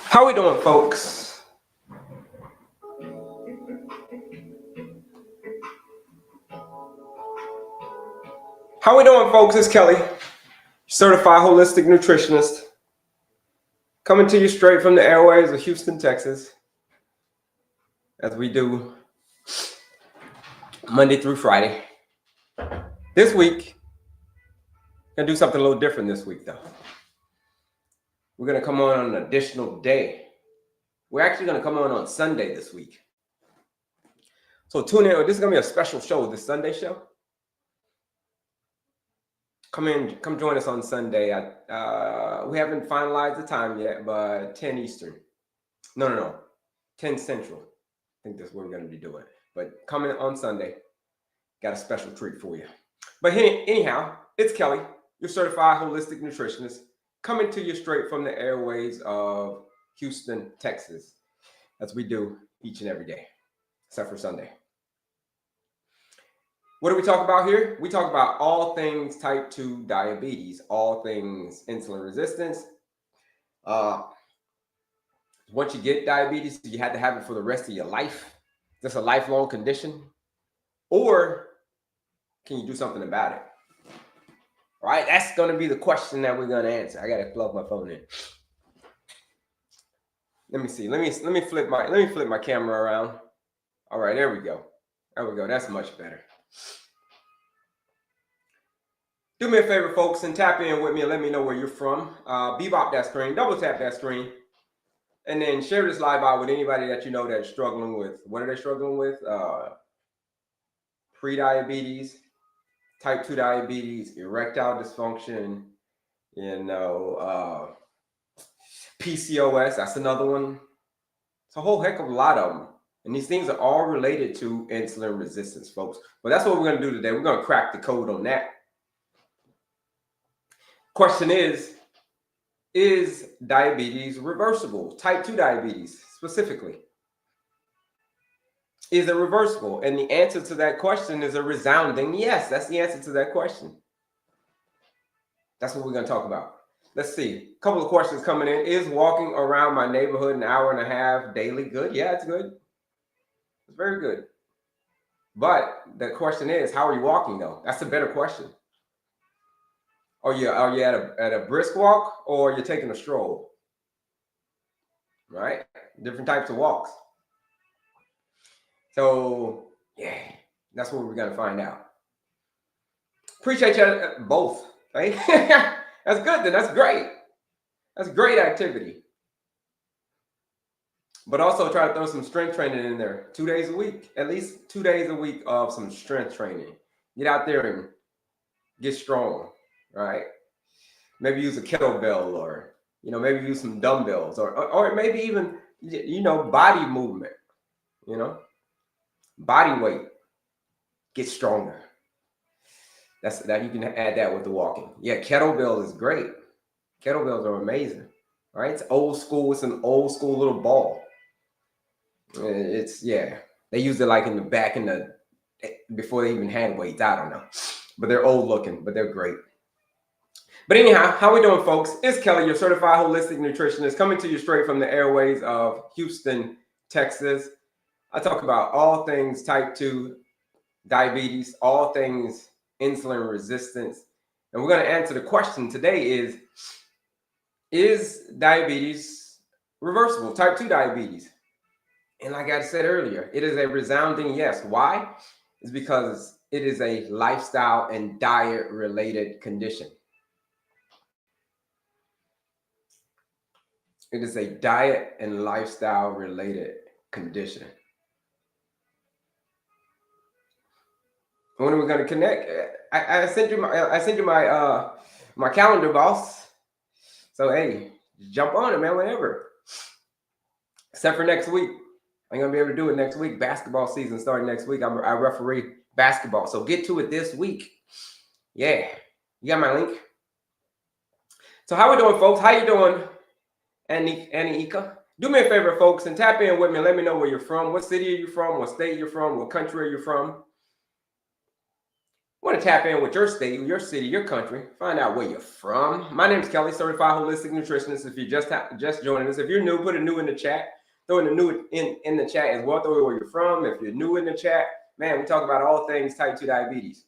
How we doing, folks? How we doing, folks? It's Kelley, Certified Holistic Nutritionist, coming to you straight from the airways of Houston, Texas, as we do Monday through Friday. This week, gonna do something a little different this week, though. We're gonna come on an additional day. We're actually gonna come on Sunday this week. So tune in. This is gonna be a special show, this Sunday show. Come join us on Sunday. We haven't finalized the time yet, but 10 Eastern. No. 10 Central. I think that's what we're going to be doing. But come in on Sunday. Got a special treat for you. But anyhow, it's Kelley, your Certified Holistic Nutritionist, coming to you straight from the airways of Houston, Texas, as we do each and every day, except for Sunday. What do we talk about here? We talk about all things type 2 diabetes, all things insulin resistance. Once you get diabetes, you have to have it for the rest of your life. That's a lifelong condition. Or can you do something about it? All right, that's going to be the question that we're going to answer. I got to plug my phone in. Let me see. Let me flip my camera around. All right, there we go. That's much better. Do me a favor, folks, and tap in with me and let me know where you're from. Bebop that screen, double tap that screen, and then share this live out with anybody that you know that's struggling with. What are they struggling with? Pre-diabetes, type 2 diabetes, erectile dysfunction, PCOS, that's another one. It's a whole heck of a lot of them. And these things are all related to insulin resistance, folks. But that's what we're going to do today. We're going to crack the code on that. Question is diabetes reversible? Type 2 diabetes specifically. Is it reversible? And the answer to that question is a resounding yes. That's the answer to that question. That's what we're going to talk about. Let's see. A couple of questions coming in. Is walking around my neighborhood an hour and a half daily good? Yeah, it's good. It's very good. But the question is, how are you walking though? That's a better question. Are you at a brisk walk, or you're taking a stroll? Right? Different types of walks. So yeah, that's what we're gonna find out. Appreciate you both. Right? That's good then. That's great. That's great activity. But also try to throw some strength training in there 2 days a week, at least 2 days a week of some strength training. Get out there and get strong, right? Maybe use a kettlebell, or maybe use some dumbbells, or maybe even body movement, body weight. Get stronger. That you can add that with the walking. Yeah, kettlebell is great. Kettlebells are amazing. All right, it's old school. It's an old school little ball. They used it like in the back before they even had weights. I don't know, but they're old looking, but they're great. But anyhow, how we doing, folks? It's Kelley, your Certified Holistic Nutritionist, coming to you straight from the airways of Houston, Texas. I talk about all things type 2 diabetes, all things insulin resistance. And we're going to answer the question today is diabetes reversible, type 2 diabetes? And like I said earlier, it is a resounding yes. Why? It's because it is a lifestyle and diet related condition. It is a diet and lifestyle related condition. When are we going to connect? I sent you my calendar, boss. So hey, jump on it, man. Whenever, except for next week. I'm gonna be able to do it next week. Basketball season starting next week. I referee basketball, so get to it this week. Yeah, you got my link. So how we doing, folks? How you doing, Annie Ika? Do me a favor, folks, and tap in with me. Let me know where you're from. What city are you from? What state you're from? What country are you from? I want to tap in with your state, your city, your country. Find out where you're from. My name is Kelley, Certified Holistic Nutritionist. If you just joining us, if you're new, put a new in the chat. Throw in the new in the chat as well. Throw in where you're from. If you're new in the chat, man, we talk about all things type 2 diabetes.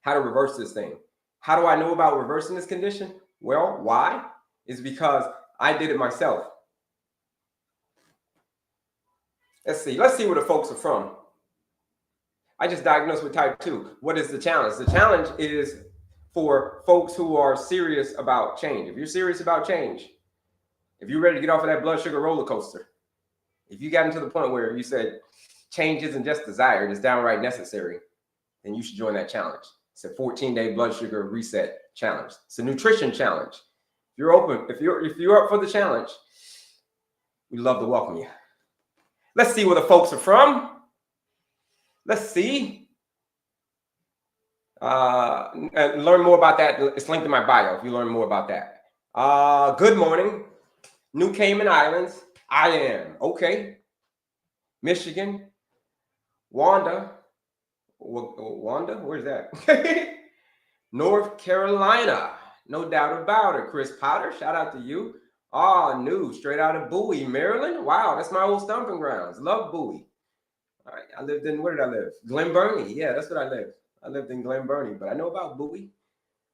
How to reverse this thing. How do I know about reversing this condition? Well, why? It's because I did it myself. Let's see where the folks are from. I just diagnosed with type 2. What is the challenge? The challenge is for folks who are serious about change. If you're serious about change, if you're ready to get off of that blood sugar roller coaster, if you gotten to the point where you said change isn't just desired, it's downright necessary, then you should join that challenge. It's a 14-day blood sugar reset challenge. It's a nutrition challenge. If you're open, if you're up for the challenge, we'd love to welcome you. Let's see where the folks are from. Let's see. Learn more about that. It's linked in my bio if you learn more about that. Good morning. New Cayman Islands. I am. Okay. Michigan. Wanda, where's that? North Carolina. No doubt about it. Chris Potter, shout out to you. New, straight out of Bowie, Maryland. Wow, that's my old stomping grounds. Love Bowie. All right, I lived in, where did I live? Glen Burnie. Yeah, that's what I lived. I lived in Glen Burnie, but I know about Bowie.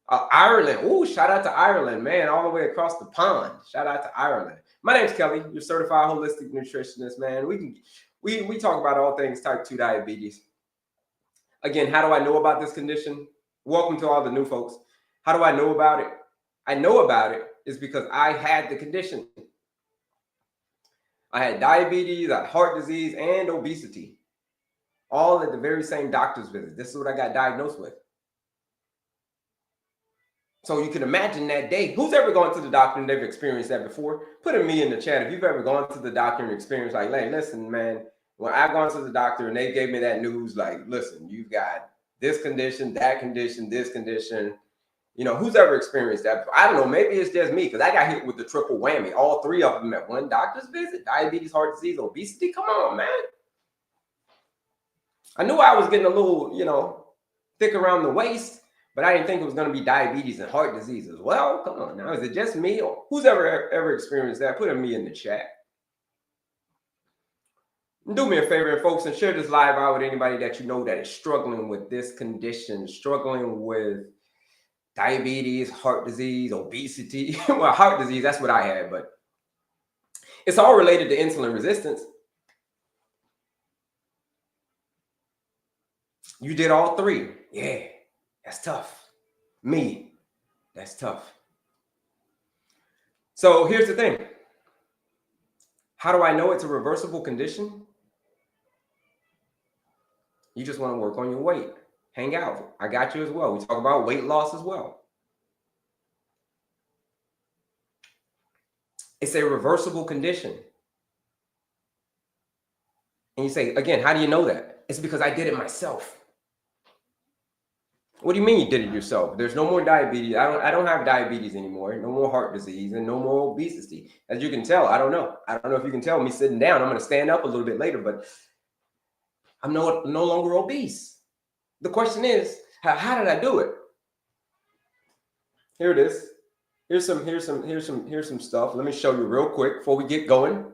Ireland. Ooh, shout out to Ireland, man, all the way across the pond. Shout out to Ireland. My name's Kelley, your certified holistic nutritionist, man. We talk about all things type 2 diabetes. Again, how do I know about this condition? Welcome to all the new folks. How do I know about it? I know about it is because I had the condition. I had diabetes, I had heart disease, and obesity, all at the very same doctor's visit. This is what I got diagnosed with. So you can imagine that day. Who's ever gone to the doctor and they've experienced that before? Put a me in the chat if you've ever gone to the doctor and experienced like, hey, listen, man, when I've gone to the doctor and they gave me that news, like, listen, you've got this condition, that condition, this condition. You know, who's ever experienced that? I don't know. Maybe it's just me because I got hit with the triple whammy. All three of them at one doctor's visit: diabetes, heart disease, obesity. Come on, man. I knew I was getting a little, thick around the waist, but I didn't think it was going to be diabetes and heart disease as well. Come on now. Is it just me or who's ever experienced that? Put a me in the chat. Do me a favor, folks, and share this live out with anybody that you know that is struggling with this condition, struggling with diabetes, heart disease, obesity. Well, heart disease, that's what I had, but it's all related to insulin resistance. You did all three. Yeah, that's tough. Me, that's tough. So here's the thing. How do I know it's a reversible condition? You just want to work on your weight. Hang out. I got you as well. We talk about weight loss as well. It's a reversible condition. And you say, again, how do you know that? It's because I did it myself. What do you mean you did it yourself? There's no more diabetes. I don't have diabetes anymore. No more heart disease and no more obesity. As you can tell, I don't know if you can tell me sitting down. I'm going to stand up a little bit later, but I'm no longer obese. The question is, how did I do it? Here it is. Here's some stuff. Let me show you real quick before we get going.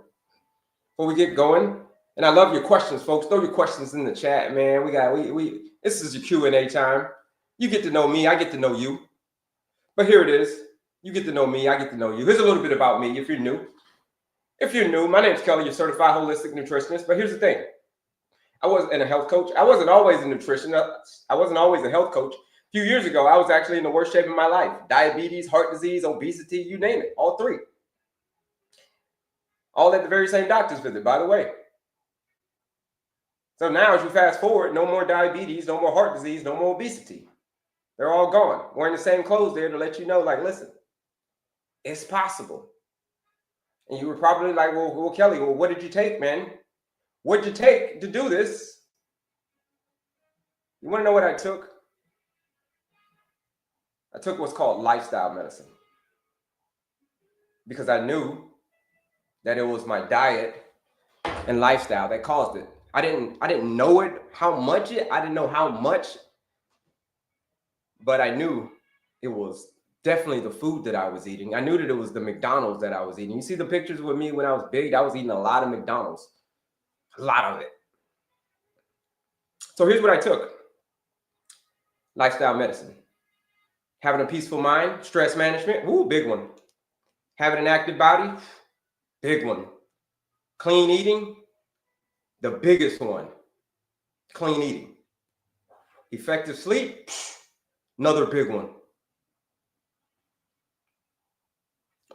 And I love your questions, folks. Throw your questions in the chat, man. This is your Q&A time. You get to know me, I get to know you. But here it is. You get to know me, I get to know you. Here's a little bit about me if you're new. My name's Kelley, your certified holistic nutritionist. But here's the thing. I wasn't a health coach. I wasn't always a nutritionist. I wasn't always a health coach. A few years ago, I was actually in the worst shape of my life. Diabetes, heart disease, obesity, you name it. All three. All at the very same doctor's visit, by the way. So now as you fast forward, no more diabetes, no more heart disease, no more obesity. They're all gone. Wearing the same clothes there to let you know, like, listen, it's possible. And you were probably like, well, Kelley, well, what did you take, man? What did you take to do this? You want to know what I took? I took what's called lifestyle medicine. Because I knew that it was my diet and lifestyle that caused it. I didn't know it, I didn't know how much, but I knew it was definitely the food that I was eating. I knew that it was the McDonald's that I was eating. You see the pictures with me when I was big, I was eating a lot of McDonald's. A lot of it. So here's what I took. Lifestyle medicine. Having a peaceful mind, stress management, big one. Having an active body, big one. Clean eating, the biggest one. Clean eating. Effective sleep, another big one.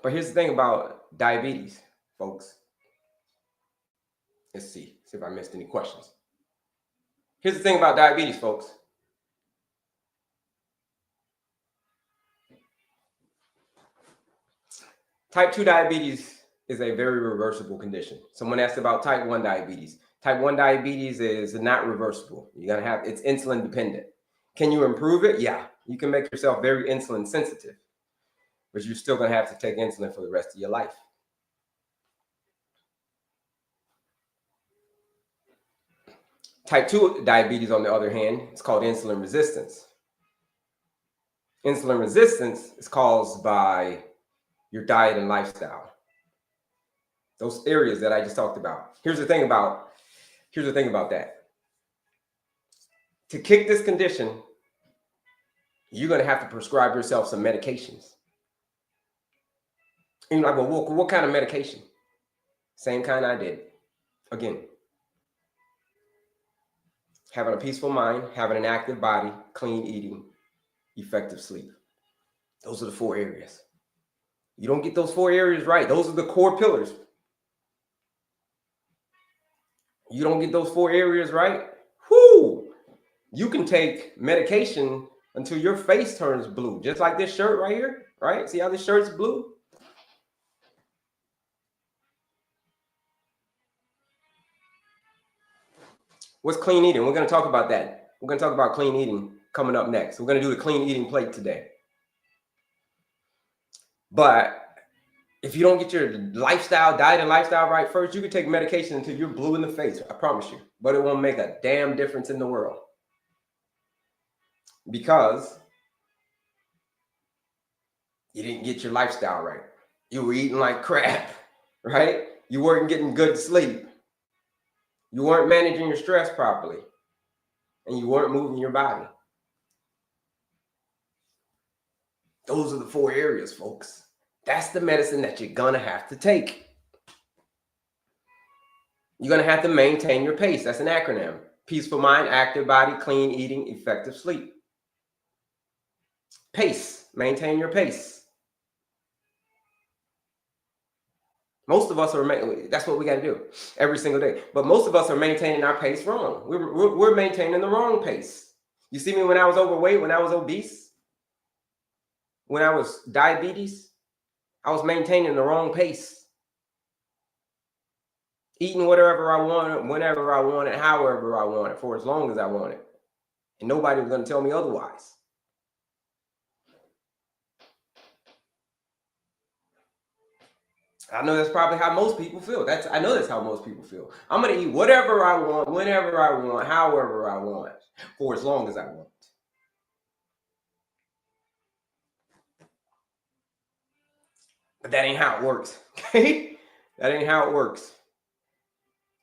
But here's the thing about diabetes, folks. Let's see if I missed any questions. Here's the thing about diabetes, folks. Type 2 diabetes is a very reversible condition. Someone asked about type 1 diabetes. Type 1 diabetes is not reversible. You're gonna it's insulin dependent. Can you improve it? Yeah, you can make yourself very insulin sensitive, but you're still gonna have to take insulin for the rest of your life. Type 2 diabetes, on the other hand, is called insulin resistance. Insulin resistance is caused by your diet and lifestyle. Those areas that I just talked about. Here's the thing about that. To kick this condition, you're going to have to prescribe yourself some medications. And you're like, well, what kind of medication? Same kind I did. Again, having a peaceful mind, having an active body, clean eating, effective sleep. Those are the 4 areas. You don't get those 4 areas right. Those are the core pillars. You don't get those 4 areas right, you can take medication until your face turns blue, just like this shirt right here, right? See how this shirt's blue? What's clean eating? We're going to talk about that. We're going to talk about clean eating coming up next. We're going to do the clean eating plate today. But if you don't get your diet and lifestyle right first, you can take medication until you're blue in the face, I promise you. But it won't make a damn difference in the world. Because you didn't get your lifestyle right. You were eating like crap, right? You weren't getting good sleep. You weren't managing your stress properly. And you weren't moving your body. Those are the 4 areas, folks. That's the medicine that you're going to have to take. You're going to have to maintain your pace. That's an acronym. Peaceful mind, active body, clean eating, effective sleep. Pace. Maintain your pace. Most of us that's what we got to do every single day. But most of us are maintaining our pace wrong. We're maintaining the wrong pace. You see me when I was overweight, when I was obese, when I was diabetes, I was maintaining the wrong pace. Eating whatever I wanted, whenever I wanted, however I wanted, for as long as I wanted. And nobody was going to tell me otherwise. I know that's probably how most people feel. I know that's how most people feel. I'm going to eat whatever I want, whenever I want, however I want, for as long as I want. But that ain't how it works. Okay? That ain't how it works.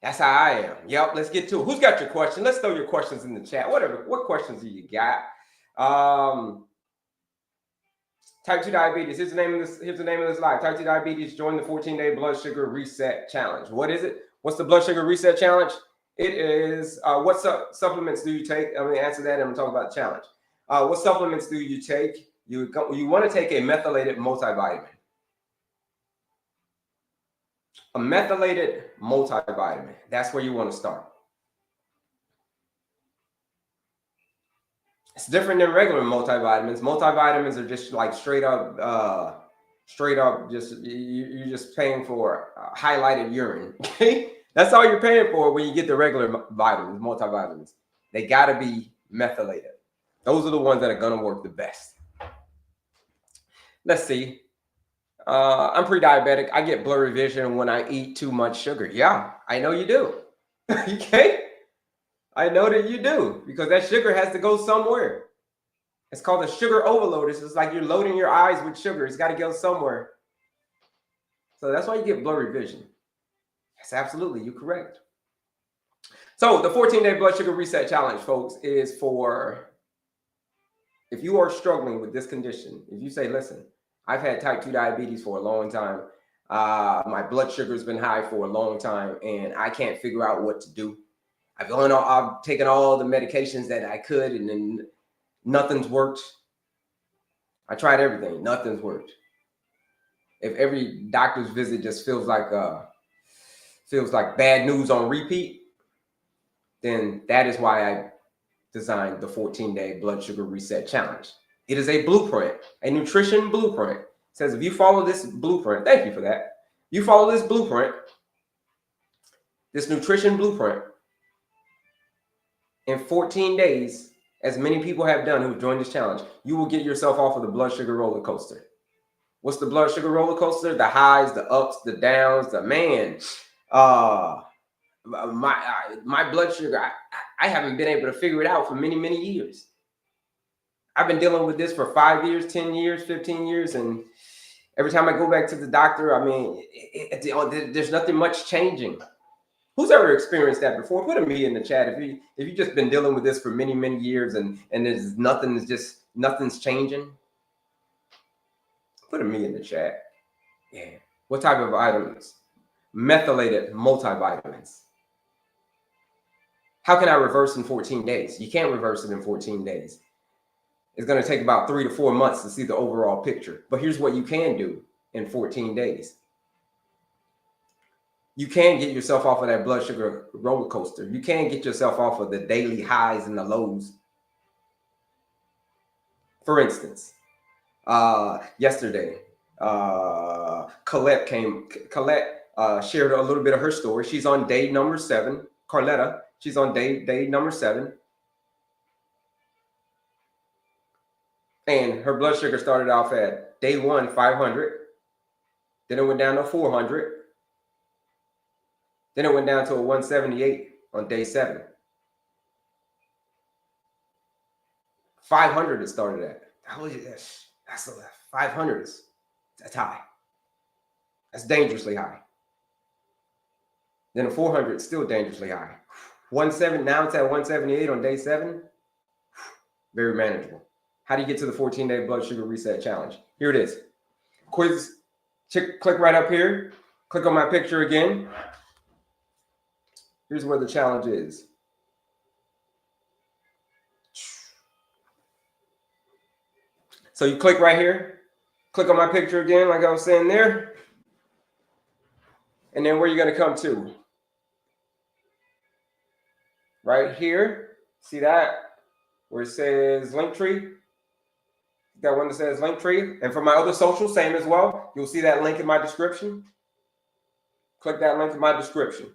That's how I am. Yep, let's get to it. Who's got your question? Let's throw your questions in the chat. What questions do you got? Type 2 diabetes. Here's the name of this live. Type 2 diabetes, join the 14-day blood sugar reset challenge. What is it? What's the blood sugar reset challenge? It is what supplements do you take? I'm going to answer that and I'm going to talk about the challenge. What supplements do you take? You want to take a methylated multivitamin. A methylated multivitamin. That's where you want to start. It's different than regular multivitamins. Multivitamins are just like straight up, just you're just paying for highlighted urine. Okay, that's all you're paying for when you get the regular vitamins, multivitamins. They gotta be methylated. Those are the ones that are gonna work the best. Let's see. I'm pre-diabetic. I get blurry vision when I eat too much sugar. Yeah, I know you do. Okay, I know that you do, because that sugar has to go somewhere. It's called a sugar overload. It's just like you're loading your eyes with sugar. It's got to go somewhere. So that's why you get blurry vision. That's absolutely, you're correct. So the 14-day blood sugar reset challenge, folks, is for if you are struggling with this condition. If you say, listen, I've had type 2 diabetes for a long time. My blood sugar has been high for a long time, and I can't figure out what to do. I've taken all the medications that I could, and then nothing's worked. I tried everything. Nothing's worked. If every doctor's visit just feels like bad news on repeat, then that is why I designed the 14-day blood sugar reset challenge. It is a blueprint, a nutrition blueprint. It says if you follow this blueprint, thank you for that. You follow this blueprint, this nutrition blueprint, in 14 days, as many people have done who've joined this challenge, you will get yourself off of the blood sugar roller coaster. What's the blood sugar roller coaster? The highs, the ups, the downs, the man. My blood sugar, I haven't been able to figure it out for many, many years. I've been dealing with this for 5 years, 10 years, 15 years. And every time I go back to the doctor, I mean, there's nothing much changing. Who's ever experienced that before? Put a me in the chat if you just been dealing with this for many, many years and there's nothing's changing. Put a me in the chat. Yeah. What type of vitamins? Methylated multivitamins. How can I reverse in 14 days? You can't reverse it in 14 days. It's going to take about 3 to 4 months to see the overall picture. But here's what you can do in 14 days. You can get yourself off of that blood sugar roller coaster. You can get yourself off of the daily highs and the lows. For instance, yesterday, Colette shared a little bit of her story. She's on day number 7. Carletta, she's on day number 7. And her blood sugar started off at day 1, 500. Then it went down to 400. Then it went down to a 178 on day 7. 500 it started at. That's 500 that's high. That's dangerously high. Then a 400 is still dangerously high. 170, now it's at 178 on day 7. Very manageable. How do you get to the 14-day blood sugar reset challenge? Here it is. Quiz. Click right up here. Click on my picture again. Here's where the challenge is. So you click right here. Click on my picture again, like I was saying there. And then where are you going to come to? Right here. See that? Where it says Linktree. That one that says Linktree. And for my other socials, same as well. You'll see that link in my description. Click that link in my description.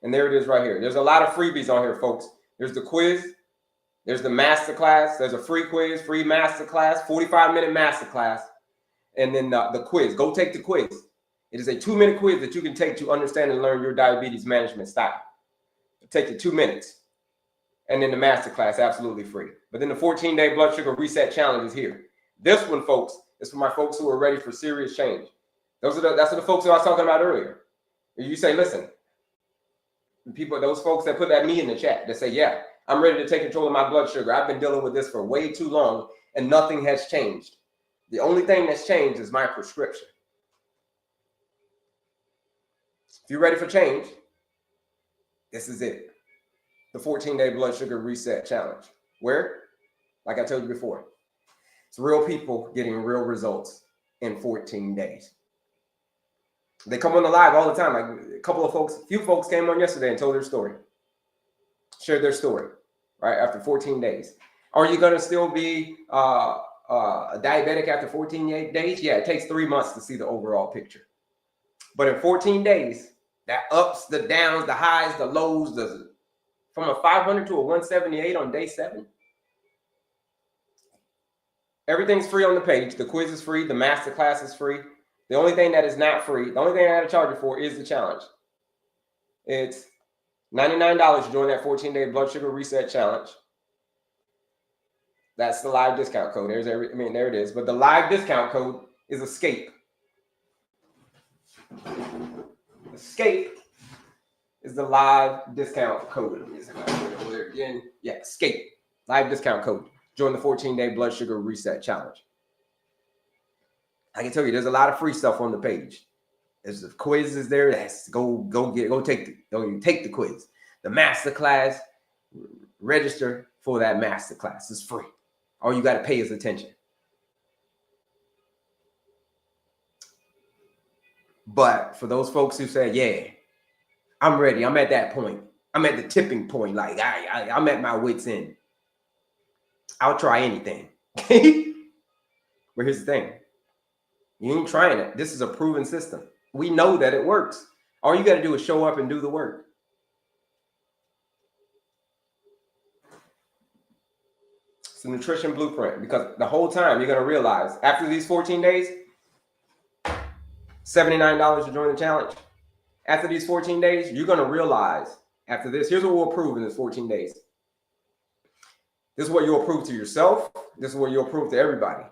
And there it is right here. There's a lot of freebies on here, folks. There's the quiz. There's the masterclass. There's a free quiz, free masterclass, 45-minute masterclass. And then the quiz. Go take the quiz. It is a 2-minute quiz that you can take to understand and learn your diabetes management style. It'll take you 2 minutes. And then the masterclass, absolutely free. But then the 14-day blood sugar reset challenge is here. This one, folks, is for my folks who are ready for serious change. That's the folks that I was talking about earlier. If you say, listen, those folks that put that me in the chat, that say, yeah, I'm ready to take control of my blood sugar. I've been dealing with this for way too long and nothing has changed. The only thing that's changed is my prescription. If you're ready for change, this is it. The 14-day blood sugar reset challenge. Where? Like I told you before, it's real people getting real results in 14 days. They come on the live all the time. Like a few folks came on yesterday and told their story. Shared their story, right? After 14 days. Are you going to still be a diabetic after 14 days? Yeah, it takes 3 months to see the overall picture. But in 14 days, that ups, the downs, the highs, the lows, from a 500 to a 178 on day 7. Everything's free on the page. The quiz is free. The masterclass is free. The only thing that is not free, the only thing I had to charge you for is the challenge. It's $99 to join that 14-day blood sugar reset challenge. That's the live discount code. There it is. But the live discount code is ESCAPE. ESCAPE is the live discount code. Again, yeah, ESCAPE. Live discount code. Join the 14-day blood sugar reset challenge. I can tell you, there's a lot of free stuff on the page. There's the quizzes there. Go take the quiz. The masterclass, register for that masterclass. It's free. All you got to pay is attention. But for those folks who say, yeah, I'm ready. I'm at that point. I'm at the tipping point. Like I'm at my wit's end. I'll try anything. But here's the thing. You ain't trying it. This is a proven system. We know that it works. All you got to do is show up and do the work. It's a nutrition blueprint, because the whole time you're going to realize after these 14 days, $79 to join the challenge. After these 14 days, you're going to realize after this, here's what we'll prove in this 14 days. This is what you'll prove to yourself. This is what you'll prove to everybody.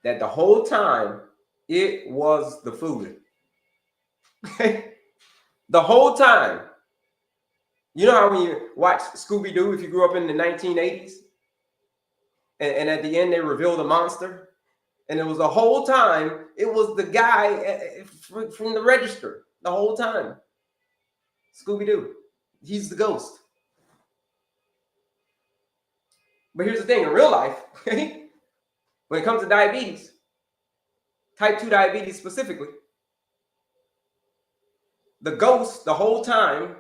That the whole time it was the food. The whole time. You know how when you watch Scooby-Doo, if you grew up in the 1980s, and at the end they reveal the monster, and it was the whole time, it was the guy from the register the whole time. Scooby-Doo. He's the ghost. But here's the thing, in real life, when it comes to diabetes, type 2 diabetes specifically, the ghost the whole time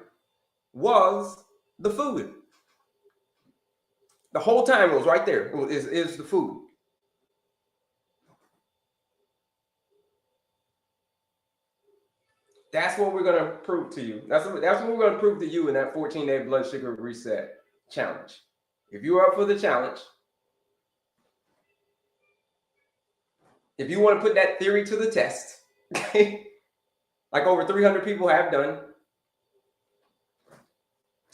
was the food. The whole time it was right there. It is the food. That's what we're going to prove to you. That's what we're going to prove to you in that 14-day blood sugar reset challenge. If you're up for the challenge, if you want to put that theory to the test, like over 300 people have done,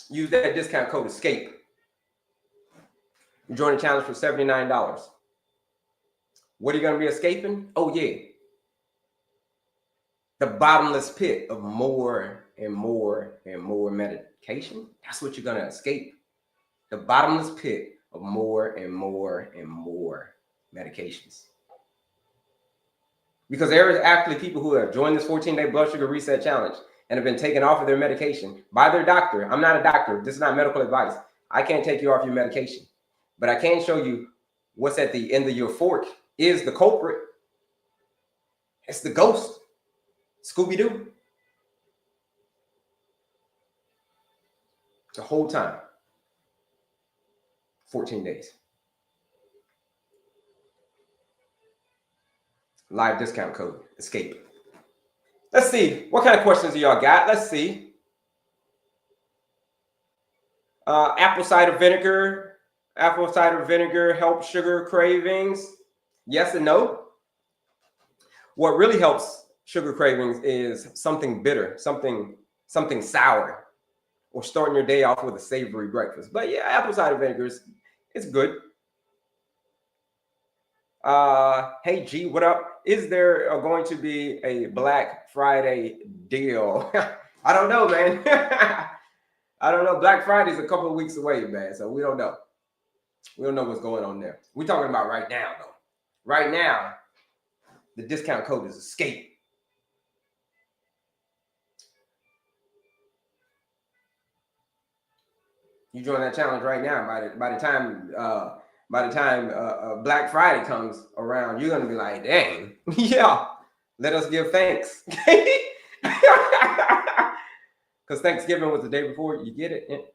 use that discount code ESCAPE. You join the challenge for $79. What are you going to be escaping? Oh, yeah. The bottomless pit of more and more and more medication. That's what you're going to escape. The bottomless pit of more and more and more medications. Because there are actually people who have joined this 14-day blood sugar reset challenge and have been taken off of their medication by their doctor. I'm not a doctor. This is not medical advice. I can't take you off your medication. But I can show you what's at the end of your fork is the culprit. It's the ghost. Scooby-Doo. The whole time. 14 days. Live discount code, ESCAPE. Let's see. What kind of questions do y'all got? Let's see. Apple cider vinegar. Apple cider vinegar helps sugar cravings. Yes and no. What really helps sugar cravings is something bitter, something sour, or starting your day off with a savory breakfast. But yeah, apple cider vinegar it's good. Hey G, what up? Is there going to be a Black Friday deal? I don't know, man. I don't know. Black Friday is a couple of weeks away, man. So we don't know. We don't know what's going on there. We're talking about right now, though. Right now, the discount code is ESCAPE. You join that challenge right now. By the time Black Friday comes around, you're gonna be like, dang, yeah, let us give thanks. Because Thanksgiving was the day before. You get it?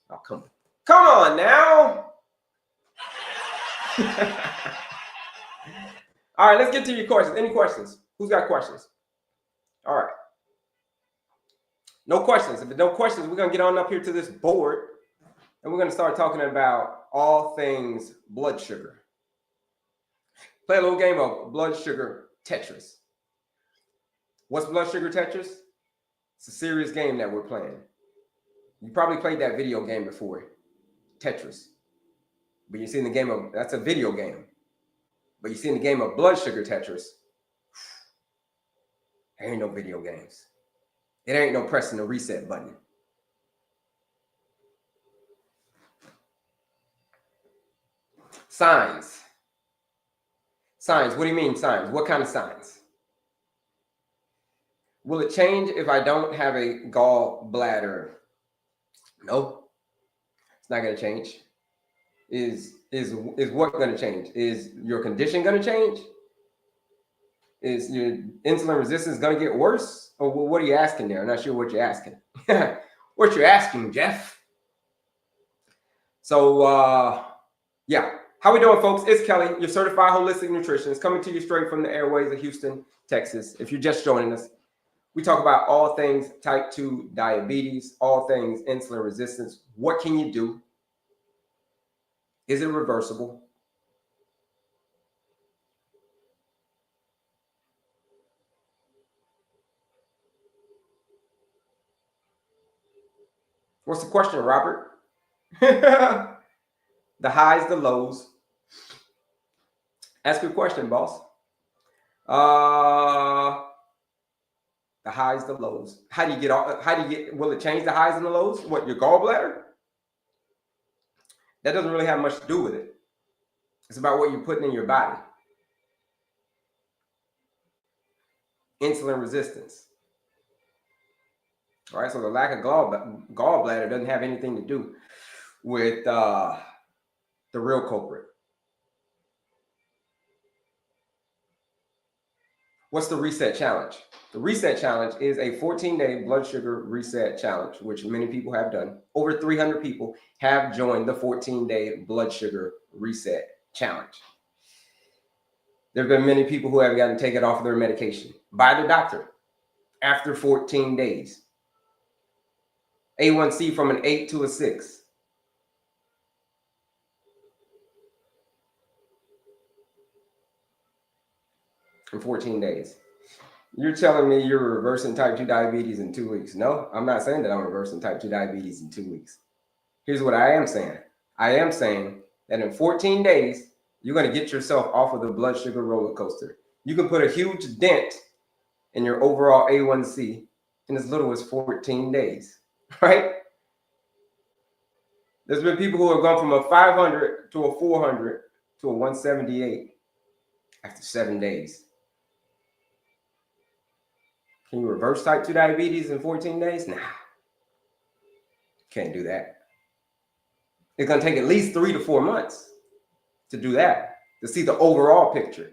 Oh, come on now. All right, let's get to your questions. Any questions? Who's got questions? All right. No questions. If there's no questions, we're going to get on up here to this board and we're going to start talking about all things blood sugar. Play a little game of blood sugar Tetris. What's blood sugar Tetris? It's a serious game that we're playing. You probably played that video game before, Tetris. But you see in the game of, that's a video game. But you see in the game of blood sugar Tetris, there ain't no video games. It ain't no pressing the reset button. Signs. Signs. What do you mean signs? What kind of signs? Will it change if I don't have a gallbladder? No, it's not going to change. Is what going to change? Is your condition going to change? Is your insulin resistance going to get worse? Or what are you asking there? I'm not sure what you're asking. What you're asking, Jeff. So, yeah. How we doing, folks? It's Kelley, your certified holistic nutritionist, coming to you straight from the airways of Houston, Texas. If you're just joining us, we talk about all things type 2 diabetes, all things insulin resistance. What can you do? Is it reversible? What's the question, Robert? The highs, the lows. Ask your question, boss. The highs, the lows. How do you get, will it change the highs and the lows? What, your gallbladder? That doesn't really have much to do with it. It's about what you're putting in your body. Insulin resistance. All right, so the lack of gallbladder doesn't have anything to do with the real culprit. What's the reset challenge? The reset challenge is a 14-day blood sugar reset challenge, which many people have done. Over 300 people have joined the 14-day blood sugar reset challenge. There have been many people who have gotten taken off of their medication by the doctor after 14 days. A1C from an 8 to a 6. In 14 days. You're telling me you're reversing type 2 diabetes in 2 weeks. No, I'm not saying that I'm reversing type 2 diabetes in 2 weeks. Here's what I am saying. I am saying that in 14 days, you're going to get yourself off of the blood sugar roller coaster. You can put a huge dent in your overall A1C in as little as 14 days, right? There's been people who have gone from a 500 to a 400 to a 178 after 7 days. Can you reverse type 2 diabetes in 14 days? Nah. Can't do that. It's going to take at least 3 to 4 months to do that, to see the overall picture.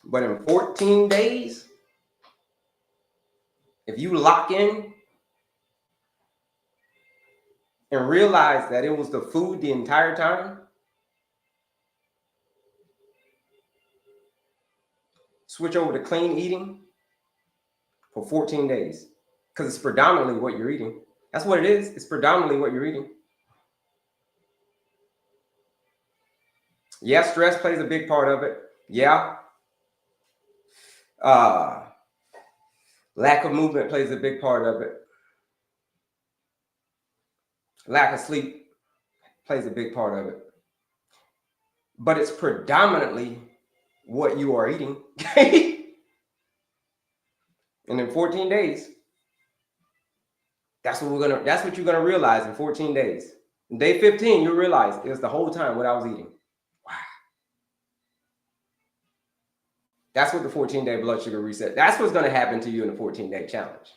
But in 14 days, if you lock in and realize that it was the food the entire time, switch over to clean eating for 14 days because it's predominantly what you're eating. That's what it is. It's predominantly what you're eating. Yeah, stress plays a big part of it. Yeah. Lack of movement plays a big part of it. Lack of sleep plays a big part of it. But it's predominantly what you are eating. And in 14 days, that's what you're gonna realize in 14 days. In day 15, you realize it was the whole time what I was eating. Wow. That's what the 14-day blood sugar reset, that's what's gonna happen to you in the 14-day challenge.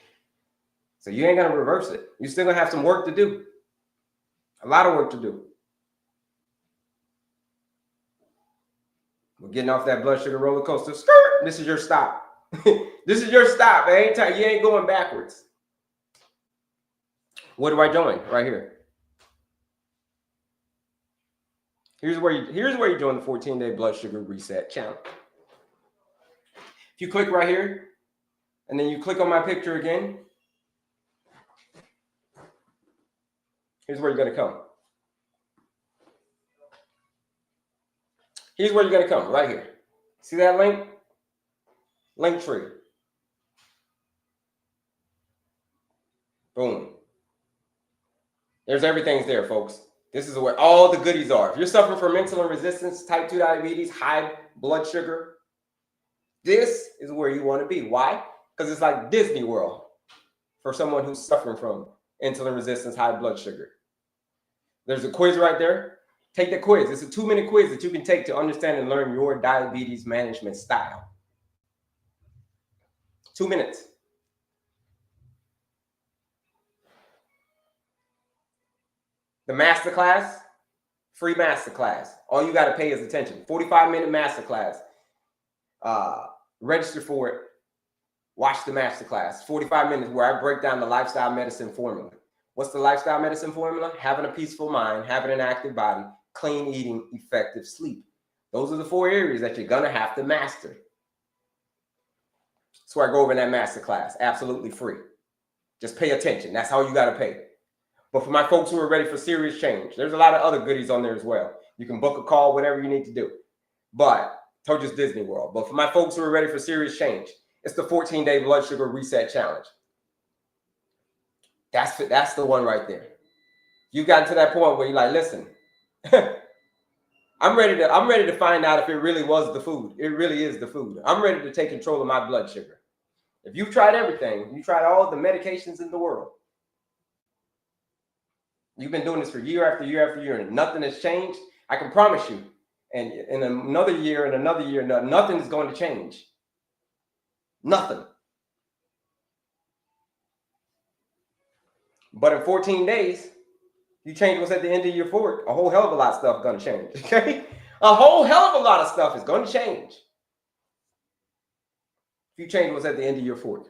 So you ain't gonna reverse it. You're still gonna have some work to do. A lot of work to do. We're getting off that blood sugar roller coaster. Skirt. This is your stop. This is your stop. You ain't going backwards. What do I join? Right here. Here's where you join the 14-day blood sugar reset challenge. If you click right here, and then you click on my picture again, here's where you're going to come. Here's where you're going to come, right here. See that link? Link tree. Boom. There's everything's there, folks. This is where all the goodies are. If you're suffering from insulin resistance, type 2 diabetes, high blood sugar, this is where you want to be. Why? Because it's like Disney World for someone who's suffering from insulin resistance, high blood sugar. There's a quiz right there. Take the quiz. It's a 2-minute quiz that you can take to understand and learn your diabetes management style. 2 minutes. The masterclass, free masterclass. All you got to pay is attention. 45-minute masterclass. Register for it. Watch the masterclass. 45 minutes where I break down the lifestyle medicine formula. What's the lifestyle medicine formula? Having a peaceful mind, having an active body, clean eating, effective sleep. Those are the 4 areas that you're going to have to master. So I go over in that masterclass, absolutely free. Just pay attention. That's how you got to pay. But for my folks who are ready for serious change, there's a lot of other goodies on there as well. You can book a call, whatever you need to do. But I told you it's Disney World. But for my folks who are ready for serious change, it's the 14-day blood sugar reset challenge. That's the one right there. You got to that point where you're like, listen, I'm ready to find out if it really was the food. It really is the food. I'm ready to take control of my blood sugar. If you've tried everything, you tried all the medications in the world. You've been doing this for year after year after year, and nothing has changed. I can promise you, and in another year and another year, nothing is going to change. Nothing. But in 14 days, you change what's at the end of your fork, a whole hell of a lot of stuff is going to change. Okay? A whole hell of a lot of stuff is going to change if you change what's at the end of your fork.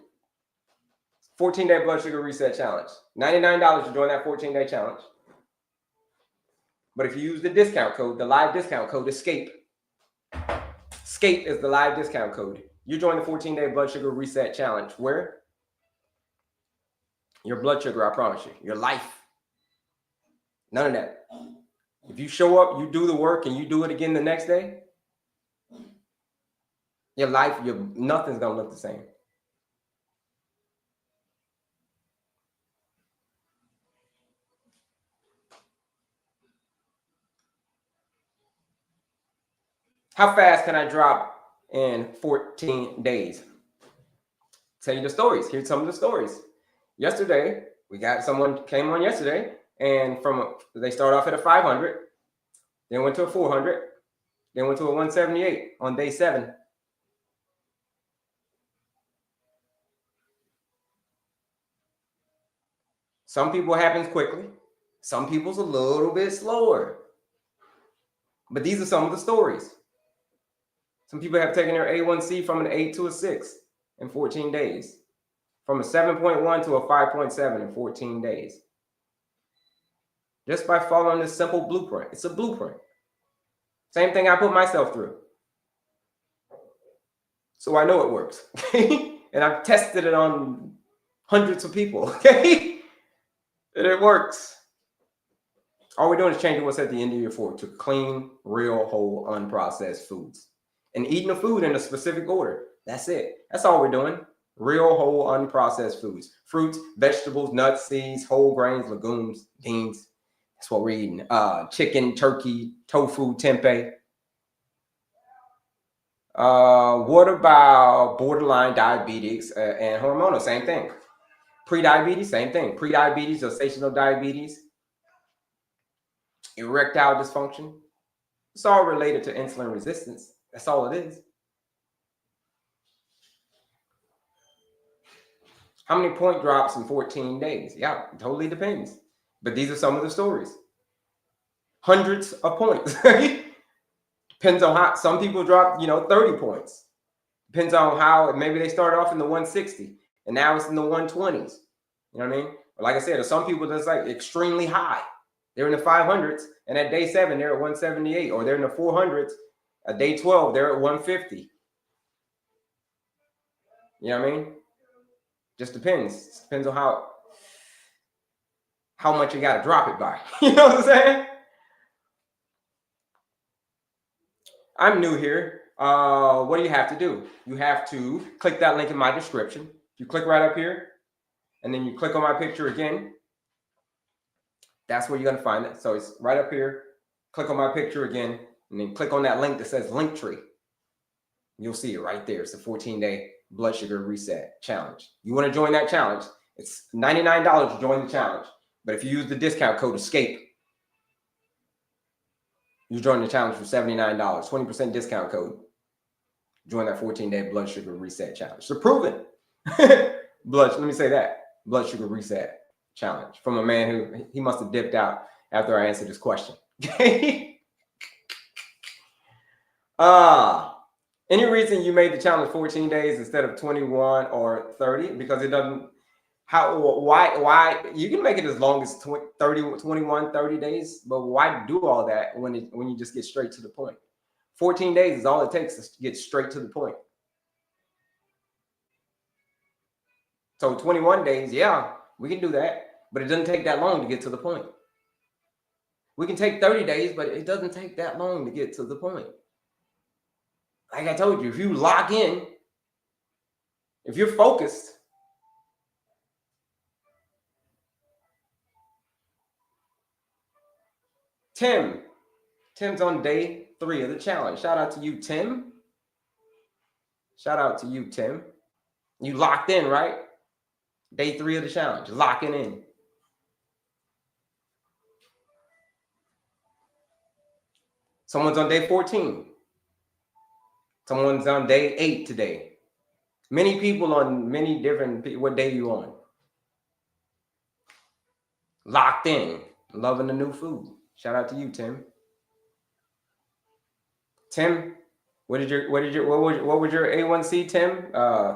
14-day blood sugar reset challenge. $99 to join that 14-day challenge. But if you use the discount code, the live discount code, ESCAPE. ESCAPE is the live discount code. You join the 14-day blood sugar reset challenge. Where? Your blood sugar, I promise you. Your life. None of that. If you show up, you do the work, and you do it again the next day, your life, nothing's going to look the same. How fast can I drop in 14 days? Tell you the stories. Here's some of the stories. Yesterday, we got someone came on yesterday, and they start off at a 500, then went to a 400, then went to a 178 on day 7. Some people it happens quickly. Some people's a little bit slower. But these are some of the stories. Some people have taken their A1C from an 8 to a 6 in 14 days. From a 7.1 to a 5.7 in 14 days. Just by following this simple blueprint. It's a blueprint. Same thing I put myself through. So I know it works. Okay? And I've tested it on hundreds of people. Okay? And it works. All we're doing is changing what's at the end of your fork to clean, real, whole, unprocessed foods. And eating the food in a specific order. That's it. That's all we're doing. Real, whole, unprocessed foods. Fruits, vegetables, nuts, seeds, whole grains, legumes, beans. That's what we're eating. Chicken, turkey, tofu, tempeh. What about borderline diabetes and hormonal? Same thing. Pre-diabetes, same thing. Pre-diabetes, gestational diabetes, erectile dysfunction. It's all related to insulin resistance. That's all it is. How many point drops in 14 days? Yeah, it totally depends. But these are some of the stories. Hundreds of points. Depends on how some people drop, 30 points. Depends on how maybe they started off in the 160 and now it's in the 120s. You know what I mean? But like I said, some people that's like extremely high. They're in the 500s, and at day 7, they're at 178, or they're in the 400s. At day 12, they're at 150. You know what I mean? Just depends. Depends on how much you got to drop it by. You know what I'm saying? I'm new here. What do you have to do? You have to click that link in my description. You click right up here, and then you click on my picture again. That's where you're going to find it. So it's right up here. Click on my picture again, and then click on that link that says Linktree. You'll see it right there. It's a 14-day blood sugar reset challenge. You want to join that challenge? It's $99 to join the challenge. But if you use the discount code ESCAPE, you join the challenge for $79, 20% discount code. Join that 14-day blood sugar reset challenge. So proven. Let me say that. Blood sugar reset challenge from a man who he must have dipped out after I answered this question. Any reason you made the challenge 14 days instead of 21 or 30? Because it doesn't, why you can make it as long as 21, 30 days, but why do all that when you just get straight to the point? 14 days is all it takes to get straight to the point. So 21 days, yeah, we can do that, but it doesn't take that long to get to the point. We can take 30 days, but it doesn't take that long to get to the point. Like I told you, if you lock in, if you're focused, Tim's on day 3 of the challenge. Shout out to you, Tim. Shout out to you, Tim. You locked in, right? Day 3 of the challenge, locking in. Someone's on day 14. Someone's on day 8 today. Many people on many different, what day are you on? Locked in, loving the new food. Shout out to you, Tim. Tim, what was your A1C, Tim?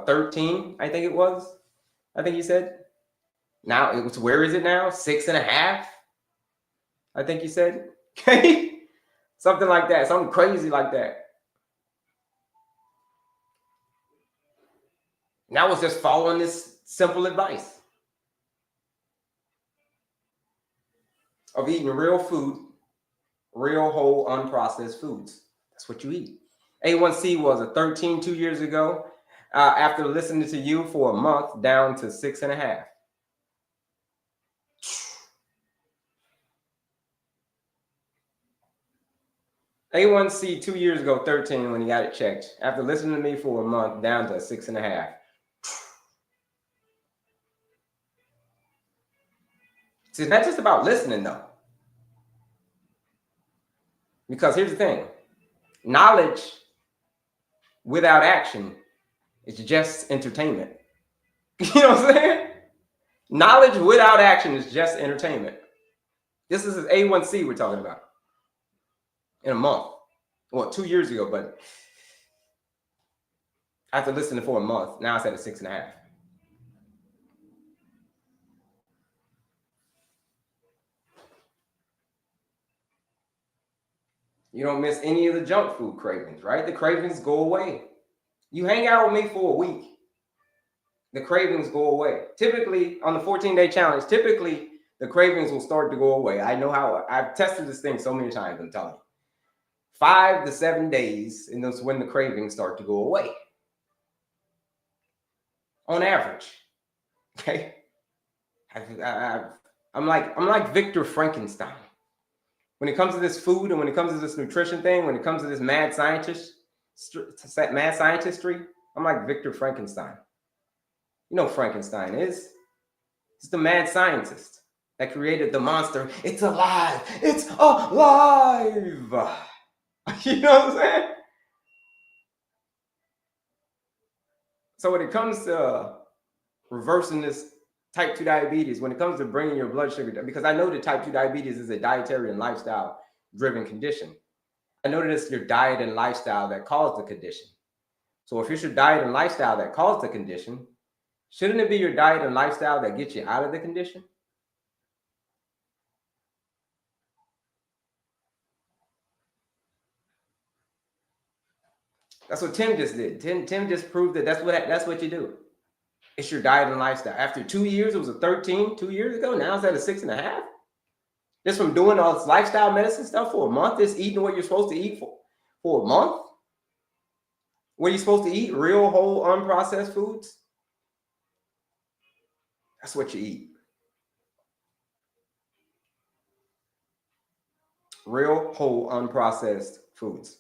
13, I think it was. I think you said. Now it was, where is it now? 6.5. I think you said. Okay, something like that, something crazy like that. And I was just following this simple advice of eating real food, real whole unprocessed foods. That's what you eat. A1C was a 13 2 years ago. After listening to you for a month, down to 6.5. A1C 2 years ago, 13 when he got it checked. After listening to me for a month, down to 6.5. See, it's not just about listening, though. Because here's the thing. Knowledge without action is just entertainment. You know what I'm saying? Knowledge without action is just entertainment. This is A1C we're talking about. In a month. Well, 2 years ago, but after listening for a month, now it's at a 6.5. You don't miss any of the junk food cravings, right? The cravings go away. You hang out with me for a week, the cravings go away. Typically, on the 14-day challenge, typically the cravings will start to go away. I know how. I've tested this thing so many times, I'm telling you. 5 to 7 days, and that's when the cravings start to go away. On average. Okay? I'm like Victor Frankenstein. When it comes to this food and when it comes to this nutrition thing, when it comes to this mad scientistry, I'm like Victor Frankenstein. You know Frankenstein is. He's the mad scientist that created the monster. It's alive. It's alive. You know what I'm saying? So when it comes to reversing this type 2 diabetes, when it comes to bringing your blood sugar down, because I know that type 2 diabetes is a dietary and lifestyle driven condition. I know that it's your diet and lifestyle that caused the condition. So if it's your diet and lifestyle that caused the condition, shouldn't it be your diet and lifestyle that gets you out of the condition? That's what Tim just did. Tim just proved that that's what you do. It's your diet and lifestyle. After 2 years, it was a 13 2 years ago. Now it's at a 6.5. Just from doing all this lifestyle medicine stuff for a month, just eating what you're supposed to eat for a month. What are you supposed to eat? Real, whole, unprocessed foods? That's what you eat. Real, whole, unprocessed foods.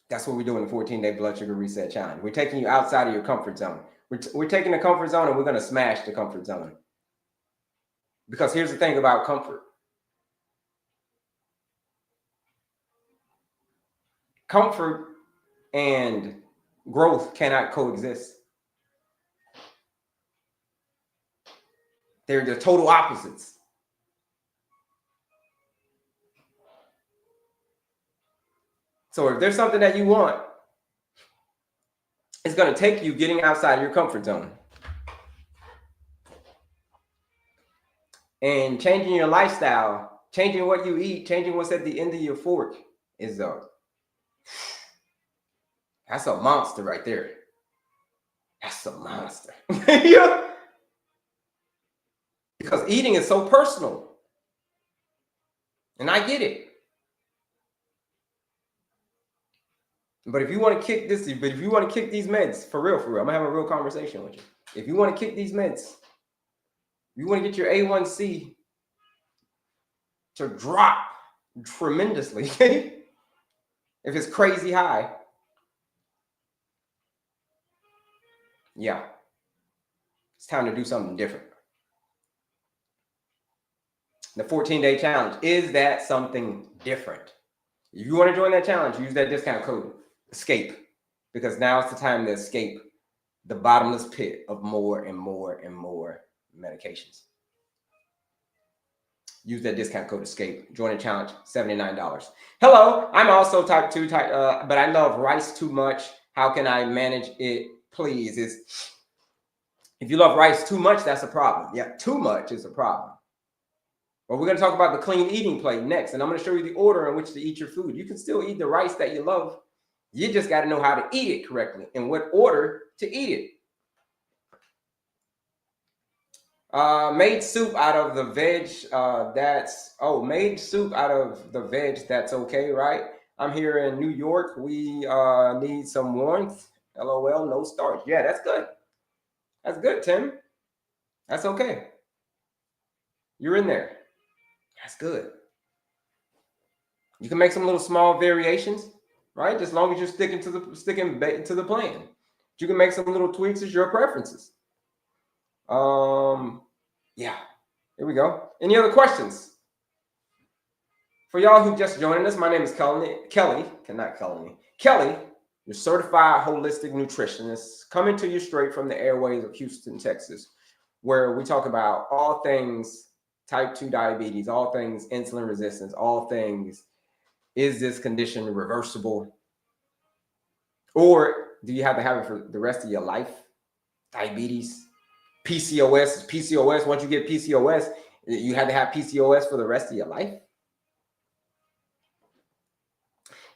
That's what we do in the 14-day blood sugar reset challenge. We're taking you outside of your comfort zone. We're taking the comfort zone and we're going to smash the comfort zone. Because here's the thing about comfort. Comfort and growth cannot coexist. They're the total opposites. So if there's something that you want, it's going to take you getting outside of your comfort zone. And changing your lifestyle, changing what you eat, changing what's at the end of your fork is that's a monster right there. That's a monster. Yeah. Because eating is so personal. And I get it. But if you want to kick these meds, for real, I'm gonna have a real conversation with you. If you want to kick these meds, you want to get your A1C to drop tremendously. If it's crazy high, yeah, it's time to do something different. The 14-day challenge, is that something different? If you want to join that challenge, use that discount code ESCAPE, because now it's the time to escape the bottomless pit of more and more and more medications. Use that discount code ESCAPE. Join the challenge, $79. Hello, I'm also type 2, but I love rice too much. How can I manage it, please? If you love rice too much, that's a problem. Yeah, too much is a problem. But we're going to talk about the clean eating plate next, and I'm going to show you the order in which to eat your food. You can still eat the rice that you love. You just got to know how to eat it correctly and what order to eat it. Made soup out of the veg. Made soup out of the veg. That's okay, right? I'm here in New York. We need some warmth. LOL, no starch. Yeah, that's good. That's good, Tim. That's okay. You're in there. That's good. You can make some little small variations, right? As long as you're sticking to the plan. You can make some little tweaks as your preferences. Yeah, here we go. Any other questions? For y'all who just joining us, my name is Kelley, your certified holistic nutritionist, coming to you straight from the airways of Houston, Texas, where we talk about all things type 2 diabetes, all things insulin resistance, all things, is this condition reversible? Or do you have to have it for the rest of your life? Diabetes, PCOS is PCOS. Once you get PCOS, you had to have PCOS for the rest of your life?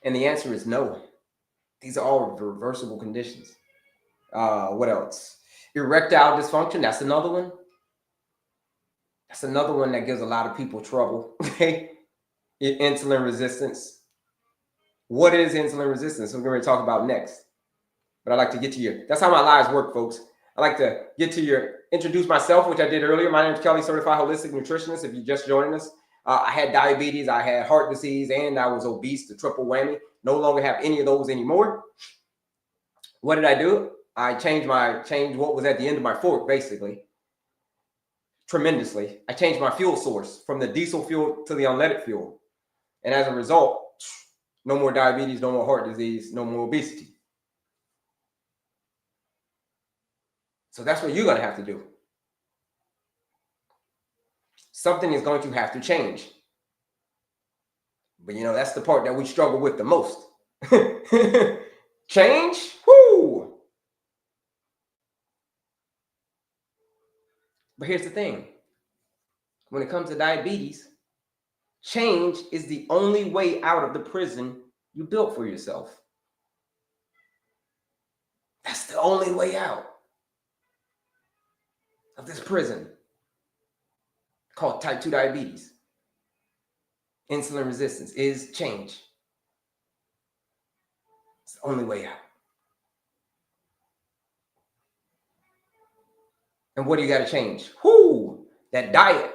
And the answer is no. These are all reversible conditions. What else? Erectile dysfunction, that's another one. That's another one that gives a lot of people trouble. Insulin resistance. What is insulin resistance? We're going to talk about next. But I'd like to get to that's how my lives work, folks. I like to get to introduce myself, which I did earlier. My name is Kelley, Certified Holistic Nutritionist. If you're just joining us, I had diabetes, I had heart disease, and I was obese, the triple whammy. No longer have any of those anymore. What did I do? I changed what was at the end of my fork, basically, tremendously. I changed my fuel source from the diesel fuel to the unleaded fuel. And as a result, no more diabetes, no more heart disease, no more obesity. So that's what you're going to have to do. Something is going to have to change. But that's the part that we struggle with the most. Change? Whoo! But here's the thing. When it comes to diabetes, change is the only way out of the prison you built for yourself. That's the only way out of this prison called type 2 diabetes. Insulin resistance is change. It's the only way out. And what do you got to change? That diet.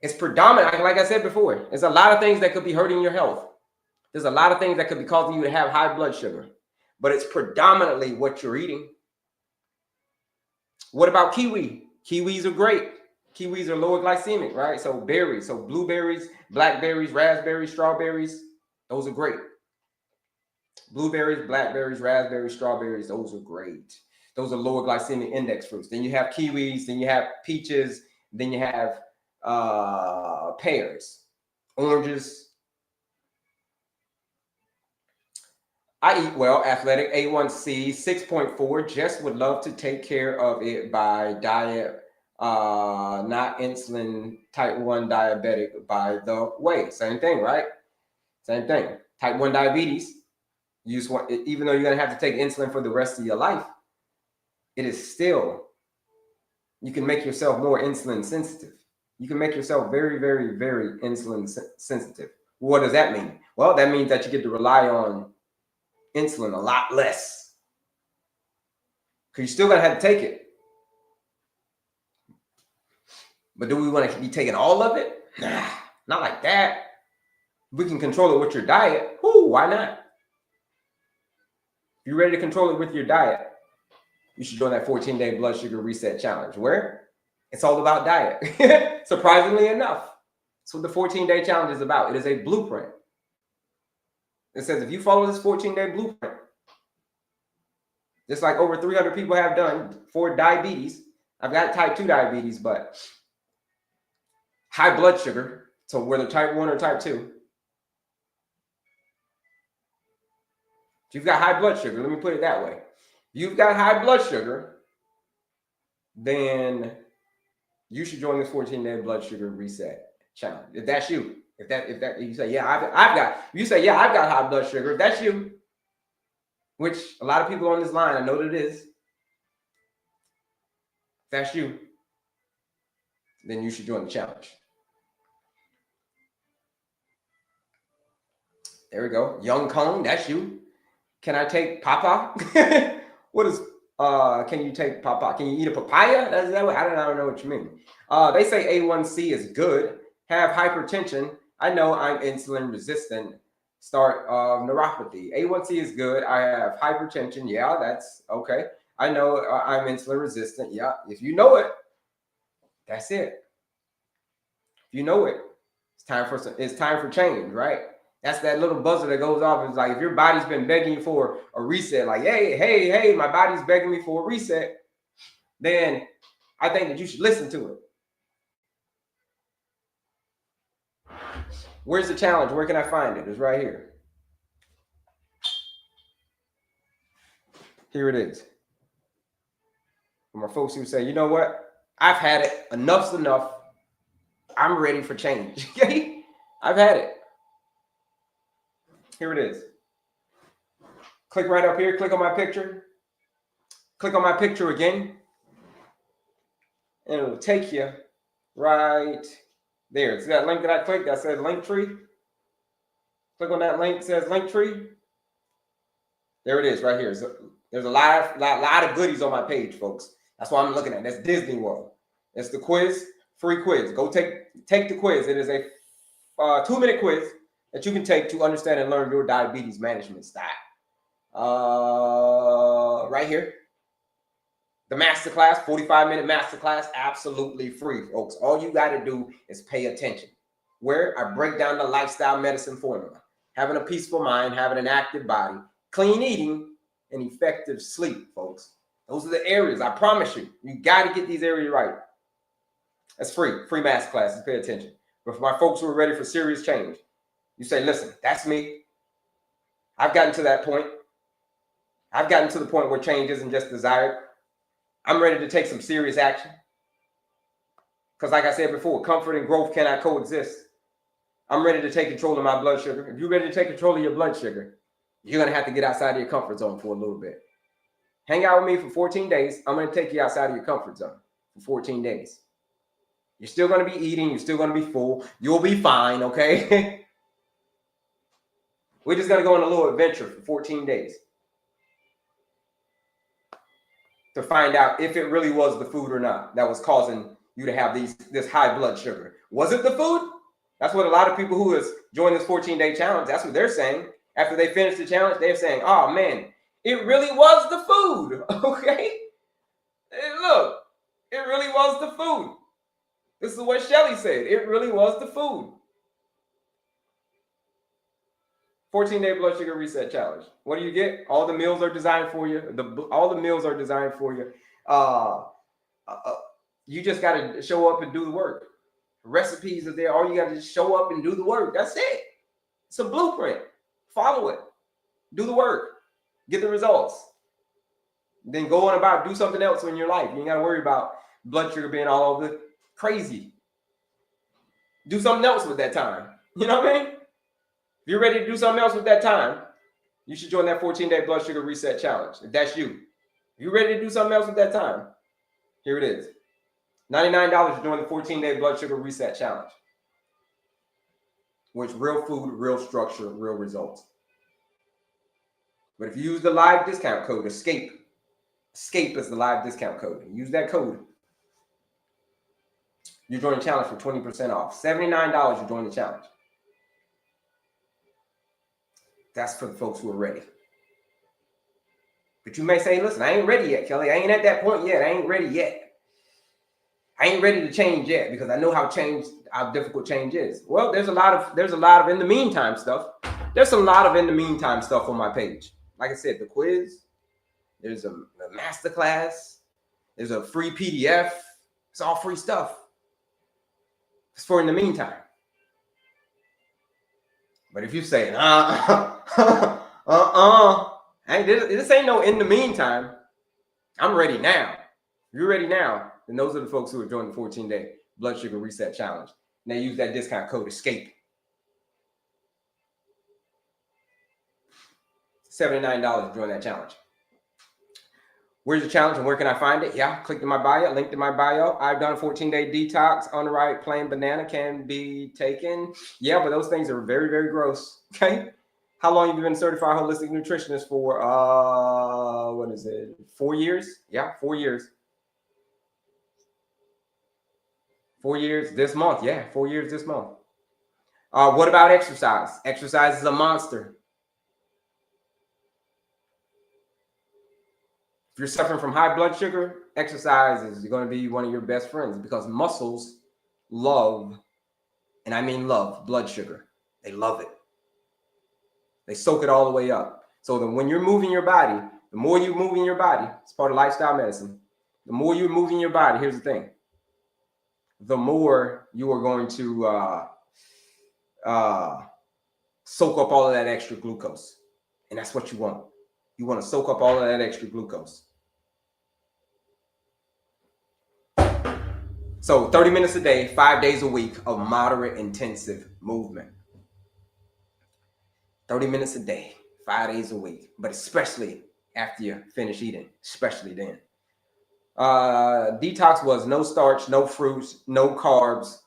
It's predominant, like I said before, there's a lot of things that could be hurting your health. There's a lot of things that could be causing you to have high blood sugar, but it's predominantly what you're eating. What about kiwi? Kiwis are great. Kiwis are lower glycemic, right? So berries, so blueberries, blackberries, raspberries, strawberries, those are great. Blueberries, blackberries, raspberries, strawberries, those are great. Those are lower glycemic index fruits. Then you have kiwis, then you have peaches, then you have pears, oranges. I eat well, athletic, A1C, 6.4. Jess would love to take care of it by diet, not insulin, type 1 diabetic, by the way. Same thing, right? Same thing. Type 1 diabetes, you just want, even though you're going to have to take insulin for the rest of your life, it is still, you can make yourself more insulin sensitive. You can make yourself very, very, very insulin sensitive. What does that mean? Well, that means that you get to rely on insulin a lot less, because you're still going to have to take it. But do we want to be taking all of it? Nah, not like that. We can control it with your diet. Why not? If you're ready to control it with your diet, you should join that 14-day blood sugar reset challenge, where it's all about diet. Surprisingly enough, that's what the 14-day challenge is about. It is a blueprint. It says if you follow this 14-day blueprint, just like over 300 people have done for diabetes, I've got type 2 diabetes, but high blood sugar, so whether type 1 or type 2, if you've got high blood sugar, let me put it that way. If you've got high blood sugar, then you should join this 14-day blood sugar reset challenge. If that's you, if that you say, yeah, I've got high blood sugar. If that's you, which a lot of people on this line, I know that it is. If that's you, then you should join the challenge. There we go. Young Cone, that's you. Can I take papa? What is can you take papa? Can you eat a papaya? That's that way. I don't know what you mean. They say A1C is good. Have hypertension. I know I'm insulin resistant. Start neuropathy. A1C is good. I have hypertension. Yeah, that's okay. I know I'm insulin resistant. Yeah, if you know it, that's it. If you know it, it's time for change, right? That's that little buzzer that goes off. It's like if your body's been begging you for a reset, like, hey, my body's begging me for a reset, then I think that you should listen to it. Where's the challenge? Where can I find it? It's right here. Here it is. For my folks who say, you know what? I've had it. Enough's enough. I'm ready for change. I've had it. Here it is. Click right up here. Click on my picture. Click on my picture again. And it'll take you right there. See that link that I clicked that says link tree? Click on that link that says link tree. There it is right here. So there's a lot of goodies on my page, folks. That's what I'm looking at. That's Disney World. It's the quiz, free quiz. Go take the quiz. It is a 2-minute quiz that you can take to understand and learn your diabetes management style. Right here. The masterclass, 45-minute masterclass, absolutely free, folks. All you got to do is pay attention. Where I break down the lifestyle medicine formula. Having a peaceful mind, having an active body, clean eating, and effective sleep, folks. Those are the areas, I promise you. You got to get these areas right. That's free masterclasses, pay attention. But for my folks who are ready for serious change, you say, listen, that's me. I've gotten to that point. I've gotten to the point where change isn't just desired. I'm ready to take some serious action. Because like I said before, comfort and growth cannot coexist. I'm ready to take control of my blood sugar. If you're ready to take control of your blood sugar, you're going to have to get outside of your comfort zone for a little bit. Hang out with me for 14 days. I'm going to take you outside of your comfort zone for 14 days. You're still going to be eating. You're still going to be full. You'll be fine, okay? We're just going to go on a little adventure for 14 days to find out if it really was the food or not that was causing you to have this high blood sugar. Was it the food? That's what a lot of people who has joined this 14-day challenge, that's what they're saying. After they finish the challenge, they're saying, oh, man, it really was the food, okay? And look, it really was the food. This is what Shelly said. It really was the food. 14-day blood sugar reset challenge. What do you get? All the meals are designed for you. All the meals are designed for you. You just got to show up and do the work. Recipes are there. All you got to just show up and do the work. That's it. It's a blueprint. Follow it. Do the work. Get the results. Then go on about do something else in your life. You ain't got to worry about blood sugar being all over crazy. Do something else with that time. You know what I mean? If you're ready to do something else with that time, you should join that 14-day blood sugar reset challenge. If that's you. If you're ready to do something else with that time, here it is. $99 to join the 14-day blood sugar reset challenge. Which real food, real structure, real results. But if you use the live discount code, ESCAPE is the live discount code. Use that code. You join the challenge for 20% off. $79 to join the challenge. That's for the folks who are ready. But you may say, listen, I ain't ready yet, Kelley. I ain't at that point yet. I ain't ready yet. I ain't ready to change yet because I know how difficult change is. Well, there's a lot of in the meantime stuff. There's a lot of in the meantime stuff on my page. Like I said, the quiz, there's a masterclass, there's a free PDF. It's all free stuff. It's for in the meantime. But if you say, this ain't no in the meantime. I'm ready now. If you're ready now, then those are the folks who are joining the 14-day blood sugar reset challenge. And they use that discount code ESCAPE. $79 to join that challenge. Where's the challenge and where can I find it? Yeah, click in my bio, linked in my bio. I've done a 14-day detox on the right. Plain banana can be taken. Yeah, but those things are very, very gross. Okay. How long have you been certified holistic nutritionist for? 4 years? Yeah, 4 years. 4 years this month. Yeah, 4 years this month. What about exercise? Exercise is a monster. If you're suffering from high blood sugar, exercise is going to be one of your best friends because muscles love, and I mean love, blood sugar. They love it. They soak it all the way up. So that when you're moving your body, the more you move in your body, it's part of lifestyle medicine. The more you're moving your body, here's the thing. The more you are going to soak up all of that extra glucose. And that's what you want. You want to soak up all of that extra glucose. So 30 minutes a day, 5 days a week of moderate intensive movement. 30 minutes a day, 5 days a week, but especially after you finish eating, especially then. Detox was no starch, no fruits, no carbs,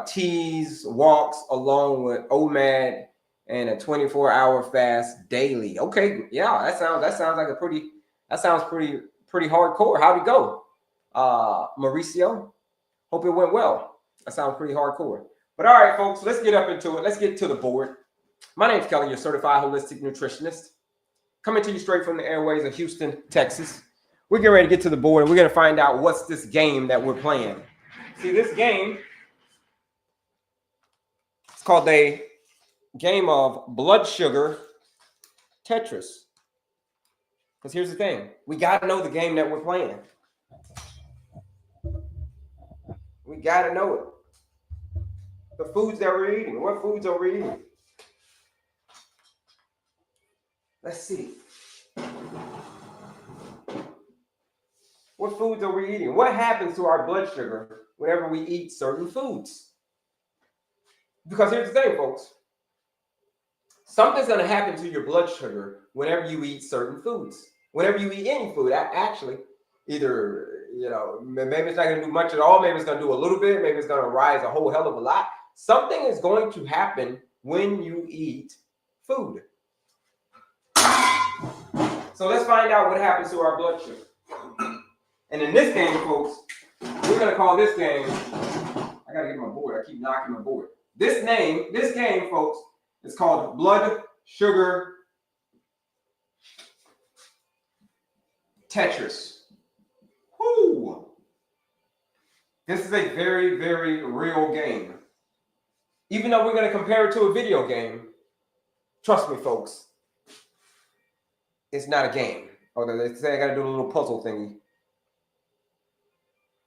teas, walks along with OMAD, and a 24-hour fast daily. Okay, yeah, that sounds pretty hardcore. How'd it go, Mauricio? Hope it went well. That sounds pretty hardcore. But all right, folks, let's get up into it. Let's get to the board. My name's Kelley, your certified holistic nutritionist, coming to you straight from the airways of Houston, Texas. We're getting ready to get to the board, and we're going to find out what's this game that we're playing. See, this game, it's called a game of blood sugar Tetris. Because here's the thing. We got to know the game that we're playing. We got to know it. The foods that we're eating. What foods are we eating? Let's see. What foods are we eating? What happens to our blood sugar whenever we eat certain foods? Because here's the thing, folks. Something's going to happen to your blood sugar whenever you eat certain foods. Whenever you eat any food, actually, either, maybe it's not going to do much at all. Maybe it's going to do a little bit. Maybe it's going to rise a whole hell of a lot. Something is going to happen when you eat food. So let's find out what happens to our blood sugar. And in this game, folks, we're going to call this game, I got to get my board. I keep knocking my board. This game, folks, is called blood sugar Tetris. Woo! This is a very, very real game. Even though we're going to compare it to a video game, trust me, folks, it's not a game. Oh, they say I got to do a little puzzle thingy.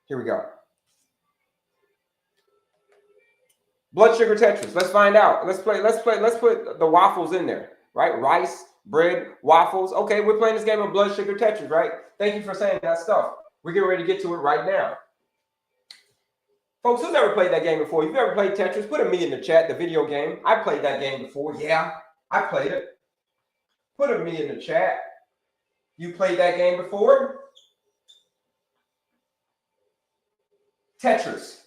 Here we go. Blood sugar Tetris. Let's find out. Let's put the waffles in there, right? Rice, bread, waffles. Okay, we're playing this game of blood sugar Tetris, right? Thank you for saying that stuff. We're getting ready to get to it right now. Folks, who's ever played that game before? You've ever played Tetris? Put a me in the chat, the video game. I played that game before. Yeah, I played it. Put a me in the chat. You played that game before? Tetris.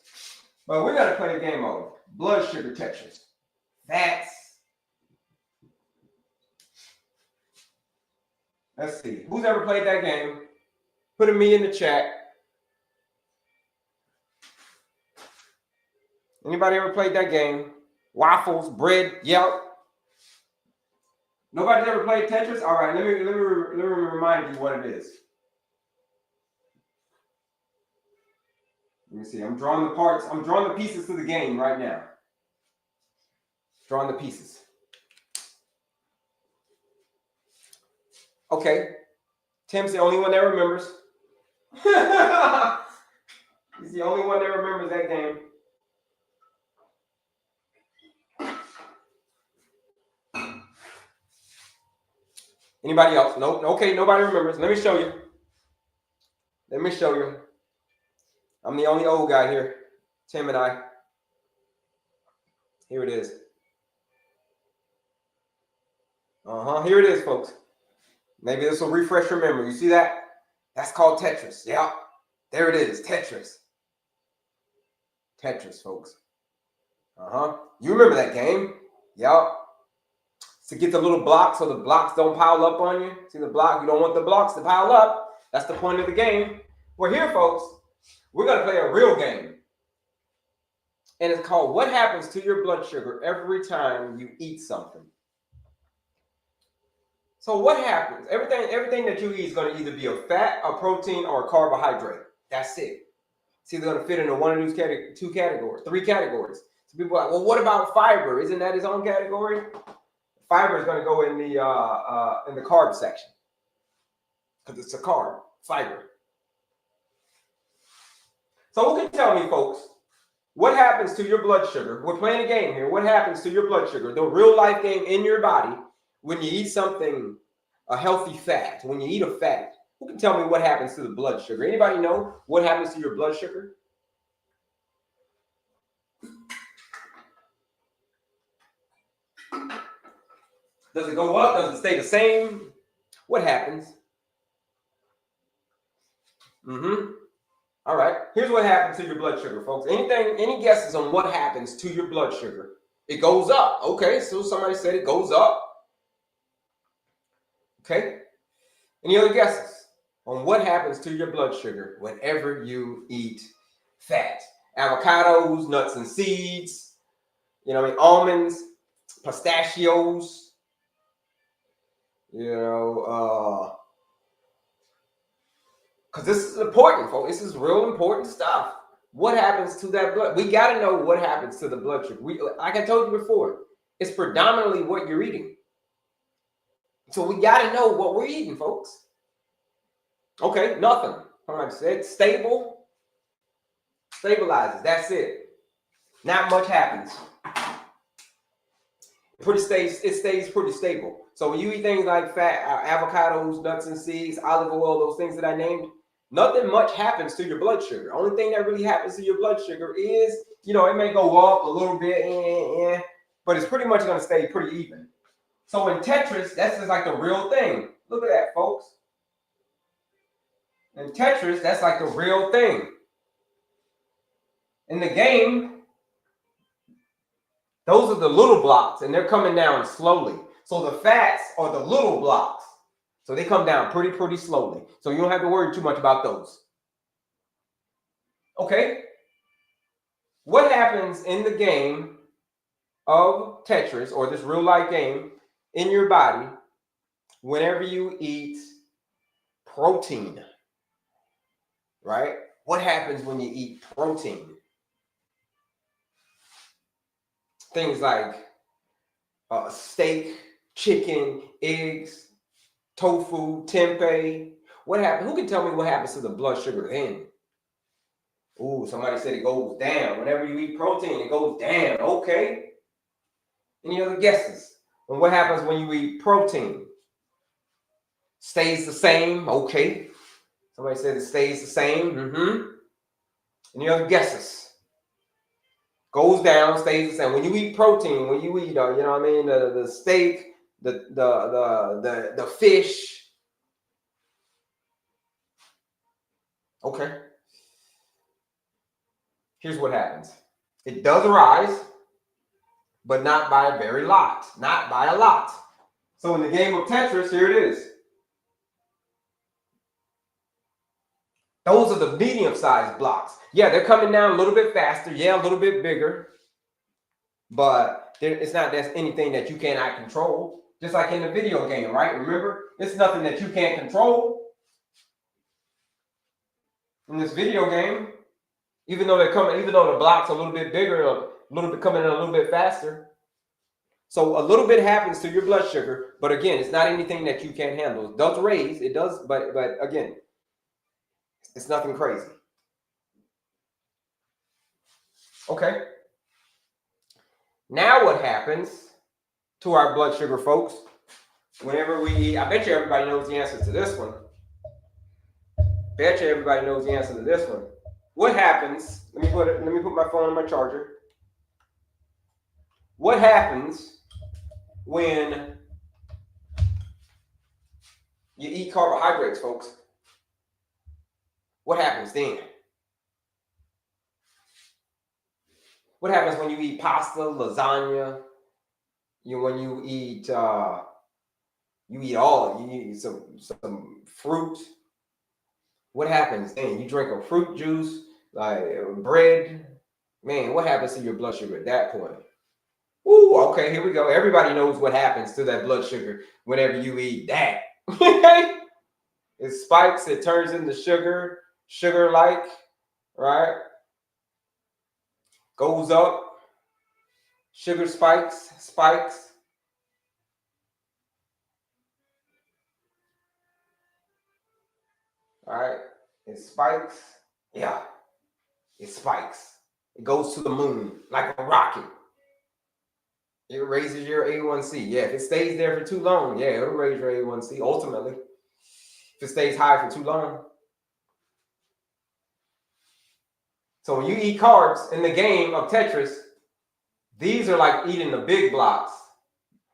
But we're going to play a game of blood sugar Tetris. Let's see. Who's ever played that game? Put a me in the chat. Anybody ever played that game? Waffles, bread, yep. Nobody's ever played Tetris? All right, let me remind you what it is. Let me see. I'm drawing the parts. I'm drawing the pieces to the game right now. Drawing the pieces. Okay. Tim's the only one that remembers. He's the only one that remembers that game. Anybody else? Nope. Okay, nobody remembers. Let me show you. I'm the only old guy here. Tim and I. Here it is. Here it is, folks. Maybe this will refresh your memory. You see that? That's called Tetris. Yeah. There it is. Tetris. Tetris, folks. You remember that game? Yep. To get the little blocks so the blocks don't pile up on you. See the block? You don't want the blocks to pile up. That's the point of the game. We're here, folks. We're going to play a real game. And it's called What Happens to Your Blood Sugar Every Time You Eat Something. So what happens? Everything that you eat is going to either be a fat, a protein, or a carbohydrate. That's it. It's either going to fit into one of these two categories, three categories. So people are like, well, what about fiber? Isn't that its own category? Fiber is going to go in the carb section because it's a carb, fiber. So who can tell me, folks, what happens to your blood sugar? We're playing a game here. What happens to your blood sugar, the real life game in your body, when you eat something, a healthy fat, when you eat a fat? Who can tell me what happens to the blood sugar? Anybody know what happens to your blood sugar? Does it go up? Does it stay the same? What happens? All right. Here's what happens to your blood sugar, folks. Any guesses on what happens to your blood sugar? It goes up. Okay, so somebody said it goes up. Okay. Any other guesses on what happens to your blood sugar whenever you eat fat? Avocados, nuts and seeds, almonds, pistachios, because this is important, folks. This is real important stuff. What happens to that blood? We got to know what happens to the blood sugar. Like I told you before, it's predominantly what you're eating. So we got to know what we're eating, folks. Okay, nothing. All right, it's stable. Stabilizes. That's it. Not much happens. It stays pretty stable. So when you eat things like fat, avocados, nuts and seeds, olive oil, those things that I named, nothing much happens to your blood sugar. Only thing that really happens to your blood sugar is, it may go up a little bit, but it's pretty much going to stay pretty even. So in Tetris, that's just like the real thing. Look at that, folks. In Tetris, that's like the real thing. In the game, those are the little blocks, and they're coming down slowly. So the fats are the little blocks. So they come down pretty slowly. So you don't have to worry too much about those. Okay? What happens in the game of Tetris, or this real life game, in your body whenever you eat protein? Right? What happens when you eat protein? Things like steak, chicken, eggs, tofu, tempeh. What happens? Who can tell me what happens to the blood sugar then? Ooh, somebody said it goes down. Whenever you eat protein, it goes down. Okay. Any other guesses? And what happens when you eat protein? Stays the same. Okay. Somebody said it stays the same. Any other guesses? Goes down, stays the same. When you eat protein, when you eat, you know what I mean, the steak, the fish. Okay. Here's what happens. It does rise, but not by a very lot. Not by a lot. So in the game of Tetris, here it is. Those are the medium-sized blocks. Yeah, they're coming down a little bit faster. Yeah, a little bit bigger. But it's not that's anything that you cannot control. Just like in the video game, right? Remember, it's nothing that you can't control. In this video game, even though the blocks are a little bit bigger, a little bit coming in a little bit faster. So a little bit happens to your blood sugar, but again, it's not anything that you can't handle. It does raise, it does, but again, it's nothing crazy. Okay. Now what happens to our blood sugar, folks? Whenever we eat, I bet you everybody knows the answer to this one. Bet you everybody knows the answer to this one. What happens? Let me put my phone on my charger. What happens when you eat carbohydrates, folks? What happens then? What happens when you eat pasta, lasagna? When you eat some fruit. What happens then? You drink a fruit juice, like bread. Man, what happens to your blood sugar at that point? Ooh, okay, here we go. Everybody knows what happens to that blood sugar whenever you eat that. It spikes, it turns into sugar-like, right? Goes up, sugar spikes. All right, it spikes. Yeah, it spikes. It goes to the moon like a rocket. It raises your A1C. Yeah, if it stays there for too long, yeah, it'll raise your A1C ultimately. If it stays high for too long. So when you eat carbs in the game of Tetris, these are like eating the big blocks.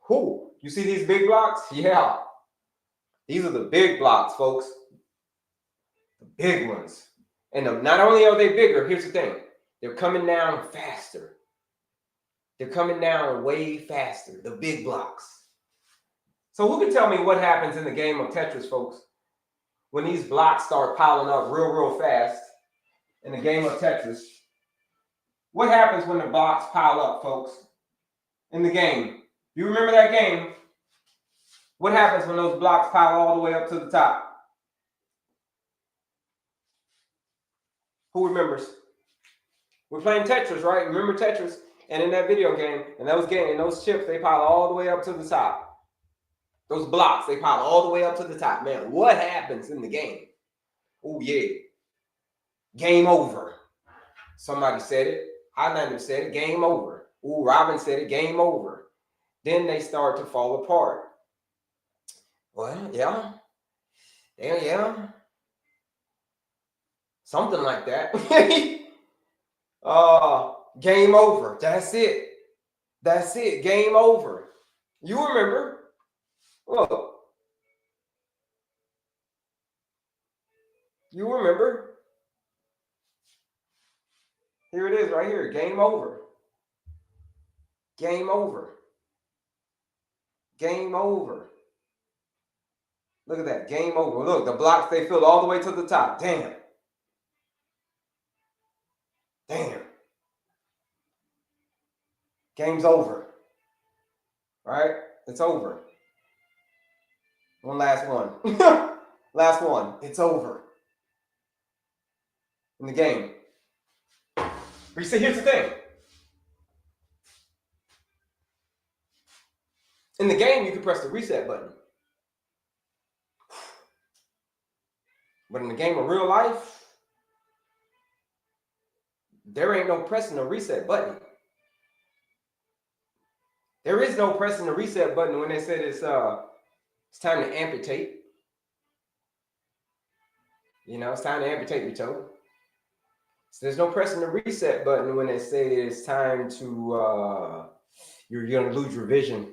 Whoo, you see these big blocks? Yeah. These are the big blocks, folks. The big ones. And not only are they bigger, here's the thing. They're coming down faster. They're coming down way faster, the big blocks. So who can tell me what happens in the game of Tetris, folks? When these blocks start piling up real fast in the game of Tetris, what happens when the blocks pile up, folks? In the game. You remember that game? What happens when those blocks pile all the way up to the top? Who remembers? We're playing Tetris, right? Remember Tetris? And in that video game, and those chips, they pile all the way up to the top. Those blocks, they pile all the way up to the top. Man, what happens in the game? Oh, yeah. Game over. Somebody said it. Highlander said it. Game over. Ooh, Robin said it. Game over. Then they start to fall apart. Well, yeah. Yeah. Something like that. Game over. That's it. Game over. You remember. Look. You remember. Here it is right here. Game over. Game over. Game over. Look at that. Game over. Look, the blocks, they filled all the way to the top. Damn. Damn. Game's over. All right? It's over. One last one. Last one. It's over. In the game. But you see, here's the thing. In the game, you can press the reset button. But in the game of real life, there ain't no pressing the reset button. There is no pressing the reset button when they said it's time to amputate. You know, it's time to amputate your toe. So there's no pressing the reset button when they say it's time to, you're going to lose your vision.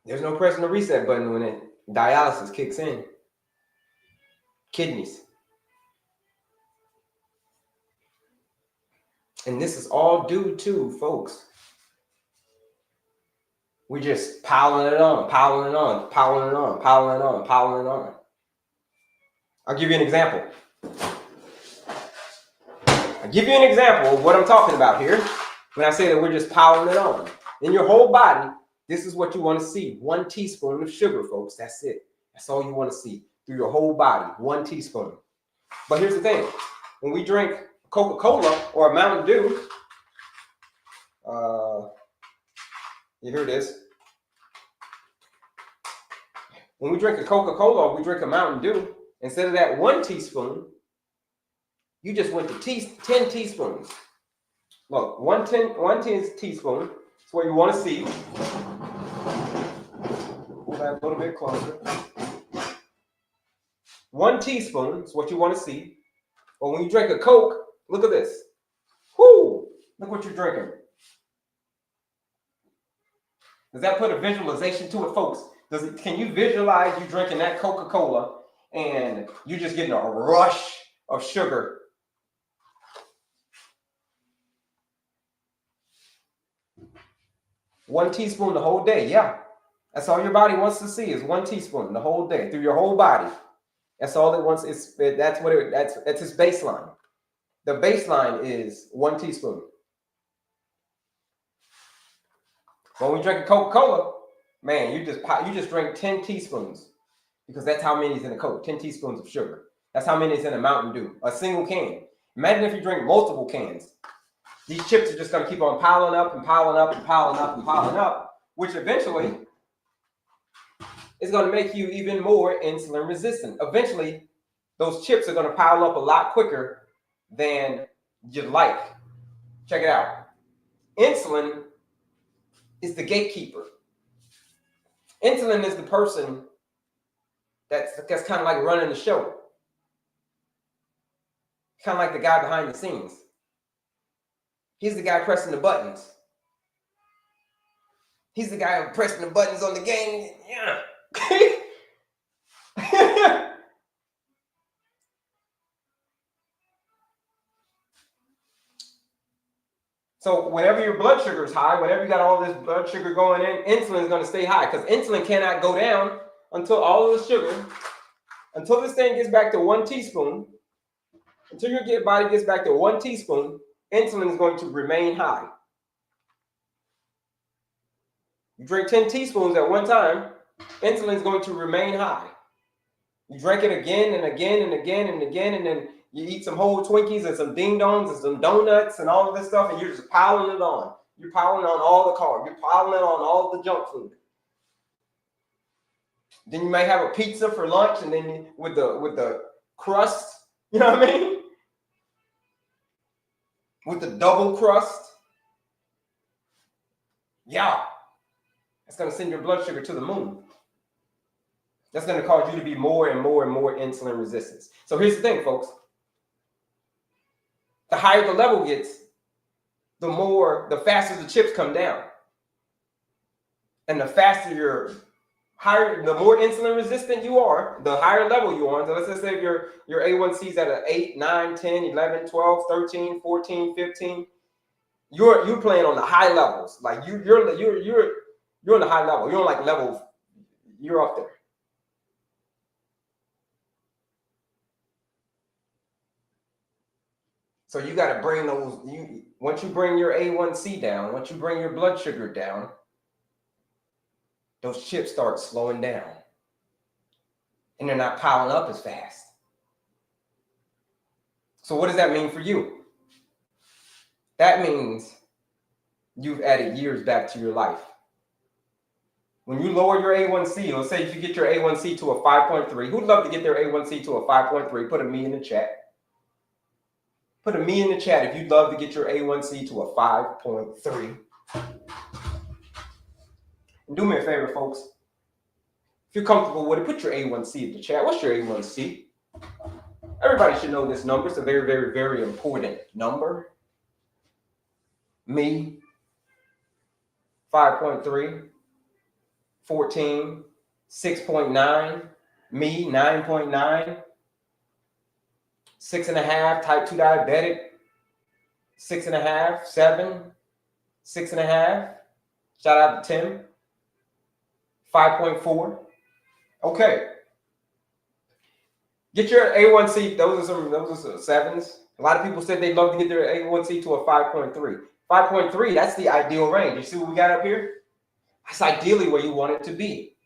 There's no pressing the reset button when dialysis kicks in. Kidneys. And this is all due to, folks, we're just piling it on, piling it on, piling it on, piling it on, piling it on. I'll give you an example. I'll give you an example of what I'm talking about here when I say that we're just piling it on. In your whole body, this is what you want to see. 1 teaspoon of sugar, folks. That's it. That's all you want to see through your whole body. 1 teaspoon. But here's the thing. When we drink Coca-Cola or a Mountain Dew, here it is. When we drink a Coca-Cola or we drink a Mountain Dew, instead of that 1 teaspoon, you just went to 10 teaspoons. Look, 1 teaspoon is what you want to see. Move that a little bit closer. 1 teaspoon is what you want to see. But when you drink a Coke, look at this. Whoo! Look what you're drinking. Does that put a visualization to it, folks? Can you visualize you drinking that Coca-Cola and you just getting a rush of sugar? One teaspoon the whole day, yeah. That's all your body wants to see is 1 teaspoon the whole day through your whole body. That's all it wants. That's its baseline. The baseline is 1 teaspoon. When we drink a Coca-Cola, man, you just drink 10 teaspoons because that's how many is in a Coke. 10 teaspoons of sugar. That's how many is in a Mountain Dew. A single can. Imagine if you drink multiple cans. These chips are just going to keep on piling up and piling up and piling up and piling up, which eventually is going to make you even more insulin resistant. Eventually, those chips are going to pile up a lot quicker than you'd like. Check it out. Insulin is the gatekeeper. Insulin is the person that's kind of like running the show. Kind of like the guy behind the scenes. He's the guy pressing the buttons. He's the guy pressing the buttons on the game. Yeah. So whenever your blood sugar is high, whenever you got all this blood sugar going in, insulin is going to stay high because insulin cannot go down until all of the sugar, until this thing gets back to 1 teaspoon, until your body gets back to 1 teaspoon, insulin is going to remain high. You drink 10 teaspoons at one time, insulin is going to remain high. You drink it again and again and again and again, and then you eat some whole Twinkies and some ding dongs and some donuts and all of this stuff, and you're just piling it on. You're piling on all the carbs. You're piling it on all the junk food. Then you may have a pizza for lunch, and then with the crust, you know what I mean? With the double crust. Yeah. That's going to send your blood sugar to the moon. That's going to cause you to be more and more and more insulin resistant. So here's the thing, folks. The higher the level gets, the faster the chips come down. And the faster your the more insulin resistant you are, the higher level you're on. So let's just say if your A1C is at an 8, 9, 10, 11, 12, 13, 14, 15, you're playing on the high levels. Like you're on the high level. You're on like level, you're up there. So you got to bring those, once you bring your A1C down, once you bring your blood sugar down, those chips start slowing down. And they're not piling up as fast. So what does that mean for you? That means you've added years back to your life. When you lower your A1C, let's say if you get your A1C to a 5.3, who'd love to get their A1C to a 5.3? Put a me in the chat. Put a me in the chat if you'd love to get your A1C to a 5.3. And do me a favor, folks. If you're comfortable with it, put your A1C in the chat. What's your A1C? Everybody should know this number. It's a very, very, very important number. Me, 5.3. 14, 6.9, me, 9.9, 6.5, type 2 diabetic, 6.5, 7, 6.5, shout out to Tim, 5.4. Okay. Get your A1C, those are some sevens. A lot of people said they'd love to get their A1C to a 5.3. 5.3, that's the ideal range. You see what we got up here? That's ideally where you want it to be.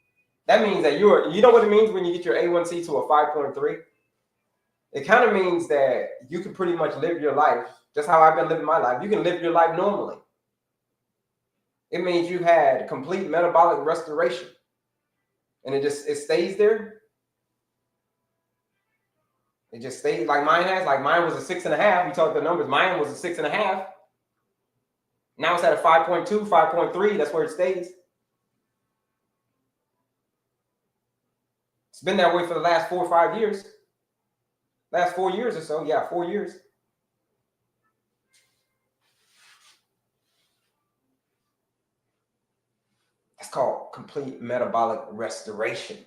That means that you know what it means when you get your A1C to a 5.3? It kind of means that you can pretty much live your life, just how I've been living my life. You can live your life normally. It means you've had complete metabolic restoration. And it stays there. It just stays like mine has. Like mine was a 6.5. You talk the numbers. Mine was a 6.5. Now it's at a 5.2, 5.3. That's where it stays. It's been that way for the last 4 or 5 years. Last 4 years or so. Yeah, 4 years. That's called complete metabolic restoration.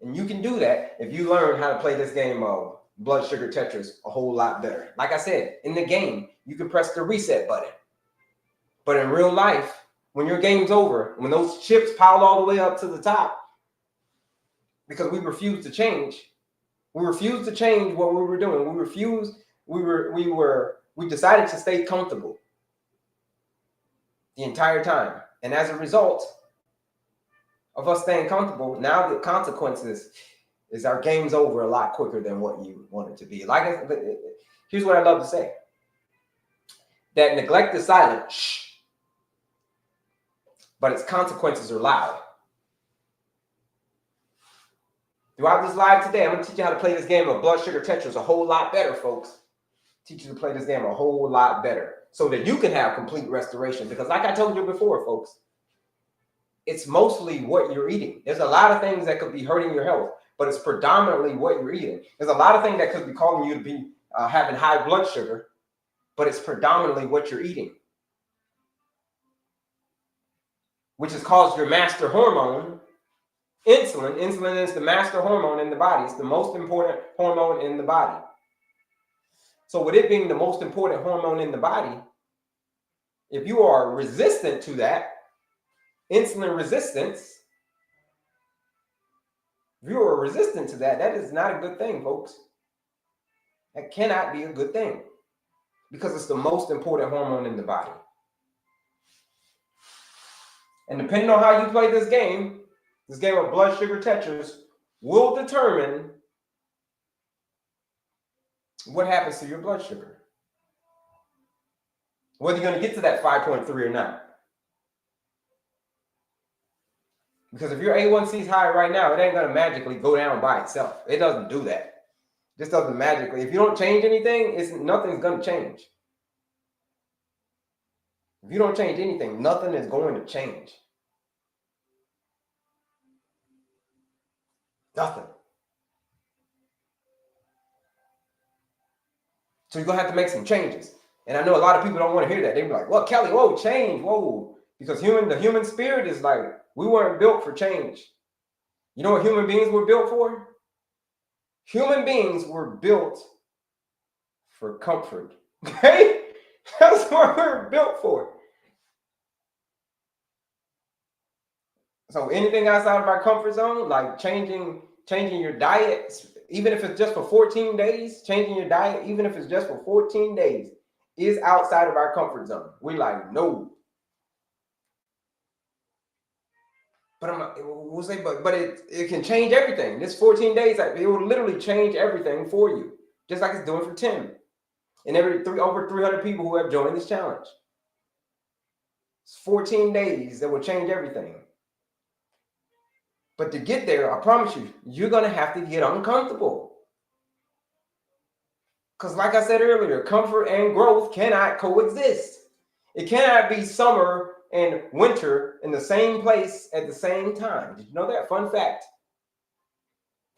And you can do that if you learn how to play this game of blood sugar Tetris a whole lot better. Like I said, in the game, you can press the reset button. But in real life, when your game's over, when those chips pile all the way up to the top, because we refused to change. We refused to change what we were doing. We decided to stay comfortable the entire time. And as a result of us staying comfortable, now the consequences is our game's over a lot quicker than what you want it to be. Here's what I love to say. That neglect is silent, but its consequences are loud. Throughout this live today, I'm going to teach you how to play this game of blood sugar Tetris a whole lot better, folks. Teach you to play this game a whole lot better so that you can have complete restoration. Because like I told you before, folks, it's mostly what you're eating. There's a lot of things that could be hurting your health, but it's predominantly what you're eating. There's a lot of things that could be causing you to be having high blood sugar, but it's predominantly what you're eating, which has caused your master hormone, insulin. Insulin is the master hormone in the body. It's the most important hormone in the body. So with it being the most important hormone in the body, if you are resistant to that, insulin resistance, if you are resistant to that, that is not a good thing, folks. That cannot be a good thing because it's the most important hormone in the body. And depending on how you play this game of blood sugar Tetris will determine what happens to your blood sugar. Whether you're going to get to that 5.3 or not. Because if your A1C is high right now, it ain't going to magically go down by itself. It doesn't do that. It just doesn't magically. If you don't change anything, nothing's going to change. If you don't change anything, nothing is going to change. Nothing. So you're going to have to make some changes. And I know a lot of people don't want to hear that. They be like, well, Kelley, whoa, change, whoa. Because the human spirit is like, we weren't built for change. You know what human beings were built for? Human beings were built for comfort. Okay? That's what we're built for. So anything outside of our comfort zone, like changing your diet, even if it's just for 14 days, changing your diet, even if it's just for 14 days, is outside of our comfort zone. We like, no. But we'll say, but it can change everything. This 14 days, it will literally change everything for you, just like it's doing for Tim and over 300 people who have joined this challenge. It's 14 days that will change everything. But to get there, I promise you, you're going to have to get uncomfortable. Because like I said earlier, comfort and growth cannot coexist. It cannot be summer and winter in the same place at the same time. Did you know that? Fun fact.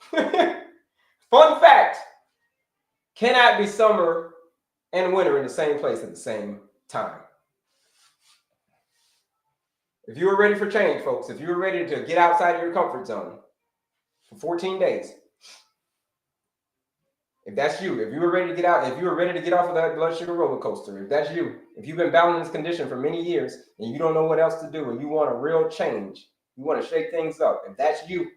Fun fact. Cannot be summer and winter in the same place at the same time. If you were ready for change, folks, if you were ready to get outside of your comfort zone for 14 days, if that's you, if you were ready to get out, if you were ready to get off of that blood sugar roller coaster, if that's you, if you've been battling this condition for many years and you don't know what else to do and you want a real change, you want to shake things up, if that's you,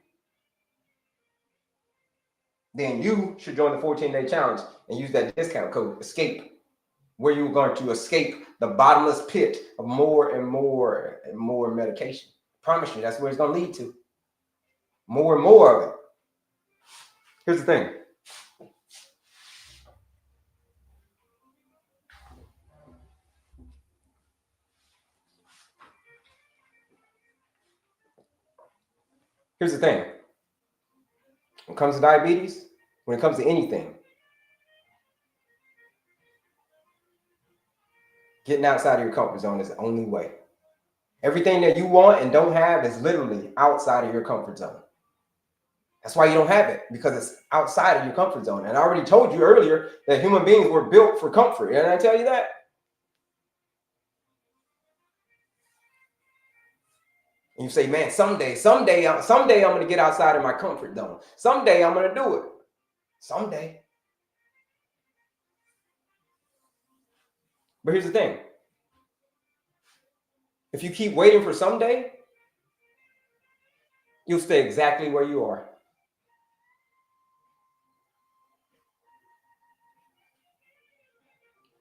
then you should join the 14-day challenge and use that discount code ESCAPE, where you're going to escape the bottomless pit of more and more and more medication. I promise you, that's where it's going to lead to. More and more of it. Here's the thing. Here's the thing. When it comes to diabetes, when it comes to anything, getting outside of your comfort zone is the only way. Everything that you want and don't have is literally outside of your comfort zone. That's why you don't have it, because it's outside of your comfort zone. And I already told you earlier that human beings were built for comfort. Didn't I tell you that? And you say, man, someday I'm going to get outside of my comfort zone. Someday I'm going to do it. Someday. But here's the thing. If you keep waiting for someday, you'll stay exactly where you are.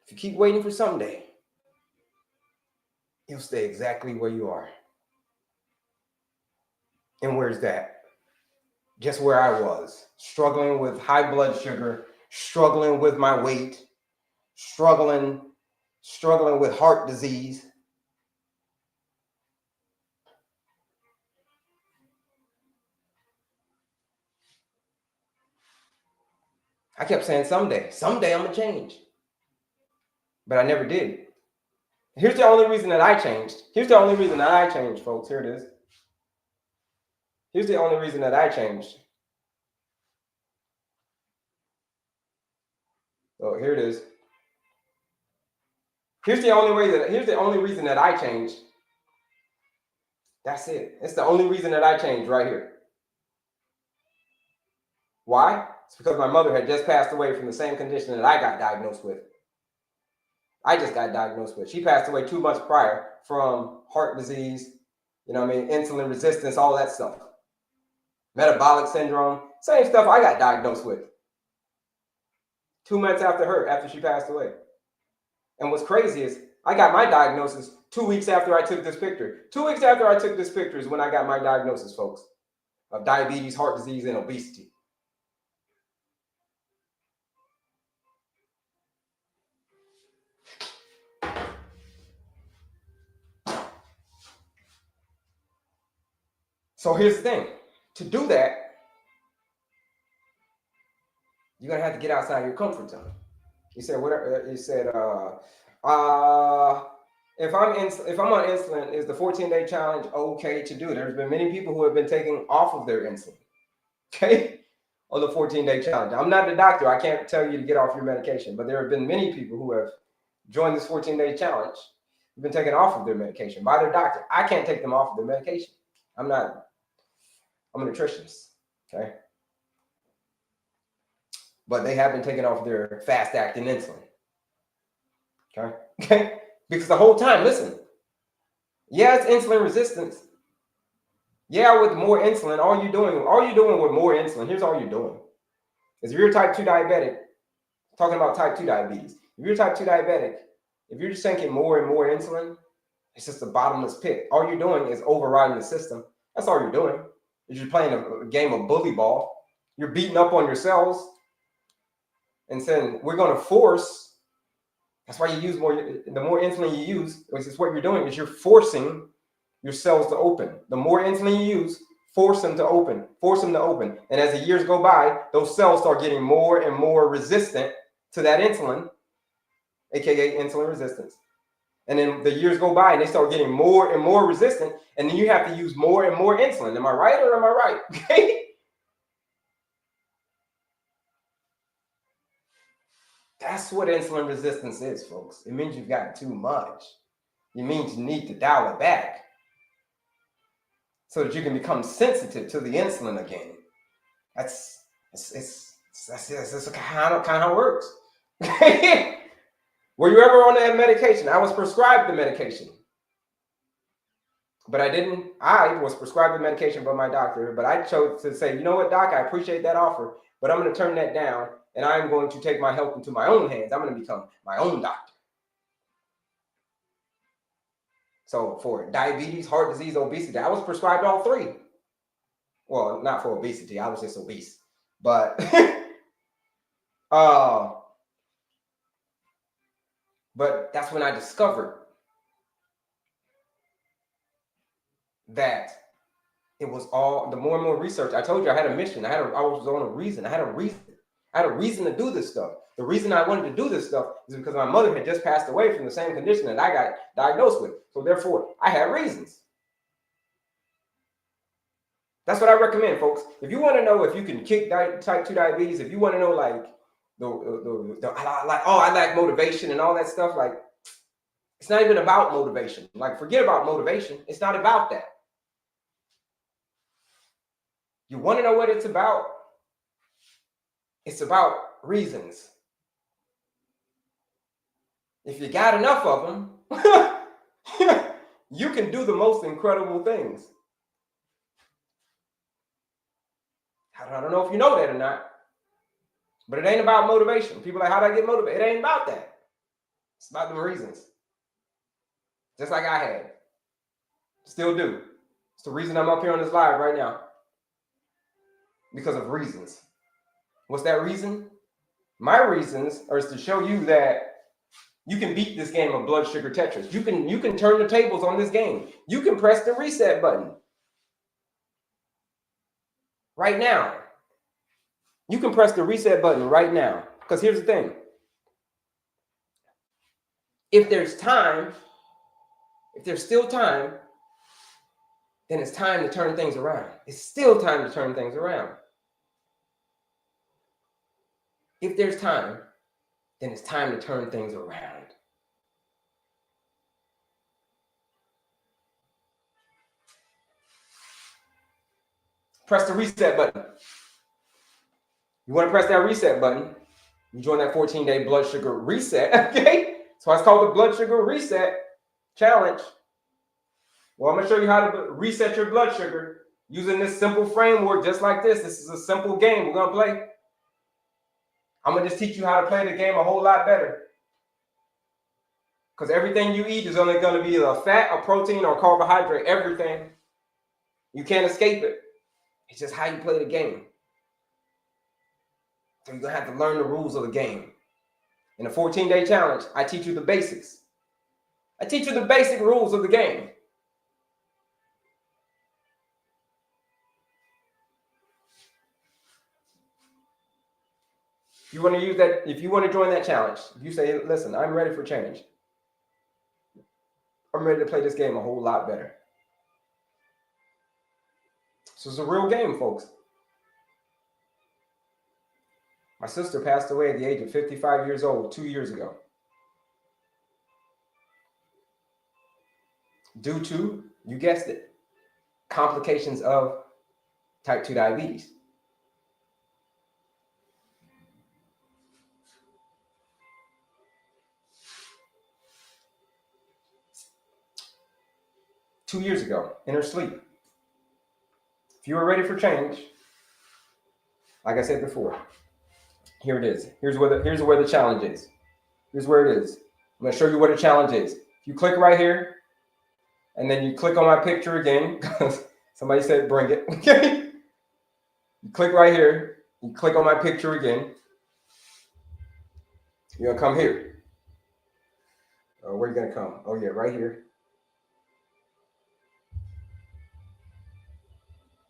If you keep waiting for someday, you'll stay exactly where you are. And where's that? Just where I was, struggling with high blood sugar, struggling with my weight, struggling with heart disease. I kept saying someday I'm going to change. But I never did. Here's the only reason that I changed. Here's the only reason that I changed, folks. Here it is. Here's the only reason that I changed. Oh, here it is. Here's the only reason that I changed. That's it. It's the only reason that I changed right here. Why? It's because my mother had just passed away from the same condition that I got diagnosed with. I just got diagnosed with. She passed away 2 months prior from heart disease, insulin resistance, all that stuff. Metabolic syndrome, same stuff I got diagnosed with. 2 months after she passed away. And what's crazy is I got my diagnosis 2 weeks after I took this picture. 2 weeks after I took this picture is when I got my diagnosis, folks, of diabetes, heart disease, and obesity. So here's the thing. To do that, you're going to have to get outside your comfort zone. You said, if I'm on insulin, is the 14-day challenge okay to do? There's been many people who have been taking off of their insulin, okay, on the 14-day challenge. I'm not a doctor. I can't tell you to get off your medication, but there have been many people who have joined this 14-day challenge, who've been taken off of their medication by their doctor. I can't take them off of their medication. I'm not I'm a nutritionist, okay? But they have been taking off their fast-acting insulin, okay? Okay? Because the whole time, listen, yeah, it's insulin resistance. Yeah, with more insulin, all you're doing with more insulin, here's all you're doing. Is if you're type 2 diabetic, talking about type 2 diabetes, if you're type 2 diabetic, if you're just taking more and more insulin, it's just a bottomless pit. All you're doing is overriding the system. That's all you're doing. You're just playing a game of bully ball. You're beating up on your cells and saying, we're going to force. That's why you use more. The more insulin you use, which is what you're doing, is you're forcing your cells to open. The more insulin you use, force them to open. Force them to open. And as the years go by, those cells start getting more and more resistant to that insulin, aka insulin resistance. And then the years go by and they start getting more and more resistant. And then you have to use more and more insulin. Am I right or am I right? Okay. That's what insulin resistance is, folks. It means you've got too much. It means you need to dial it back so that you can become sensitive to the insulin again. That's kind of how it works. Were you ever on that medication? I was prescribed the medication. But I was prescribed the medication by my doctor, but I chose to say, you know what, doc, I appreciate that offer, but I'm going to turn that down and I'm going to take my health into my own hands. I'm going to become my own doctor. So for diabetes, heart disease, obesity, I was prescribed all three. Well, not for obesity. I was just obese. But but that's when I discovered that it was all, the more and more research. I told you I had a mission. I was on a reason. I had a reason to do this stuff. The reason I wanted to do this stuff is because my mother had just passed away from the same condition that I got diagnosed with. So therefore, I had reasons. That's what I recommend, folks. If you want to know if you can kick type 2 diabetes, if you want to know like I lack motivation and all that stuff, like it's not even about motivation. Like forget about motivation. It's not about that. You want to know what it's about? It's about reasons. If you got enough of them, you can do the most incredible things. I don't know if you know that or not, but it ain't about motivation. People are like, how do I get motivated? It ain't about that. It's about the reasons. Just like I had. Still do. It's the reason I'm up here on this live right now. Because of reasons. What's that reason? My reasons are to show you that you can beat this game of blood sugar Tetris. You can turn the tables on this game. You can press the reset button. Right now. You can press the reset button right now. Because here's the thing. If there's time, if there's still time, then it's time to turn things around. It's still time to turn things around. If there's time, then it's time to turn things around. Press the reset button. You want to press that reset button, you join that 14-day blood sugar reset, okay? So it's called the blood sugar reset challenge. Well, I'm going to show you how to reset your blood sugar using this simple framework just like this. This is a simple game we're going to play. I'm going to just teach you how to play the game a whole lot better. Because everything you eat is only going to be either a fat, a protein, or a carbohydrate. Everything. You can't escape it. It's just how you play the game. So you're going to have to learn the rules of the game. In a 14-day challenge, I teach you the basics. I teach you the basic rules of the game. If you want to use that, if you want to join that challenge, if you say, listen, I'm ready for change. I'm ready to play this game a whole lot better. So it's a real game, folks. My sister passed away at the age of 55 years old 2 years ago. Due to, you guessed it, complications of type 2 diabetes. Two years ago, in her sleep. If you were ready for change, like I said before, here it is. Here's where the challenge is. Here's where it is. I'm going to show you what the challenge is. If you click right here, and then you click on my picture again, because somebody said bring it. Okay. You click right here. You click on my picture again. You're going to come here. Where are you going to come? Oh, yeah, right here.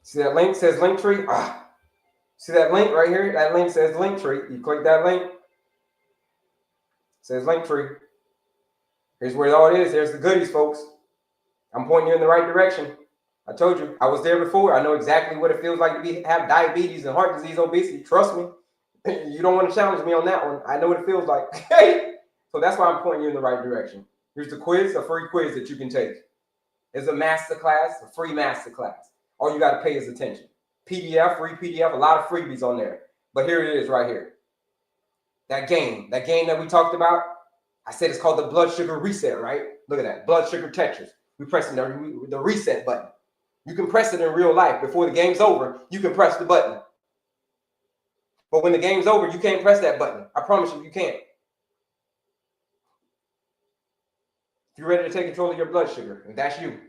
See that link says link tree? See that link right here? That link says link tree. You click that link. It says link tree. Here's where all it is. There's the goodies, folks. I'm pointing you in the right direction. I told you, I was there before. I know exactly what it feels like to have diabetes and heart disease, obesity. Trust me. You don't want to challenge me on that one. I know what it feels like. So that's why I'm pointing you in the right direction. Here's the quiz, a free quiz that you can take. It's a masterclass, a free masterclass. All you got to pay is attention. PDF, free PDF, a lot of freebies on there. But here it is right here. That game that we talked about, I said it's called the blood sugar reset, right? Look at that, blood sugar Tetris. We're pressing the reset button. You can press it in real life. Before the game's over, you can press the button. But when the game's over, you can't press that button. I promise you, you can't. If you're ready to take control of your blood sugar, and that's you,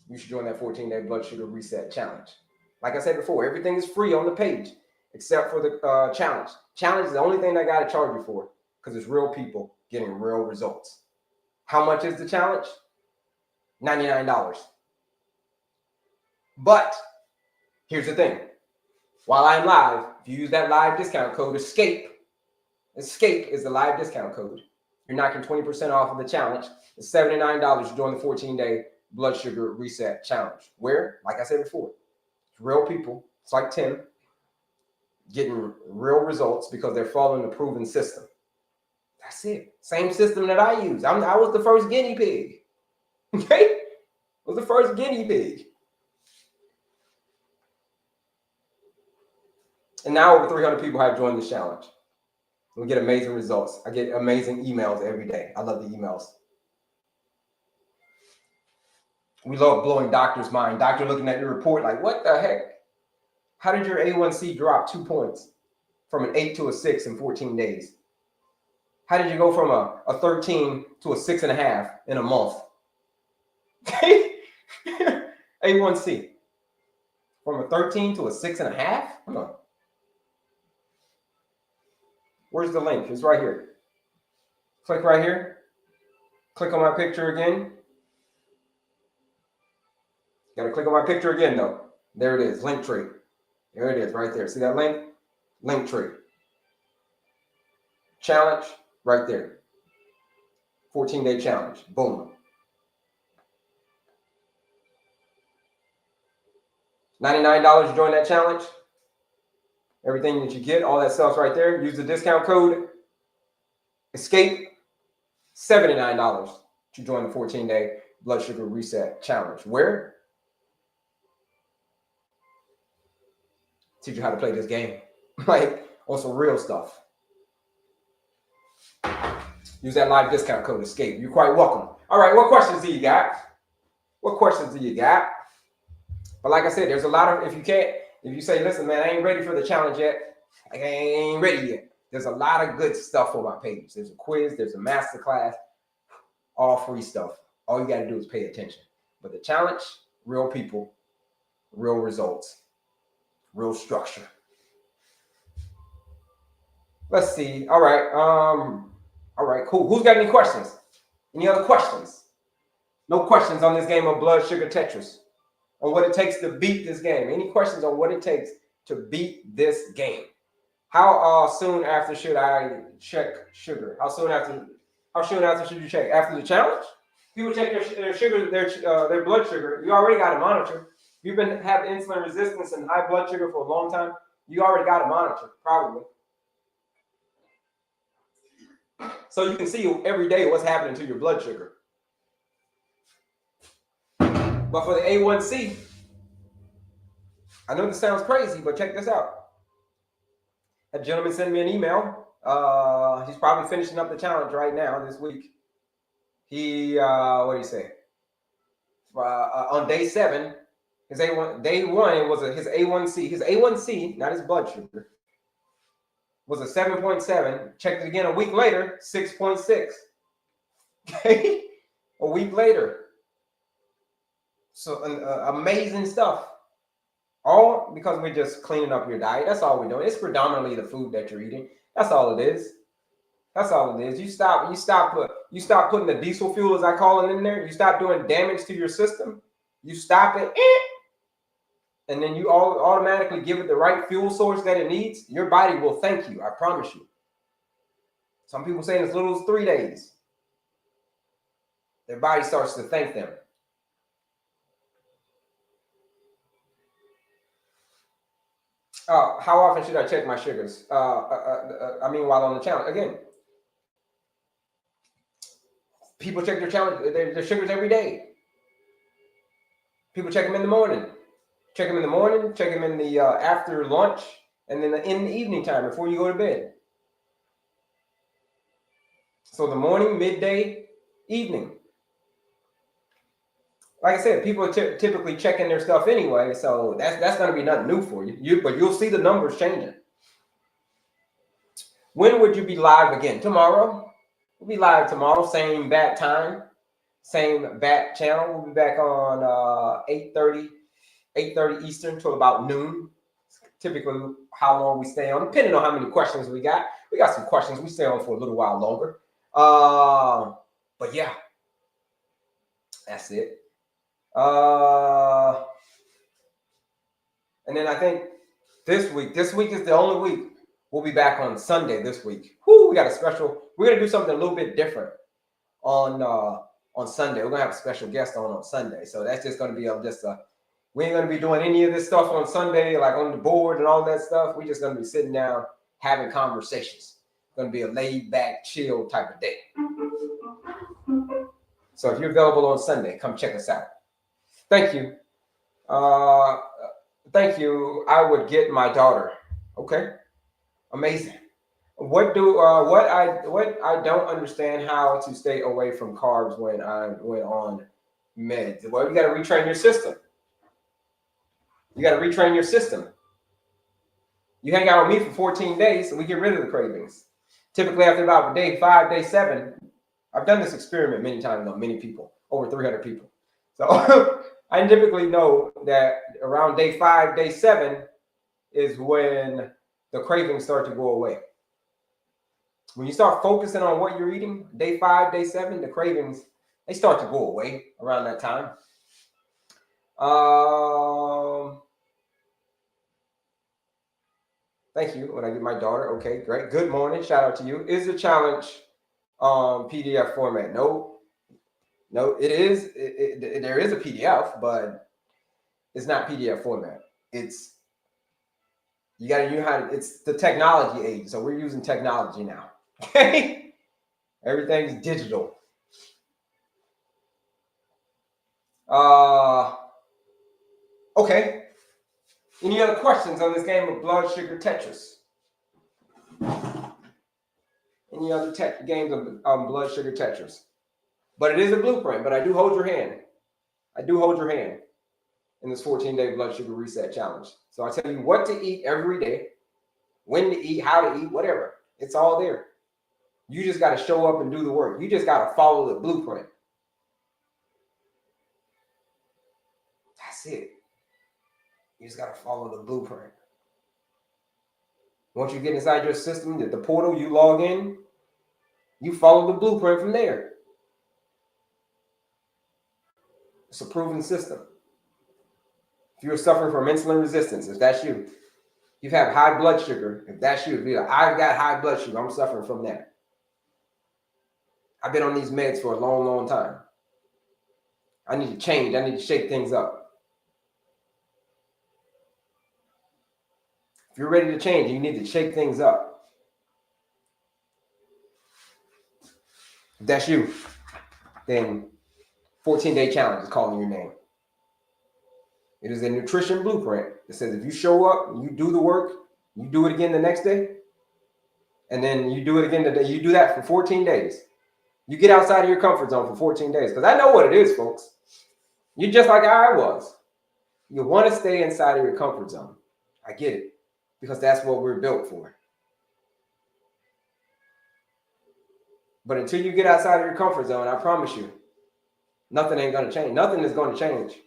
you should join that 14-day blood sugar reset challenge. Like I said before, everything is free on the page except for the challenge. Challenge is the only thing I got to charge you for because it's real people getting real results. How much is the challenge? $99. But here's the thing. While I'm live, if you use that live discount code ESCAPE is the live discount code. You're knocking 20% off of the challenge. It's $79 to join the 14-day blood sugar reset challenge. Where, like I said before, it's real people. It's like Tim getting real results because they're following the proven system. That's it. Same system that I use. I was the first guinea pig. Okay? I was the first guinea pig. And now over 300 people have joined this challenge. We get amazing results. I get amazing emails every day. I love the emails. We love blowing doctors' mind. Doctor looking at your report like, what the heck? How did your A1C drop 2 points from an 8 to a 6 in 14 days? How did you go from a 13 to a 6.5 in a month? Okay? A1C. From a 13 to a 6.5? Come on. Where's the link? It's right here. Click right here. Click on my picture again. You gotta click on my picture again though. There it is, link tree. There it is, right there. See that link? Link tree. Challenge, right there. 14-day challenge. Boom. $99 to join that challenge. Everything that you get, all that stuff's right there. Use the discount code ESCAPE. $79 to join the 14-day blood sugar reset challenge. Where? Teach you how to play this game. Like on some real stuff. Use that live discount code ESCAPE. You're quite welcome. All right, what questions do you got? What questions do you got? But like I said, there's a lot of, if you say, listen, man, I ain't ready for the challenge yet. I ain't ready yet. There's a lot of good stuff on my page. There's a quiz, there's a masterclass, all free stuff. All you got to do is pay attention. But the challenge, real people, real results, real structure. Let's see. All right, cool. Who's got any questions? Any other questions? No questions on this game of blood sugar Tetris. On what it takes to beat this game. Any questions on what it takes to beat this game? How soon after should I check sugar? How soon after should you check? After the challenge? People check their sugar, their blood sugar. You already got a monitor. You've been having insulin resistance and high blood sugar for a long time. You already got a monitor, probably. So you can see every day what's happening to your blood sugar. But for the A1C, I know this sounds crazy, but check this out. A gentleman sent me an email. He's probably finishing up the challenge right now this week. He, what do you say? On day 7, his A1, day 1, it was his A1C, not his blood sugar, was a 7.7. Checked it again a week later, 6.6. Okay, a week later. So amazing stuff. All because we're just cleaning up your diet. That's all we're doing. It's predominantly the food that you're eating. That's all it is. That's all it is. You stop putting the diesel fuel, as I call it, in there. You stop doing damage to your system. You stop it, and then you automatically give it the right fuel source that it needs. Your body will thank you. I promise you. Some people say as little as 3 days, their body starts to thank them. How often should I check my sugars? I mean, while on the challenge. Again, people check their sugars every day. People check them in the morning. Check them in the morning, check them in the after lunch, and then in the evening time before you go to bed. So the morning, midday, evening. Like I said, people are typically checking their stuff anyway, so that's going to be nothing new for you. But you'll see the numbers changing. When would you be live again? Tomorrow. We'll be live tomorrow, same bat time, same bat channel. We'll be back on 8:30 Eastern till about noon. Typically, how long we stay on, depending on how many questions we got. We got some questions. We stay on for a little while longer. But yeah, that's it. And then I think this week is the only week we'll be back on Sunday this week. Whoo, we got a special. We're gonna do something a little bit different on Sunday. We're gonna have a special guest on Sunday, so that's just gonna be we ain't gonna be doing any of this stuff on Sunday, like on the board and all that stuff. We're just gonna be sitting down having conversations. It's gonna be a laid back, chill type of day. So if you're available on Sunday, come check us out. Thank you. Thank you. I would get my daughter. Okay. Amazing. What I don't understand how to stay away from carbs when I'm on meds. Well, you got to retrain your system. You hang out with me for 14 days and we get rid of the cravings. Typically after about day 5, day 7, I've done this experiment many times on many people, over 300 people. So I typically know that around day 5, day 7 is when the cravings start to go away. When you start focusing on what you're eating, day 5, day 7, the cravings, they start to go away around that time. Thank you. When I get my daughter, okay, great. Good morning. Shout out to you. Is the challenge PDF format? No, it is. There is a PDF, but it's not PDF format. You got to know how. It's the technology age, so we're using technology now. Okay, everything's digital. Okay. Any other questions on this game of blood sugar Tetris? Any other games of blood sugar Tetris? But it is a blueprint. But I do hold your hand. In this 14-day blood sugar reset challenge. So I tell you what to eat every day, when to eat, how to eat, whatever. It's all there. You just got to show up and do the work. You just got to follow the blueprint. That's it. You just got to follow the blueprint. Once you get inside your system, the portal, you log in, you follow the blueprint from there. It's a proven system. If you're suffering from insulin resistance, if that's you, you have high blood sugar, if that's you, if you're like, I've got high blood sugar, I'm suffering from that. I've been on these meds for a long, long time. I need to change. I need to shake things up. If you're ready to change, you need to shake things up. If that's you, then 14-day challenge is calling your name. It is a nutrition blueprint that says if you show up, you do the work, you do it again the next day, and then you do it again the day. You do that for 14 days. You get outside of your comfort zone for 14 days. Because I know what it is, folks. You're just like I was. You want to stay inside of your comfort zone. I get it. Because that's what we're built for. But until you get outside of your comfort zone, I promise you, nothing ain't going to change. Nothing is going to change.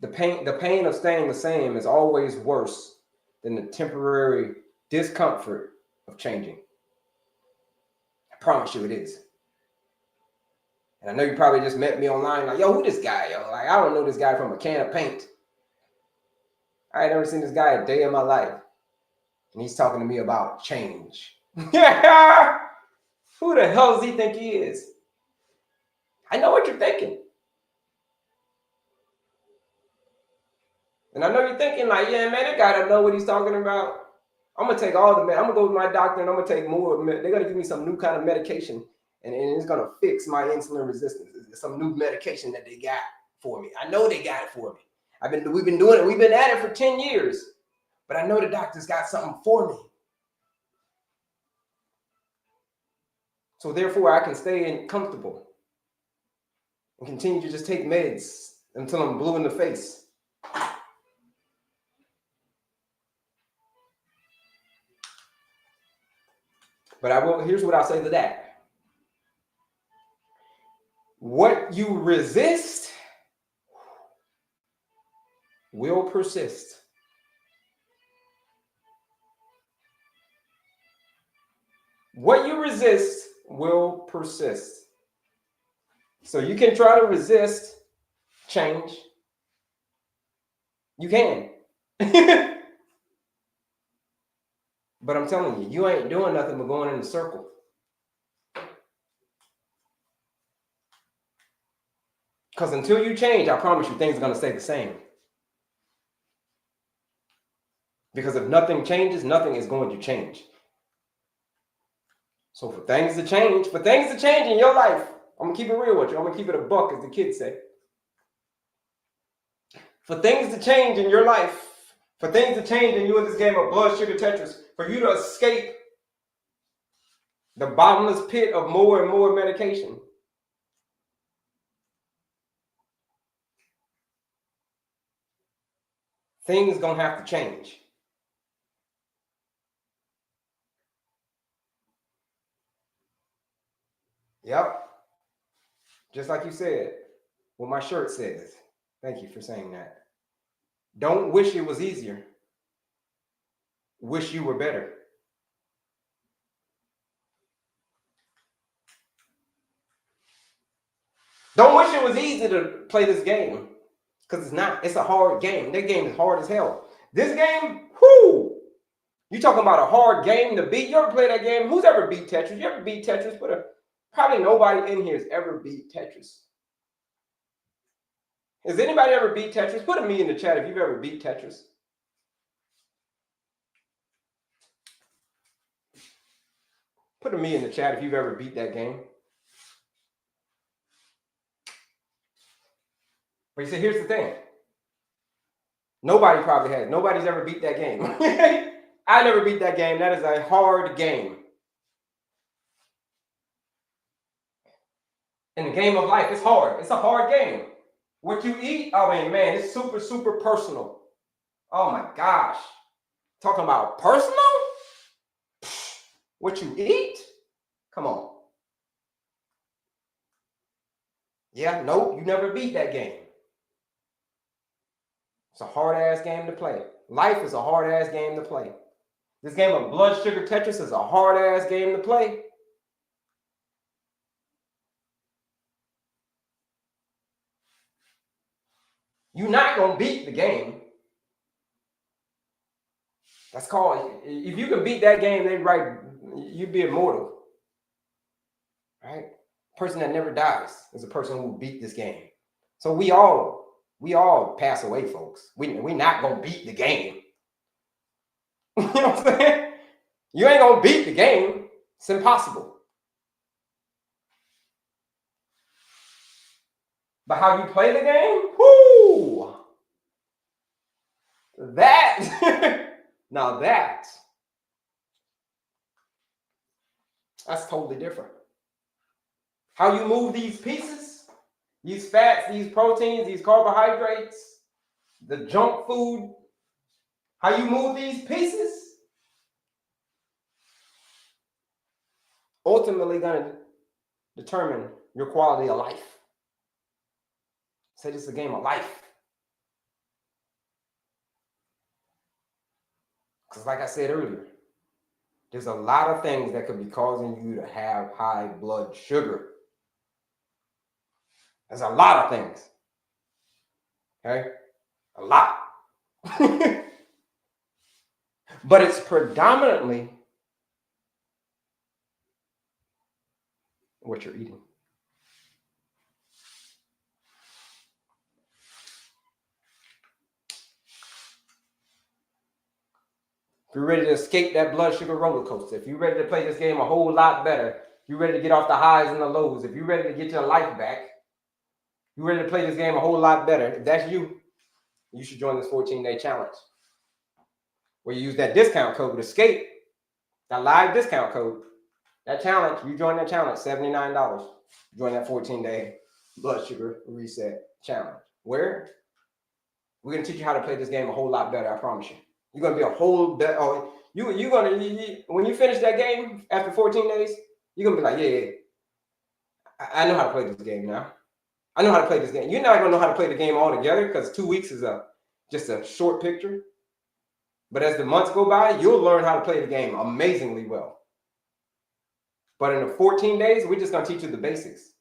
The pain of staying the same is always worse than the temporary discomfort of changing. I promise you it is. And I know you probably just met me online like, yo, who this guy, yo? Like, I don't know this guy from a can of paint. I ain't never seen this guy a day in my life. And he's talking to me about change. Who the hell does he think he is? I know what you're thinking. And I know you're thinking like, yeah, man, that guy don't know what he's talking about. I'm going to take all the, I'm going to go to my doctor and I'm going to take more. They're going to give me some new kind of medication and it's going to fix my insulin resistance. It's some new medication that they got for me. I know they got it for me. We've been doing it. We've been at it for 10 years, but I know the doctor's got something for me. So therefore I can stay comfortable and continue to just take meds until I'm blue in the face. But here's what I'll say to that. What you resist will persist. What you resist will persist. So you can try to resist change. You can. But I'm telling you, you ain't doing nothing but going in a circle. Because until you change, I promise you, things are going to stay the same. Because if nothing changes, nothing is going to change. So for things to change in your life, I'm going to keep it real with you. I'm going to keep it a buck, as the kids say. For things to change in your life, for things to change in you in this game of blood sugar Tetris, for you to escape the bottomless pit of more and more medication, things gonna have to change. Yep. Just like you said, what my shirt says. Thank you for saying that. Don't wish it was easier. Wish you were better. Don't wish it was easy to play this game. Because it's not. It's a hard game. That game is hard as hell. This game, whoo! You talking about a hard game to beat? You ever play that game? Who's ever beat Tetris? You ever beat Tetris? Probably nobody in here has ever beat Tetris. Has anybody ever beat Tetris? Put a me in the chat if you've ever beat Tetris. Put a me in the chat if you've ever beat that game. But you see, here's the thing. Nobody probably has. Nobody's ever beat that game. I never beat that game. That is a hard game. In the game of life, it's hard. It's a hard game. What you eat, I mean, man, it's super, super personal. Oh my gosh. Talking about personal? What you eat? Come on. Yeah, nope, you never beat that game. It's a hard-ass game to play. Life is a hard-ass game to play. This game of blood sugar Tetris is a hard-ass game to play. You're not going to beat the game. That's called, if you can beat that game, they write, you'd be immortal. Right? Person that never dies is a person who beat this game. So we all pass away, folks. We're not going to beat the game. You know what I'm saying? You ain't going to beat the game. It's impossible. But how you play the game, whoo, that, now that's totally different. How you move these pieces, these fats, these proteins, these carbohydrates, the junk food, how you move these pieces, ultimately going to determine your quality of life. Say this is a game of life. Because like I said earlier, there's a lot of things that could be causing you to have high blood sugar. There's a lot of things. Okay? A lot. But it's predominantly what you're eating. If you're ready to escape that blood sugar roller coaster, if you're ready to play this game a whole lot better, if you're ready to get off the highs and the lows, if you're ready to get your life back, you're ready to play this game a whole lot better, if that's you, you should join this 14-day challenge. Where you use that discount code, ESCAPE, that live discount code, that challenge, you join that challenge, $79. Join that 14-day blood sugar reset challenge. Where? We're going to teach you how to play this game a whole lot better, I promise you. You're going to be a whole better, when you finish that game after 14 days, you're going to be like, yeah, I know how to play this game now. I know how to play this game. You're not going to know how to play the game altogether because 2 weeks is just a short picture. But as the months go by, you'll learn how to play the game amazingly well. But in the 14 days, we're just going to teach you the basics.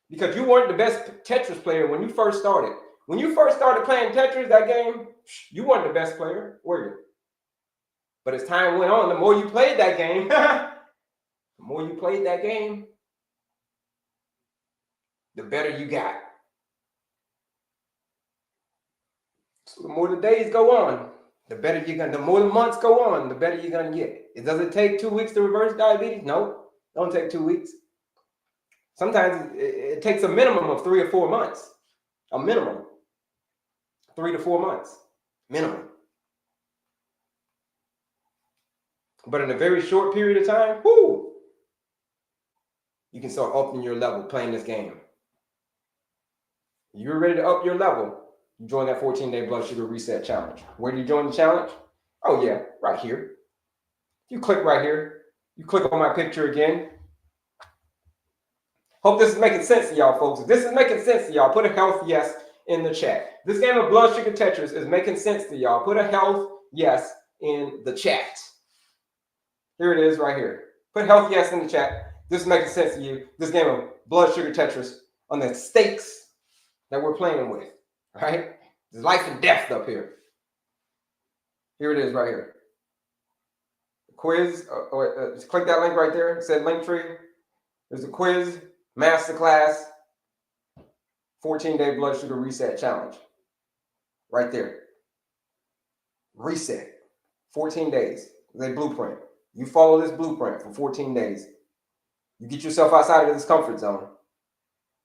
Because you weren't the best Tetris player when you first started. When you first started playing Tetris, that game, you weren't the best player, were you? But as time went on, the more you played that game, the better you got. So the more the days go on, the more the months go on, the better you're gonna get. It doesn't take 2 weeks to reverse diabetes. No, don't take 2 weeks. Sometimes it takes a minimum of 3 or 4 months. A minimum. 3 to 4 months. Minimum. But in a very short period of time, you can start upping your level playing this game. You're ready to up your level, you join that 14-day blood sugar reset challenge. Where do you join the challenge? Oh yeah, right here. You click right here. You click on my picture again. Hope this is making sense to y'all, folks. If this is making sense to y'all, put a health yes in the chat. This game of blood sugar Tetris is making sense to y'all. Put a health yes in the chat. Here it is right here. Put health yes in the chat. This is making sense to you. This game of blood sugar Tetris on the stakes that we're playing with, right? There's life and death up here. Here it is right here. Quiz, click that link right there. It said link tree. There's a quiz, masterclass, 14-day blood sugar reset challenge. Right there. Reset. 14 days. It's a blueprint. You follow this blueprint for 14 days. You get yourself outside of this comfort zone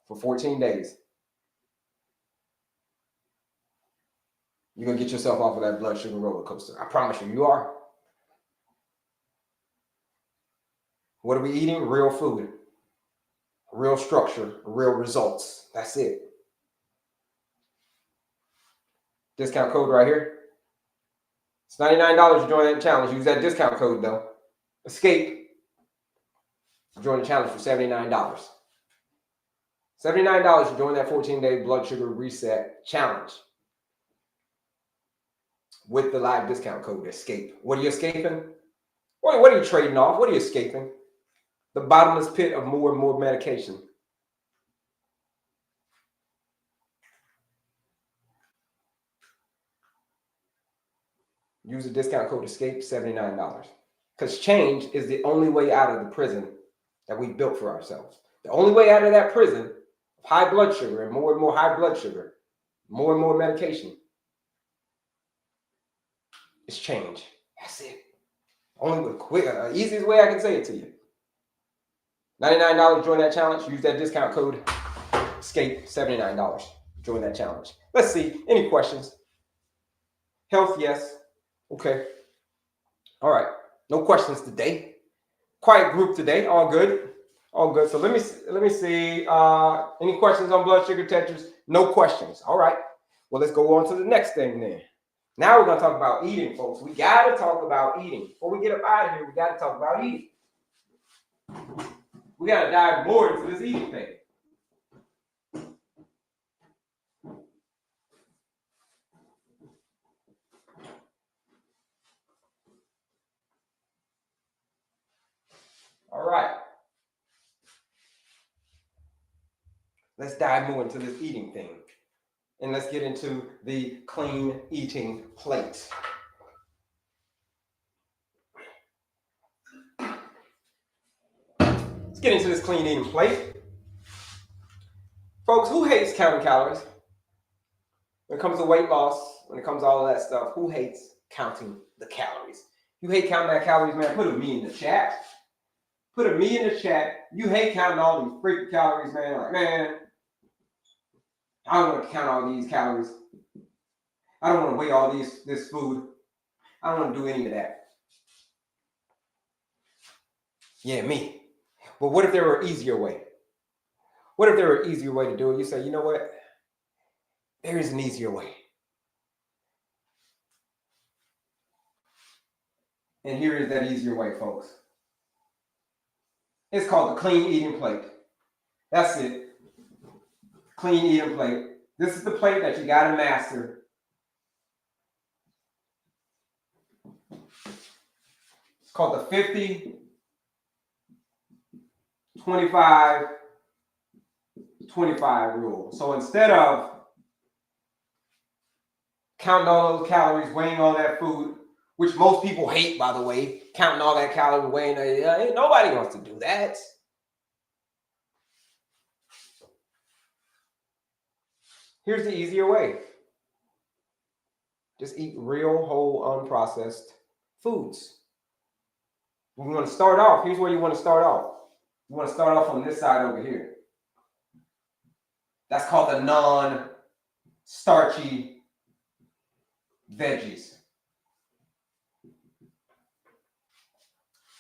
for 14 days. You're going to get yourself off of that blood sugar roller coaster. I promise you, you are. What are we eating? Real food. Real structure. Real results. That's it. Discount code right here. It's $99 to join that challenge. Use that discount code though. ESCAPE. Join the challenge for $79. $79 to join that 14-day blood sugar reset challenge. With the live discount code ESCAPE. What are you escaping? What are you trading off? What are you escaping? The bottomless pit of more and more medication. Use the discount code ESCAPE, $79. Because change is the only way out of the prison that we built for ourselves. The only way out of that prison of high blood sugar and more high blood sugar, more and more medication, is change. That's it. Only the quick, easiest way I can say it to you. $99, join that challenge. Use that discount code escape $79. Join that challenge. Let's see. Any questions? Health, yes. Okay. All right. No questions today. Quiet group today. All good. All good. So let me see. Any questions on blood sugar tetras? No questions. All right. Well, let's go on to the next thing then. Now we're going to talk about eating, folks. We got to talk about eating. Before we get up out of here, we got to talk about eating. We got to dive more into this eating thing. All right. Let's dive more into this eating thing. And let's get into the clean eating plate. Let's get into this clean eating plate. Folks, who hates counting calories? When it comes to weight loss, when it comes to all of that stuff, who hates counting the calories? You hate counting that calories, man? Put a me in the chat. Put a me in the chat. You hate counting all these freaking calories, man. Like, man, I don't want to count all these calories. I don't want to weigh all this food. I don't want to do any of that. Yeah, me. But what if there were an easier way? What if there were an easier way to do it? You say, you know what? There is an easier way. And here is that easier way, folks. It's called the clean eating plate. That's it. Clean eating plate. This is the plate that you got to master. It's called the 50, 25, 25 rule. So instead of counting all those calories, weighing all that food, which most people hate, by the way, counting all that calories, weighing, nobody wants to do that. Here's the easier way. Just eat real, whole, unprocessed foods. We want to start off. Here's where you want to start off. You want to start off on this side over here. That's called the non-starchy veggies.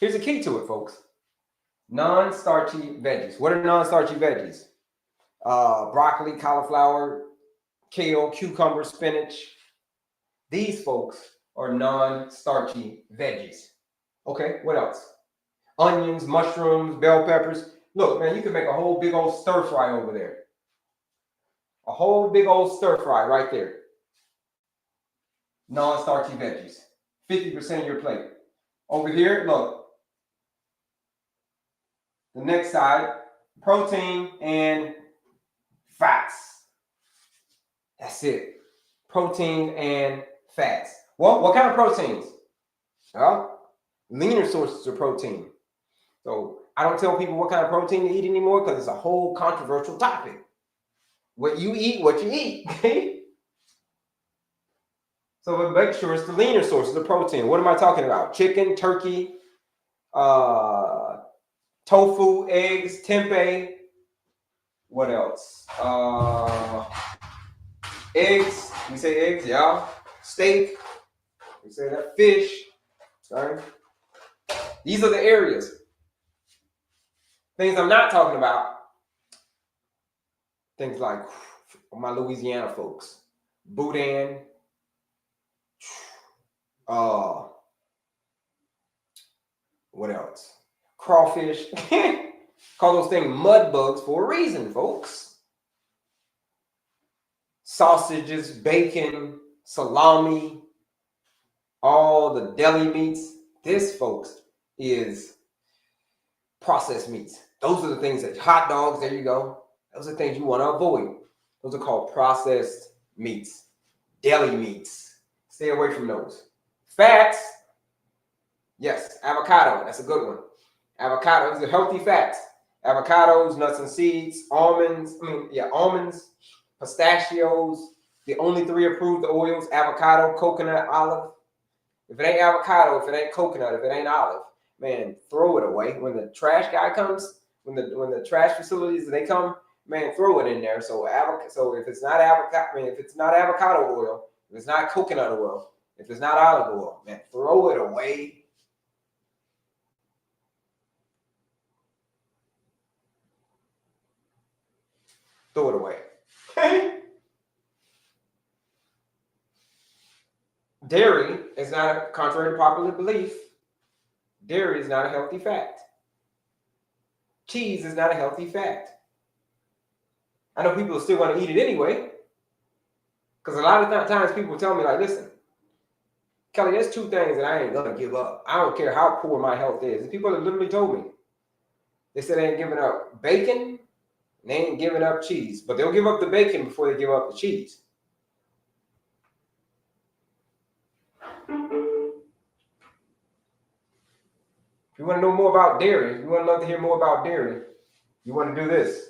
Here's the key to it, folks. Non-starchy veggies. What are non-starchy veggies? Broccoli, cauliflower, kale, cucumber, spinach. These folks are non-starchy veggies. Okay, what else? Onions, mushrooms, bell peppers. Look, man, you can make a whole big old stir fry over there. A whole big old stir fry right there. Non-starchy veggies. 50% of your plate. Over here, look. The next side, protein and fats. That's it. Protein and fats. Well, what kind of proteins? Well, leaner sources of protein. So I don't tell people what kind of protein to eat anymore because it's a whole controversial topic. What you eat, what you eat. Okay? So make sure it's the leaner sources of protein. What am I talking about? Chicken, turkey, tofu, eggs, tempeh. What else? Eggs. We say eggs, yeah. Steak. We say that. Fish. Sorry. These are the areas. Things I'm not talking about. Things like my Louisiana folks. Boudin. What else? Crawfish. Call those things mud bugs for a reason, folks. Sausages, bacon, salami, all the deli meats. This, folks, is processed meats. Those are the things that hot dogs, there you go. Those are things you want to avoid. Those are called processed meats, deli meats. Stay away from those. Fats, yes, avocado, that's a good one. Avocados are healthy fats. Avocados, nuts and seeds, almonds, pistachios. The only 3 approved oils: avocado, coconut, olive. If it ain't avocado, if it ain't coconut, if it ain't olive, man, throw it away. When the trash guy comes, when the trash facilities, they come, man, throw it in there. So if it's not avocado oil, if it's not coconut oil, if it's not olive oil, man, throw it away. Throw it away. Dairy is not, contrary to popular belief, dairy is not a healthy fat. Cheese is not a healthy fat. I know people still want to eat it anyway, because a lot of times people tell me, like, listen, Kelley, there's two things that I ain't going to give up. I don't care how poor my health is. And people have literally told me, they said they ain't giving up bacon, and they ain't giving up cheese, but they'll give up the bacon before they give up the cheese. If you want to know more about dairy, if you want to love to hear more about dairy, you want to do this.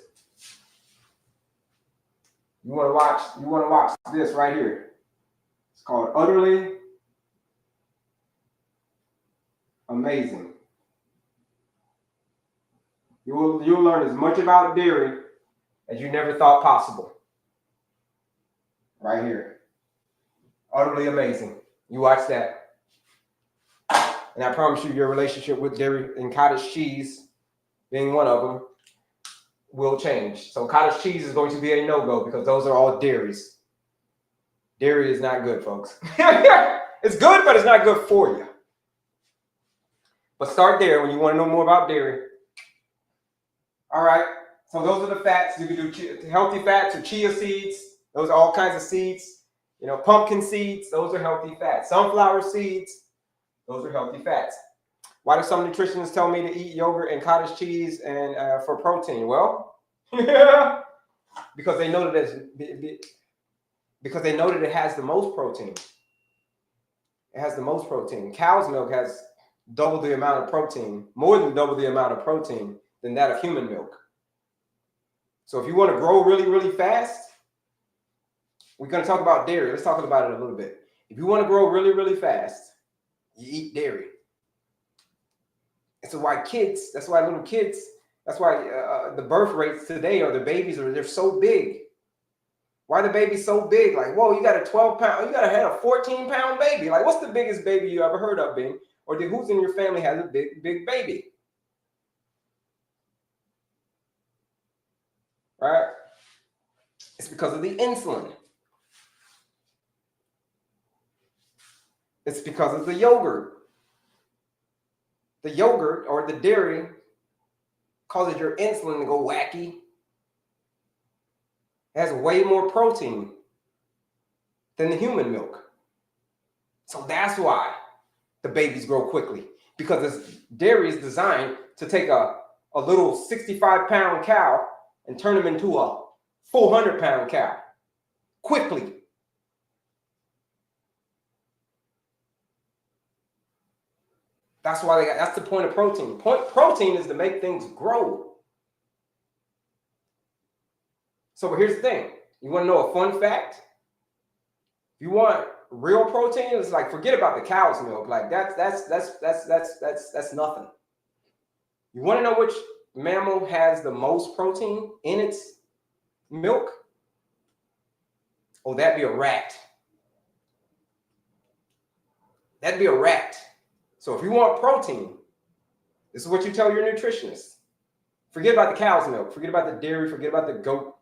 You want to watch this right here. It's called Utterly Amazing. You'll learn as much about dairy as you never thought possible. Right here. Utterly Amazing. You watch that. And I promise you, your relationship with dairy and cottage cheese, being one of them, will change. So cottage cheese is going to be a no-go because those are all dairies. Dairy is not good, folks. It's good, but it's not good for you. But start there when you want to know more about dairy. All right. So those are the fats. You can do healthy fats or chia seeds. Those are all kinds of seeds. You know, pumpkin seeds. Those are healthy fats. Sunflower seeds. Those are healthy fats. Why do some nutritionists tell me to eat yogurt and cottage cheese and for protein? Well, because they know that it has the most protein. It has the most protein. Cow's milk has double the amount of protein, more than double the amount of protein than that of human milk. So if you want to grow really, really fast, we're going to talk about dairy. Let's talk about it a little bit. If you want to grow really, really fast, you eat dairy. And so that's why the birth rates today or the babies they're so big. Why the baby's so big? Like, whoa, you got a 12-pound, you got to have a 14-pound baby. Like, what's the biggest baby you ever heard of, Bing? Or who's in your family has a big baby? Right? It's because of the insulin. It's because of the yogurt. The yogurt or the dairy causes your insulin to go wacky. It has way more protein than the human milk. So that's why the babies grow quickly, because dairy is designed to take a little 65-pound cow and turn them into a 400-pound cow quickly. That's why that's the point of protein. Protein is to make things grow. So here's the thing. You want to know a fun fact? If you want real protein, it's like, forget about the cow's milk. Like that's nothing. You want to know which mammal has the most protein in its milk? Oh, that'd be a rat. That'd be a rat. So if you want protein, this is what you tell your nutritionist. Forget about the cow's milk. Forget about the dairy. Forget about the goat.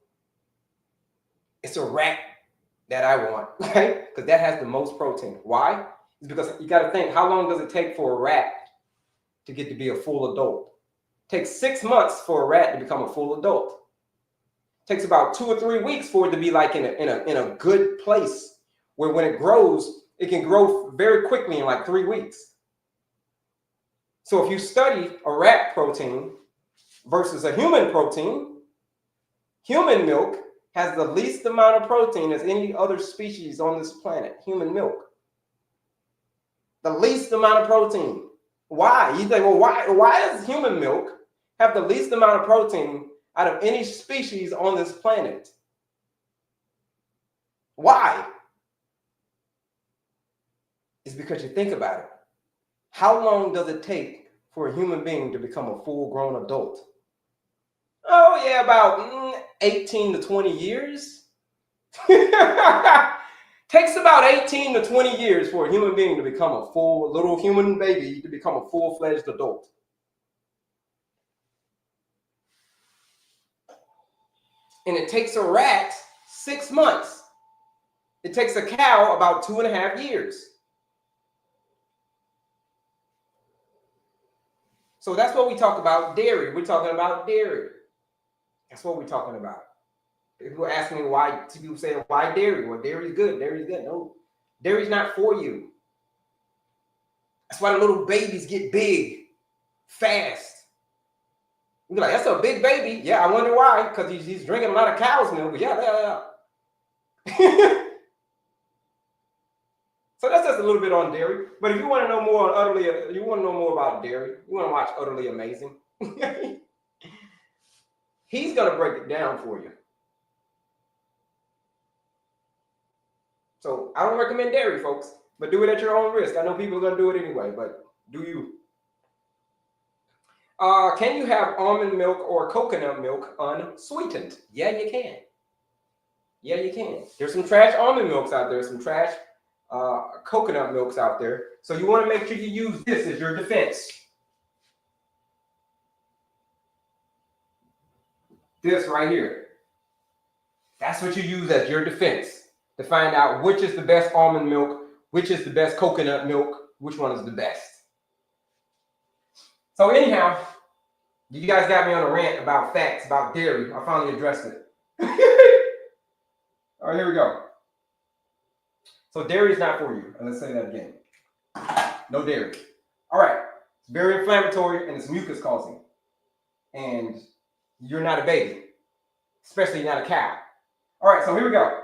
It's a rat that I want, right? Because that has the most protein. Why? It's because you got to think, how long does it take for a rat to get to be a full adult? It takes 6 months for a rat to become a full adult. It takes about 2 or 3 weeks for it to be like in a good place where when it grows, it can grow very quickly in like 3 weeks. So if you study a rat protein versus a human protein, human milk has the least amount of protein as any other species on this planet, human milk. The least amount of protein. Why? You think, well, why does human milk have the least amount of protein out of any species on this planet? Why? It's because you think about it. How long does it take for a human being to become a full-grown adult? Oh, yeah, about 18 to 20 years. Takes about 18 to 20 years for a human being to become a full little human baby to become a full-fledged adult. And it takes a rat 6 months. It takes a cow about 2.5 years. So that's what we talk about dairy. We're talking about dairy. That's what we're talking about. People ask me why, people say, why dairy? Well, dairy's good. Dairy's good. No, dairy's not for you. That's why the little babies get big, fast. You're like, that's a big baby. Yeah, I wonder why. Because he's drinking a lot of cow's milk. But yeah. So that's just a little bit on dairy. But if you want to know more on you want to know more about dairy, you want to watch Utterly Amazing. He's going to break it down for you. So I don't recommend dairy, folks, but do it at your own risk. I know people are going to do it anyway, but do you? Can you have almond milk or coconut milk unsweetened? Yeah, you can. Yeah, you can. There's some trash almond milks out there, some trash coconut milks out there. So you want to make sure you use this as your defense. This right here. That's what you use as your defense to find out which is the best almond milk, which is the best coconut milk, which one is the best. So anyhow, you guys got me on a rant about facts, about dairy. I finally addressed it. All right, here we go. So dairy is not for you. And let's say that again. No dairy. All right. It's very inflammatory and it's mucus causing. And you're not a baby, especially not a cow. All right, so here we go.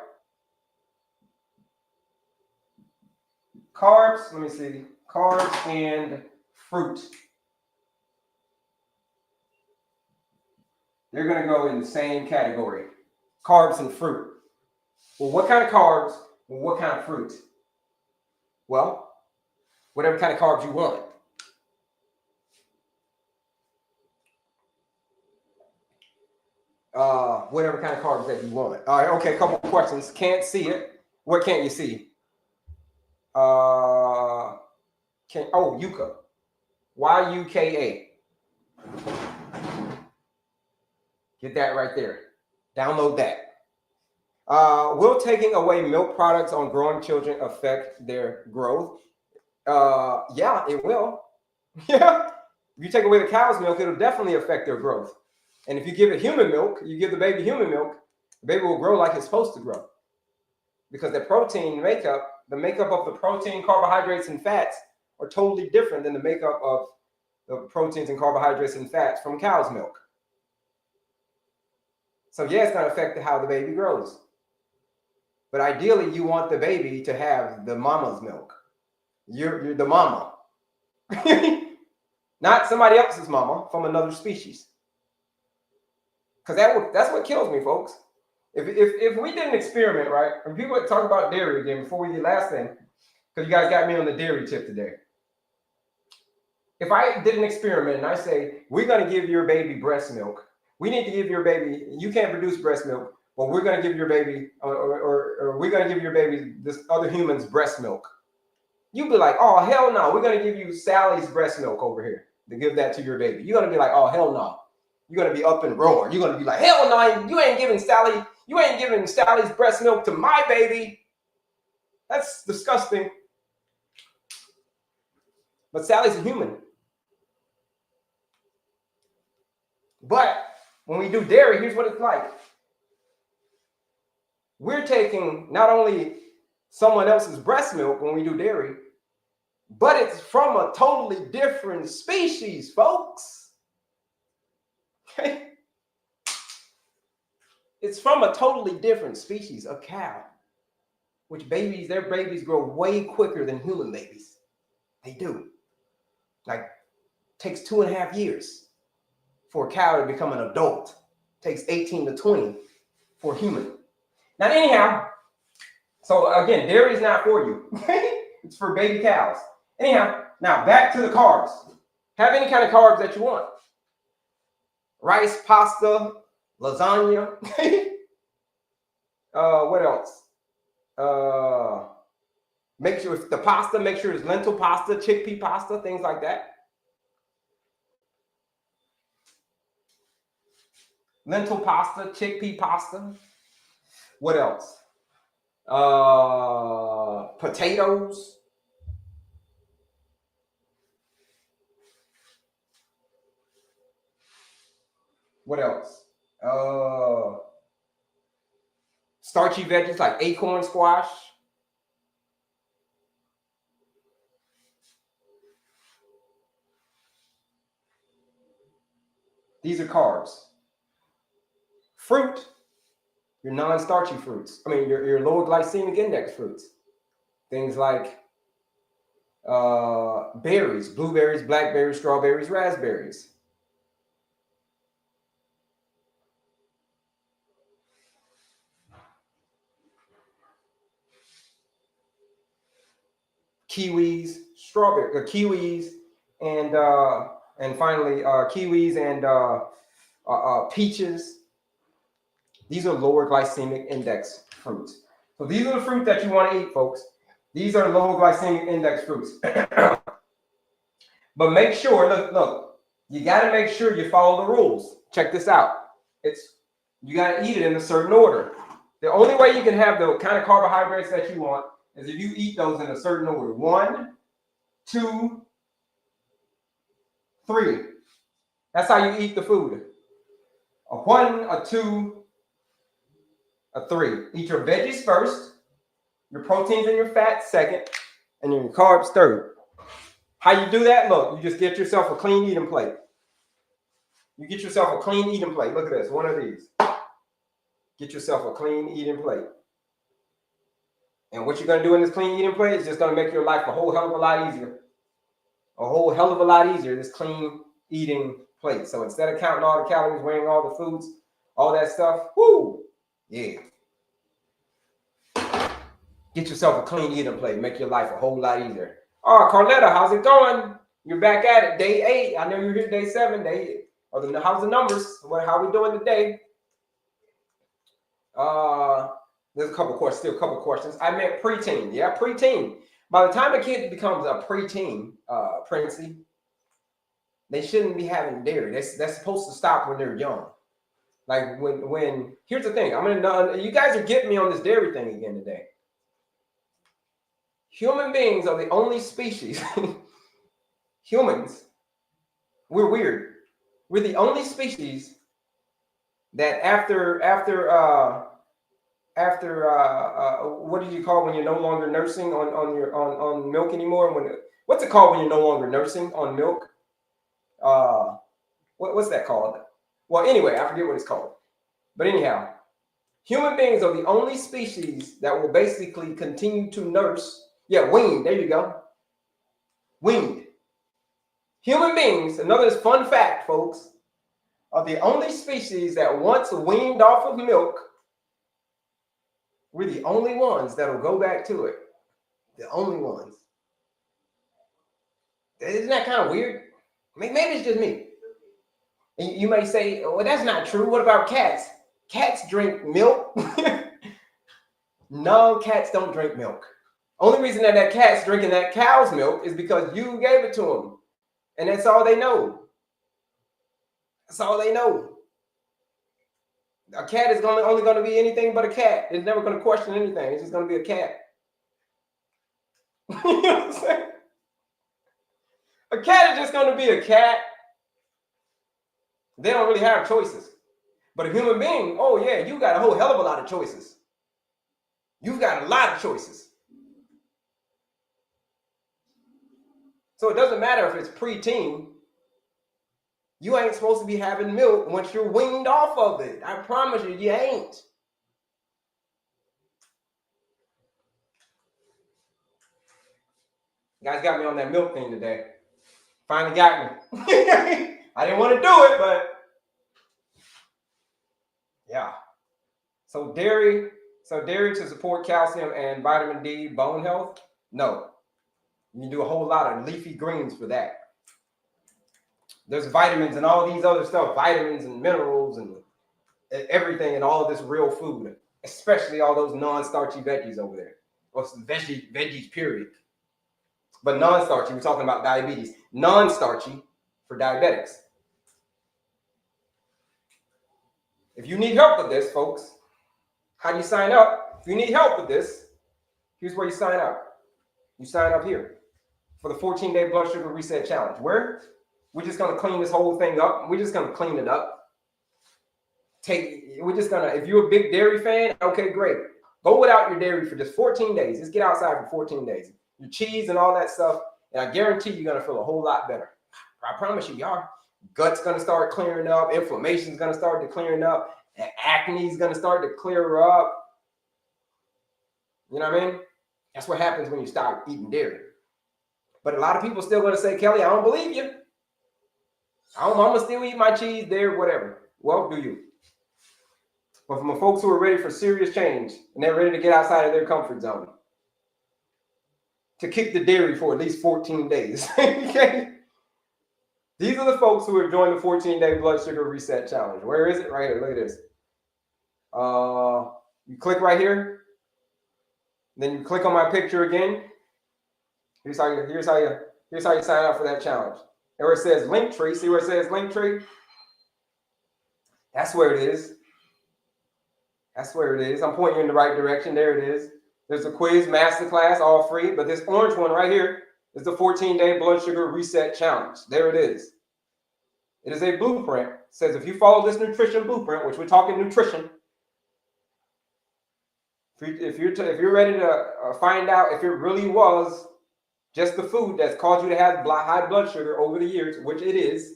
Carbs, let me see. Carbs and fruit. They're going to go in the same category. Carbs and fruit. Well, what kind of carbs? Well, what kind of fruit? Well, whatever kind of carbs you want. Whatever kind of carbs that you want. All right, okay, a couple of questions. Can't see it. What can't you see? Yucca. YUKA. Get that right there. Download that. Will taking away milk products on growing children affect their growth? Yeah, it will. Yeah. If you take away the cow's milk, it'll definitely affect their growth. And if you give it human milk, you give the baby human milk, the baby will grow like it's supposed to grow. Because the protein makeup, the makeup of the protein, carbohydrates, and fats are totally different than the makeup of the proteins and carbohydrates and fats from cow's milk. So yeah, it's going to affect how the baby grows. But ideally, you want the baby to have the mama's milk. You're the mama. Not somebody else's mama from another species. Because that's what kills me, folks. If we did an experiment, right? And people talk about dairy again before we do last thing, because you guys got me on the dairy tip today. If I did an experiment and I say, we're going to give your baby breast milk, we need to give your baby, you can't produce breast milk, but we're going to give your baby, or we're going to give your baby this other human's breast milk. You'd be like, oh, hell no, we're going to give you Sally's breast milk over here to give that to your baby. You're going to be like, oh, hell no. You're going to be up and roaring. You're going to be like, hell no, you ain't giving Sally's breast milk to my baby. That's disgusting. But Sally's a human. But when we do dairy, here's what it's like. We're taking not only someone else's breast milk when we do dairy, but it's from a totally different species, folks. Okay? It's from a totally different species, a cow, which their babies grow way quicker than human babies. They do. Like, takes 2.5 years for a cow to become an adult. Takes 18 to 20 for a human. Now, anyhow, so again, dairy is not for you. It's for baby cows. Anyhow, now back to the carbs. Have any kind of carbs that you want. rice, pasta, lasagna. What else? Make sure it's the pasta, make sure it's lentil pasta, chickpea pasta, things like that. Lentil pasta, chickpea pasta. What else? Potatoes. What else? Starchy veggies like acorn squash. These are carbs. Fruit, your non-starchy fruits. I mean, your lower glycemic index fruits. Things like berries, blueberries, blackberries, strawberries, raspberries. Kiwis, kiwis, and finally kiwis and peaches. These are lower glycemic index fruits. So these are the fruit that you want to eat, folks. These are lower glycemic index fruits. But make sure, look, you got to make sure you follow the rules. Check this out. You got to eat it in a certain order. The only way you can have the kind of carbohydrates that you want is if you eat those in a certain order. 1, 2, 3. That's how you eat the food. A 1, a 2, a 3. Eat your veggies first, your proteins and your fats second, and your carbs third. How you do that? Look, you just get yourself a clean eating plate. You get yourself a clean eating plate. Look at this, one of these. Get yourself a clean eating plate. And what you're going to do in this clean eating plate is just going to make your life a whole hell of a lot easier. A whole hell of a lot easier, this clean eating plate. So instead of counting all the calories, weighing all the foods, all that stuff, whoo, yeah. Get yourself a clean eating plate. Make your life a whole lot easier. Oh, Carletta, how's it going? You're back at it. Day 8. I know you're here day 7. How's the numbers? How we doing today? There's a couple questions. I meant preteen. Yeah, preteen. By the time a kid becomes a preteen, Princey, they shouldn't be having dairy. That's supposed to stop when they're young. Like when here's the thing. You guys are getting me on this dairy thing again today. Human beings are the only species. Humans, we're weird. We're the only species that after what do you call when you're no longer nursing on milk anymore? What's it called when you're no longer nursing on milk? What's that called? Well, anyway, I forget what it's called. But anyhow, human beings are the only species that will basically continue to nurse. Yeah, weaned. There you go. Weaned. Human beings, another fun fact, folks, are the only species that once weaned off of milk, we're the only ones that'll go back to it. The only ones. Isn't that kind of weird? Maybe it's just me. And you may say, well, that's not true. What about cats? Cats drink milk. No, cats don't drink milk. Only reason that cat's drinking that cow's milk is because you gave it to them. And that's all they know. That's all they know. A cat is only going to be anything but a cat. It's never going to question anything. It's just going to be a cat. You know what I'm saying? A cat is just going to be a cat. They don't really have choices. But a human being, oh yeah, you got a whole hell of a lot of choices. You've got a lot of choices. So it doesn't matter if it's preteen. You ain't supposed to be having milk once you're weaned off of it. I promise you, you ain't. You guys got me on that milk thing today. Finally got me. I didn't want to do it, but yeah. So dairy to support calcium and vitamin D, bone health? No. You do a whole lot of leafy greens for that. There's vitamins and all these other stuff, vitamins and minerals and everything in all of this real food, especially all those non-starchy veggies over there. Or veggies, period. But non-starchy, we're talking about diabetes. Non-starchy for diabetics. If you need help with this, folks, how do you sign up? If you need help with this, here's where you sign up. You sign up here for the 14-day blood sugar reset challenge. Where? We're just going to clean this whole thing up. We're just going to clean it up. If you're a big dairy fan, okay, great. Go without your dairy for just 14 days. Just get outside for 14 days. Your cheese and all that stuff, and I guarantee you're going to feel a whole lot better. I promise you, y'all. Gut's going to start clearing up. Inflammation's going to start clearing up. And acne's going to start to clear up. You know what I mean? That's what happens when you stop eating dairy. But a lot of people still going to say, Kelley, I don't believe you. I'm going to still eat my cheese, dairy, whatever. Well, do you? But for my folks who are ready for serious change and they're ready to get outside of their comfort zone, to kick the dairy for at least 14 days, okay? These are the folks who are joining the 14-day blood sugar reset challenge. Where is it? Right here. Look at this. You click right here. Then you click on my picture again. Here's how you sign up for that challenge. And where it says Linktree, see where it says Linktree? That's where it is. That's where it is. I'm pointing you in the right direction. There it is. There's a quiz, masterclass, all free. But this orange one right here is the 14-day blood sugar reset challenge. There it is. It is a blueprint. It says if you follow this nutrition blueprint, which we're talking nutrition, if you're ready to find out if it really was just the food that's caused you to have high blood sugar over the years, which it is,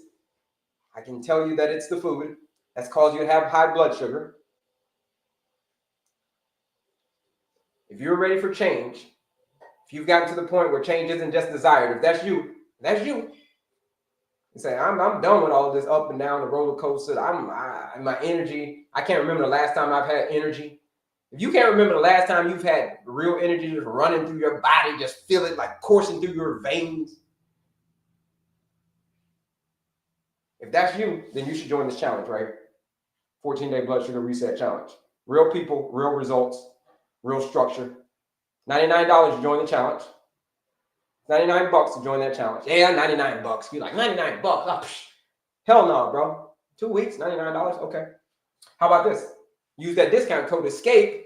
I can tell you that it's the food that's caused you to have high blood sugar. If you're ready for change, if you've gotten to the point where change isn't just desired, if that's you, you say, I'm done with all this up and down the roller coaster. My energy, I can't remember the last time I've had energy. If you can't remember the last time you've had real energy just running through your body, just feel it like coursing through your veins. If that's you, then you should join this challenge right here. 14-day blood sugar reset challenge. Real people, real results, real structure. $99 to join the challenge. $99 to join that challenge. Yeah, $99. You're like, $99? Oh, hell no, bro. 2 weeks, $99. Okay. How about this? Use that discount code ESCAPE.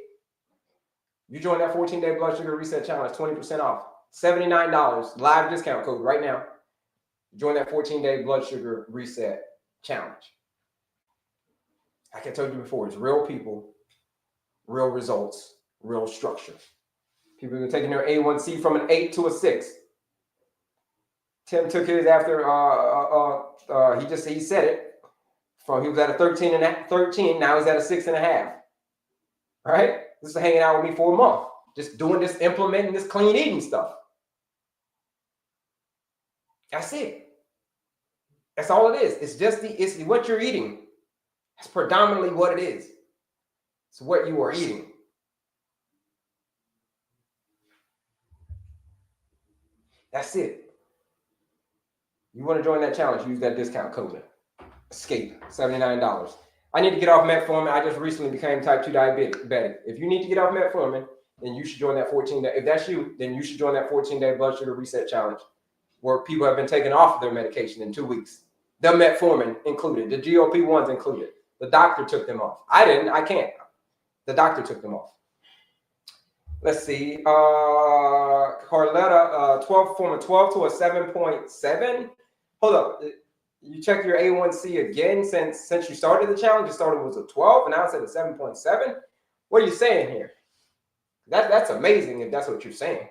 You join that 14-day blood sugar reset challenge, 20% off. $79. Live discount code right now. Join that 14-day blood sugar reset challenge. Like I told you before, it's real people, real results, real structure. People are taking their A1C from an 8 to a 6. Tim took his after he said it. He was at a 13, now he's at a 6.5. All right? This is hanging out with me for a month. Just doing this, implementing this clean eating stuff. That's it. That's all it is. It's what you're eating. That's predominantly what it is. It's what you are eating. That's it. You want to join that challenge, use that discount code. ESCAPE, $79. I need to get off metformin. I just recently became type 2 diabetic. If you need to get off metformin, then you should join that 14-day. If that's you, then you should join that 14-day blood sugar reset challenge where people have been taken off of their medication in 2 weeks. The metformin included, the GLP-1s included. The doctor took them off. I didn't. I can't. The doctor took them off. Let's see. Carletta, 12 from a 12 to a 7.7. Hold up. You check your A1C again since you started the challenge. You started was a 12, and now it's at a 7.7. What are you saying here? That's amazing if that's what you're saying.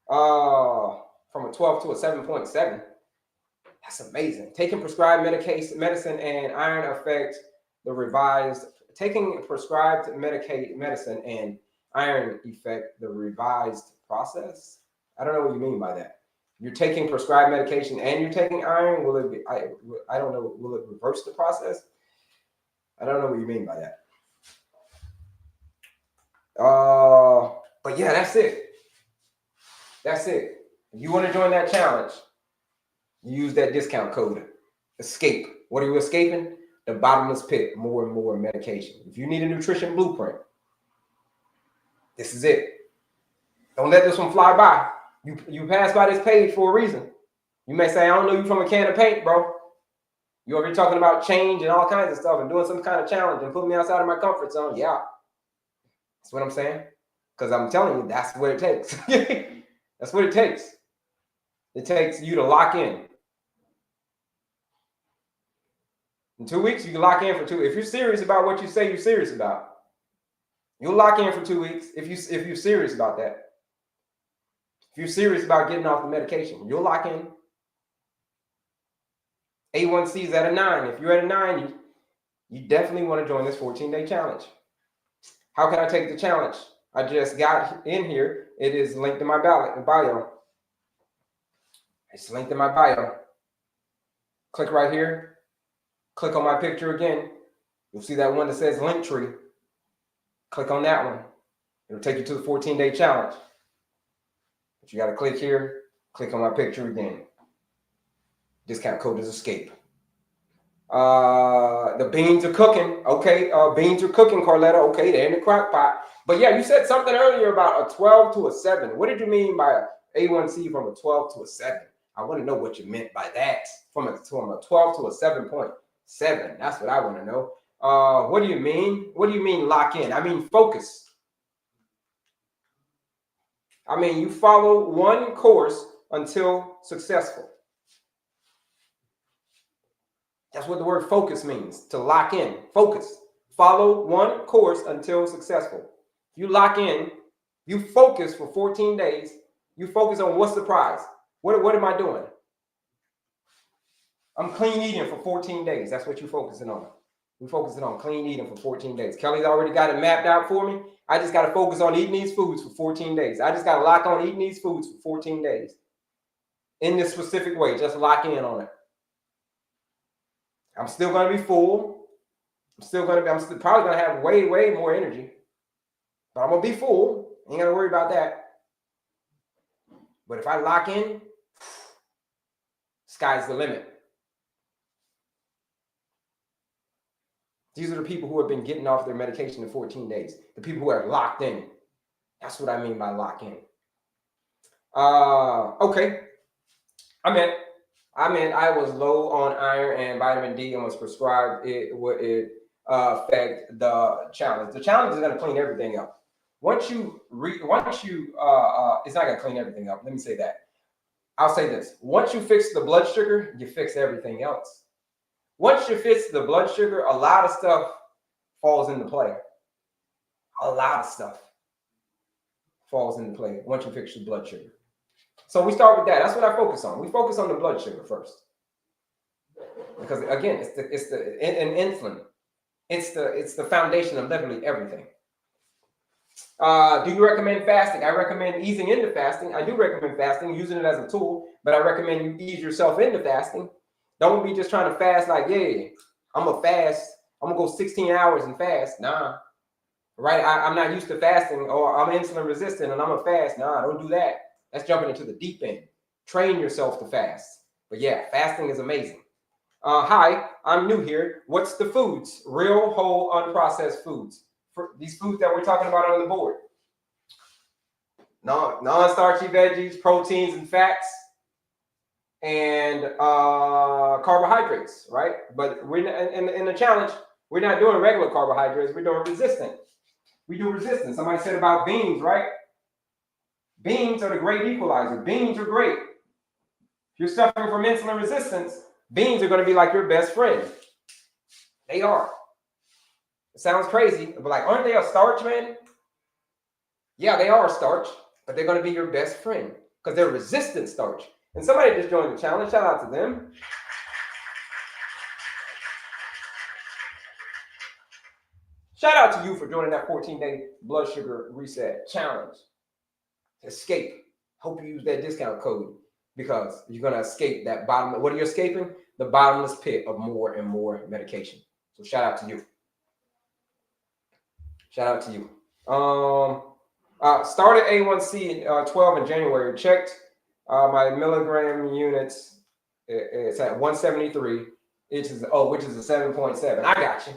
From a 12 to a 7.7. That's amazing. Taking prescribed medicine and iron affect the revised. Taking prescribed medicine and iron affect the revised process. I don't know what you mean by that. You're taking prescribed medication and you're taking iron. Will it be? I don't know. Will it reverse the process? I don't know what you mean by that. But yeah, that's it. That's it. If you want to join that challenge, You use that discount code, ESCAPE. What are you escaping? The bottomless pit, more and more medication. If you need a nutrition blueprint, this is it. Don't let this one fly by. You pass by this page for a reason. You may say, I don't know you from a can of paint, bro. You over here talking about change and all kinds of stuff and doing some kind of challenge and putting me outside of my comfort zone. Yeah, that's what I'm saying. Because I'm telling you, that's what it takes. That's what it takes. It takes you to lock in. In 2 weeks, you can lock in for 2. If you're serious about what you say you're serious about, you'll lock in for 2 weeks. If you're serious about that. If you're serious about getting off the medication, you'll lock in. A1C is at a 9. If you're at a 9, you definitely want to join this 14-day challenge. How can I take the challenge? I just got in here. It is linked in my bio. It's linked in my bio. Click right here. Click on my picture again. You'll see that one that says Linktree. Click on that one. It'll take you to the 14-day challenge. But you got to click here. Click on my picture again. Discount code is ESCAPE. The beans are cooking. Okay, beans are cooking, Carletta. Okay, they're in the crock pot. But yeah, you said something earlier about a 12 to a 7. What did you mean by A1C from a 12 to a 7? I want to know what you meant by that. From a 12 to a 7.7. That's what I want to know. What do you mean? What do you mean lock in? I mean focus. I mean you follow one course until successful. That's what the word focus means, to lock in. Focus. Follow one course until successful. You lock in, you focus for 14 days. You focus on what's the prize. What am I doing? I'm clean eating for 14 days. That's what you're focusing on. We're focusing on clean eating for 14 days. Kelley's already got it mapped out for me. I just got to focus on eating these foods for 14 days. I just got to lock on eating these foods for 14 days. In this specific way, just lock in on it. I'm still going to be full. I'm probably going to have way, way more energy. But I'm going to be full. Ain't got to worry about that. But if I lock in, sky's the limit. These are the people who have been getting off their medication in 14 days. The people who are locked in. That's what I mean by lock in. Okay. I meant I was low on iron and vitamin D and was prescribed it would affect the challenge. The challenge is going to clean everything up. Once you it's not going to clean everything up. Let me say that. I'll say this. Once you fix the blood sugar, you fix everything else. Once you fix the blood sugar, a lot of stuff falls into play. A lot of stuff falls into play once you fix your blood sugar. So we start with that. That's what I focus on. We focus on the blood sugar first. Because again, it's the insulin. It's the foundation of literally everything. Do you recommend fasting? I recommend easing into fasting. I do recommend fasting, using it as a tool, but I recommend you ease yourself into fasting. Don't be just trying to fast like, yeah, I'm going to fast. I'm going to go 16 hours and fast. Nah. Right? I'm not used to fasting, or I'm insulin resistant and I'm going to fast. Nah, don't do that. That's jumping into the deep end. Train yourself to fast. But yeah, fasting is amazing. Hi, I'm new here. What's the foods? Real, whole, unprocessed foods. For these foods that we're talking about on the board. Non-starchy veggies, proteins and fats, and carbohydrates, right? But we're in the challenge, we're not doing regular carbohydrates. We're doing resistant. We do resistance. Somebody said about beans, right? Beans are the great equalizer. Beans are great. If you're suffering from insulin resistance, beans are going to be like your best friend. They are. It sounds crazy, but like, aren't they a starch, man? Yeah, they are a starch, but they're going to be your best friend because they're resistant starch. And somebody just joined the challenge. Shout out to them. Shout out to you for joining that 14-day blood sugar reset challenge. Escape. Hope you use that discount code because you're going to escape that bottom. What are you escaping? The bottomless pit of more and more medication. So shout out to you. Shout out to you. Started A1C 12 in January. Checked my milligram units It's at 173, which is a 7.7. I got you.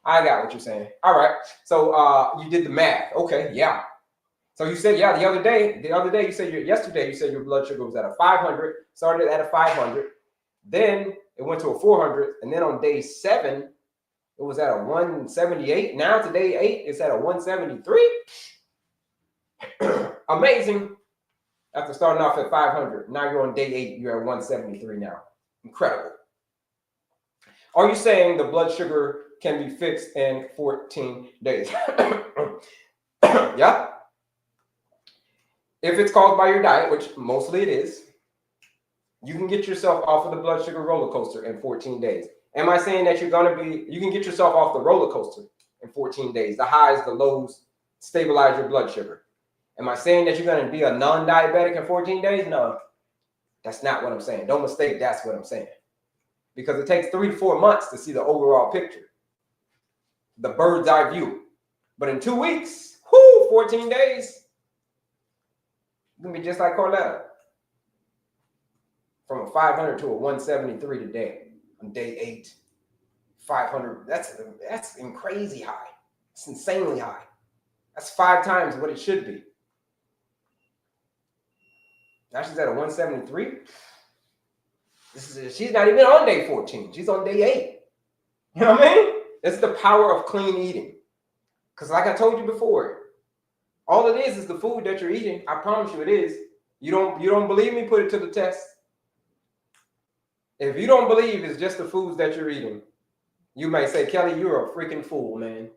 I got what you're saying. All right. So you did the math. Okay, yeah. So you said, yeah, yesterday you said your blood sugar was at a 500, started at a 500, then it went to a 400, and then on day 7, it was at a 178. Now today 8, it's at a 173. Amazing. After starting off at 500, now you're on day 8, you're at 173 now. Incredible. Are you saying the blood sugar can be fixed in 14 days? Yeah. If it's caused by your diet, which mostly it is, you can get yourself off of the blood sugar roller coaster in 14 days. Am I saying that you can get yourself off the roller coaster in 14 days? The highs, the lows, stabilize your blood sugar. Am I saying that you're going to be a non-diabetic in 14 days? No, that's not what I'm saying. Don't mistake, that's what I'm saying. Because it takes 3 to 4 months to see the overall picture, the bird's eye view. But in 2 weeks, 14 days, it's going to be just like Carletta. From a 500 to a 173 today on day 8. 500, that's crazy high. It's insanely high. That's 5 times what it should be. Now she's at a 173. She's not even on day 14. She's on day 8. You know what I mean? It's the power of clean eating. Because like I told you before, all it is the food that you're eating. I promise you it is. You don't believe me? Put it to the test. If you don't believe it's just the foods that you're eating, you may say, Kelley, you're a freaking fool, man.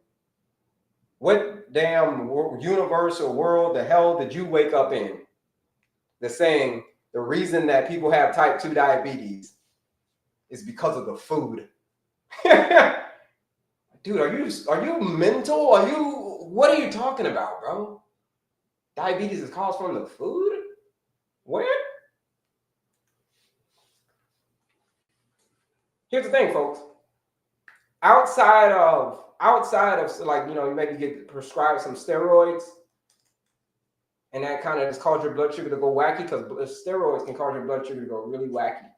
What damn universe or world the hell did you wake up in? They're saying the reason that people have type 2 diabetes is because of the food. Dude, are you mental? What are you talking about, bro? Diabetes is caused from the food? Where? Here's the thing, folks. Outside of like, you maybe get prescribed some steroids, and that kind of just causes your blood sugar to go wacky, because steroids can cause your blood sugar to go really wacky,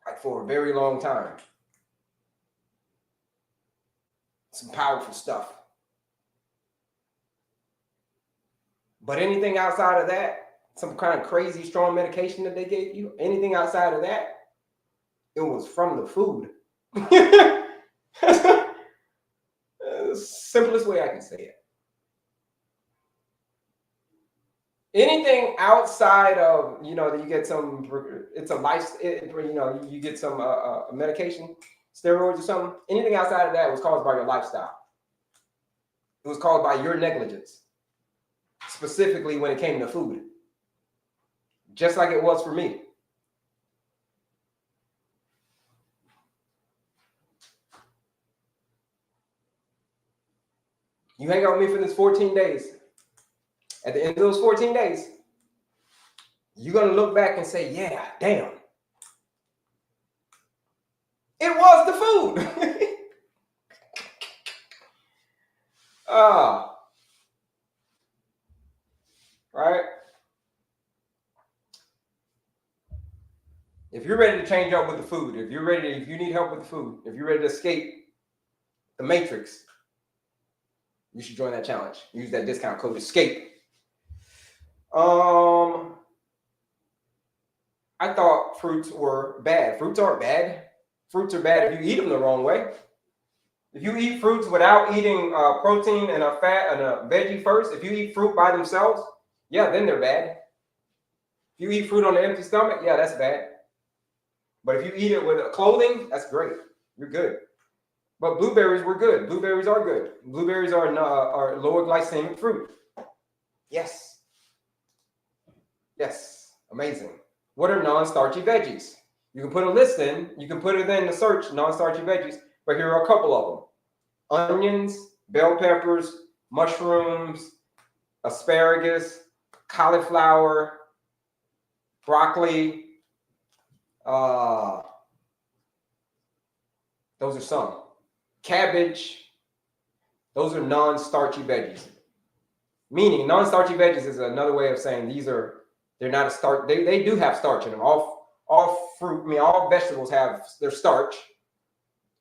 like for a very long time. Some powerful stuff. But anything outside of that, some kind of crazy strong medication that they gave you, anything outside of that, it was from the food. Simplest way I can say it. Anything outside of, that you get some, it's a life, you get some medication, steroids or something. Anything outside of that was caused by your lifestyle. It was caused by your negligence, specifically when it came to food. Just like it was for me. You hang out with me for this 14 days. At the end of those 14 days, you're going to look back and say, yeah, damn. It was the food. Right? If you're ready to change up with the food, if you need help with the food, if you're ready to escape the matrix, you should join that challenge. Use that discount code ESCAPE. I thought fruits were bad. Fruits aren't bad. Fruits are bad if you eat them the wrong way. If you eat fruits without eating protein and a fat and a veggie first, if you eat fruit by themselves, yeah, then they're bad. If you eat fruit on an empty stomach, yeah, that's bad. But if you eat it with clothing, that's great. You're good. But blueberries were good. Blueberries are good. Blueberries are lower glycemic fruit. Yes. Yes. Amazing. What are non-starchy veggies? You can put a list in. You can put it in the search, non-starchy veggies. But here are a couple of them. Onions, bell peppers, mushrooms, asparagus, cauliflower, broccoli. Those are some. Cabbage. Those are non-starchy veggies. Meaning non-starchy veggies is another way of saying they're not a starch. They do have starch in them. all fruit, I mean, all vegetables have their starch.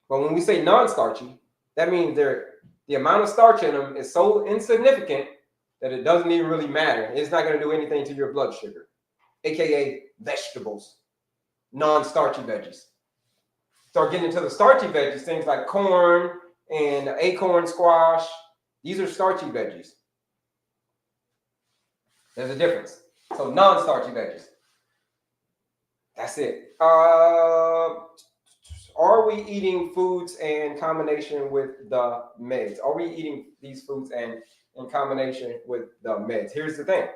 But when we say non-starchy, that means the amount of starch in them is so insignificant that it doesn't even really matter. It's not going to do anything to your blood sugar, aka vegetables, non-starchy veggies. Start getting into the starchy veggies, things like corn and acorn squash. These are starchy veggies. There's a difference. So non-starchy veggies. That's it. Are we eating foods in combination with the meds? Are we eating these foods in combination with the meds? Here's the thing.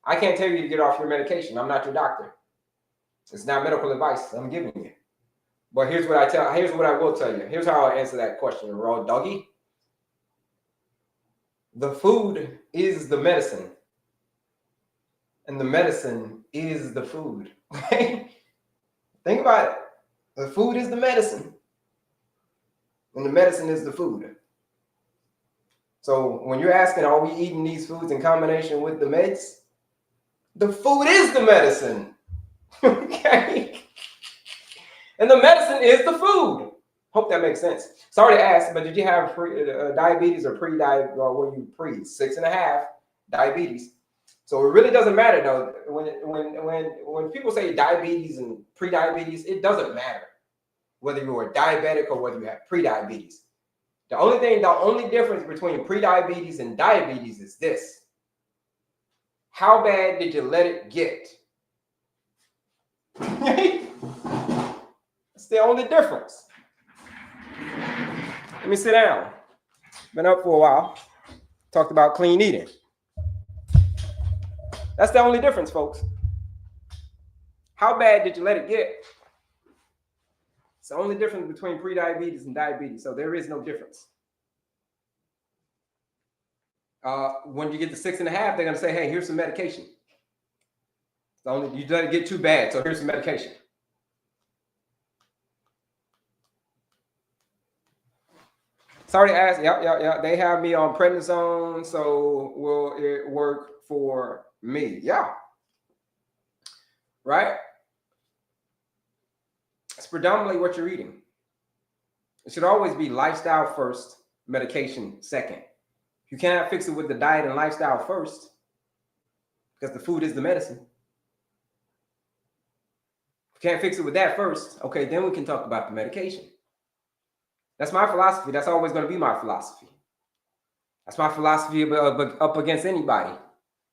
I can't tell you to get off your medication. I'm not your doctor. It's not medical advice I'm giving you. But here's what I will tell you. Here's how I answer that question, raw doggy. The food is the medicine. And the medicine is the food. Okay? Think about it. The food is the medicine. And the medicine is the food. So when you're asking, are we eating these foods in combination with the meds? The food is the medicine. Okay? And the medicine is the food. Hope that makes sense. Sorry to ask, but did you have diabetes or pre-diabetes? Or were you pre 6.5 diabetes? So it really doesn't matter though. When people say diabetes and pre-diabetes, it doesn't matter whether you are diabetic or whether you have pre-diabetes. The only difference between pre-diabetes and diabetes is this: how bad did you let it get? That's the only difference. Let me sit down. Been up for a while. Talked about clean eating. That's the only difference, folks. How bad did you let it get? It's the only difference between pre-diabetes and diabetes. So there is no difference. When you get to 6.5, they're going to say, hey, here's some medication. You let it get too bad, so here's some medication. Sorry to ask. Yeah. They have me on prednisone, so will it work for me? Yeah. Right? It's predominantly what you're eating. It should always be lifestyle first, medication second. You cannot fix it with the diet and lifestyle first, because the food is the medicine. If you can't fix it with that first, okay, then we can talk about the medication. That's my philosophy. That's always going to be my philosophy. That's my philosophy up against anybody,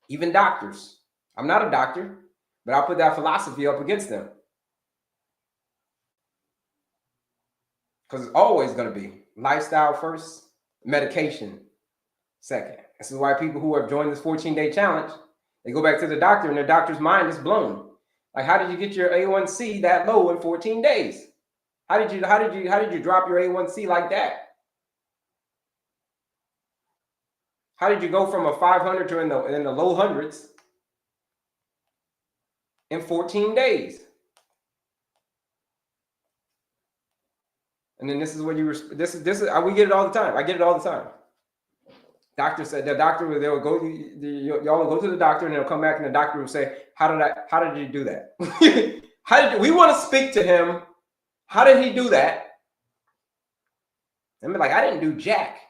even doctors. I'm not a doctor, but I'll put that philosophy up against them. Because it's always going to be lifestyle first, medication second. This is why people who have joined this 14-day challenge, they go back to the doctor and their doctor's mind is blown. Like, how did you get your A1C that low in 14 days? How did you drop your A1C like that? How did you go from a 500 to in the low hundreds in 14 days? And then this is what we get it all the time. I get it all the time. Doctor said y'all will go to the doctor and they'll come back and the doctor will say, how did you do that? We want to speak to him. How did he do that? And be like, I didn't do jack.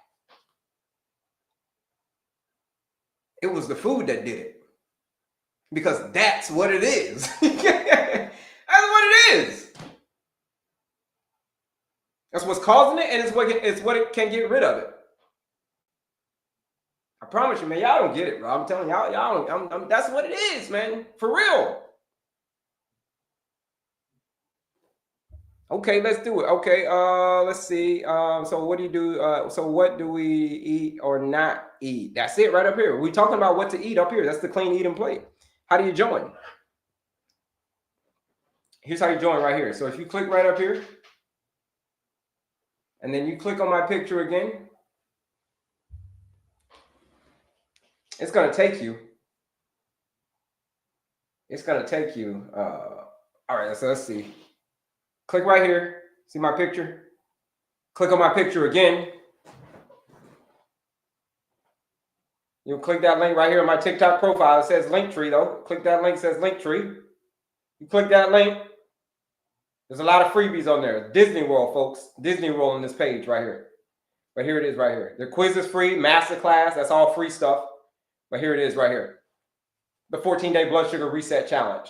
It was the food that did it. Because that's what it is. That's what it is. That's what's causing it, and it's what it can get rid of it. I promise you, man, y'all don't get it, bro. I'm telling y'all don't. That's what it is, man. For real. Okay, let's do it. Okay, let's see. So what do you do? So what do we eat or not eat? That's it right up here. We're talking about what to eat up here. That's the clean eating plate. How do you join? Here's how you join right here. So if you click right up here, and then you click on my picture again, it's going to take you. All right, so let's see. Click right here. See my picture? Click on my picture again. You'll click that link right here on my TikTok profile. It says Linktree, though. Click that link, it says Linktree. You click that link. There's a lot of freebies on there. Disney World, folks. Disney World on this page right here. But here it is right here. The quiz is free. Masterclass, that's all free stuff. But here it is right here. The 14-day blood sugar reset challenge.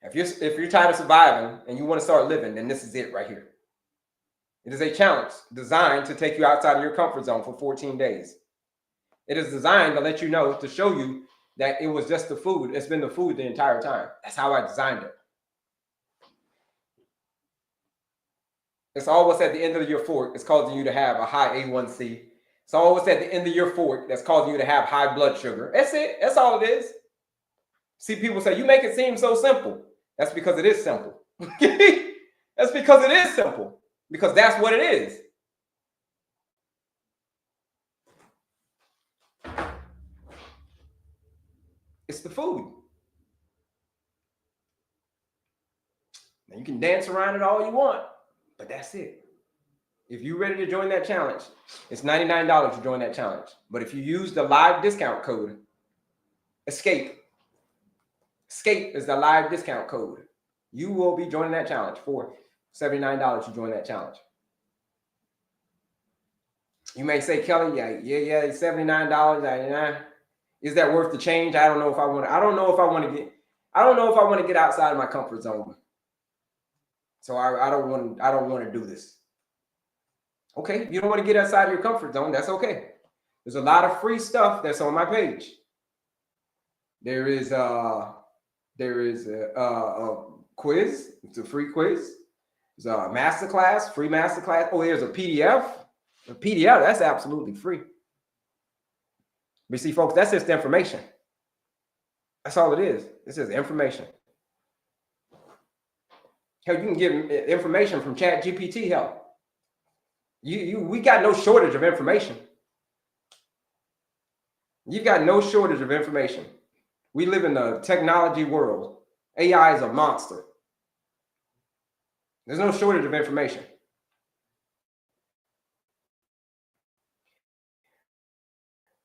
If you're tired of surviving and you want to start living, then this is it right here. It is a challenge designed to take you outside of your comfort zone for 14 days. It is designed to let you know, to show you that it was just the food. It's been the food the entire time. That's how I designed it. It's always at the end of your fork. It's causing you to have a high A1C. It's always at the end of your fork that's causing you to have high blood sugar. That's it. That's all it is. See, people say, you make it seem so simple. That's because it is simple. That's because it is simple. Because that's what it is. It's the food. Now you can dance around it all you want, but that's it. If you're ready to join that challenge, it's $99 to join that challenge. But if you use the live discount code, ESCAPE is the live discount code, you will be joining that challenge for $79 to join that challenge. You may say, Kelley, yeah, it's $79. Is that worth the change? I don't know if I want to get outside of my comfort zone. So I don't want to do this. Okay, if you don't want to get outside of your comfort zone, that's okay. There's a lot of free stuff that's on my page. There is a quiz. It's a free quiz. There's a masterclass, free masterclass. Oh, there's a PDF. A PDF, that's absolutely free. But see, folks, that's just information. That's all it is. This is information. Hell, you can get information from ChatGPT. Hell, we got no shortage of information. You've got no shortage of information. We live in the technology world. AI is a monster. There's no shortage of information.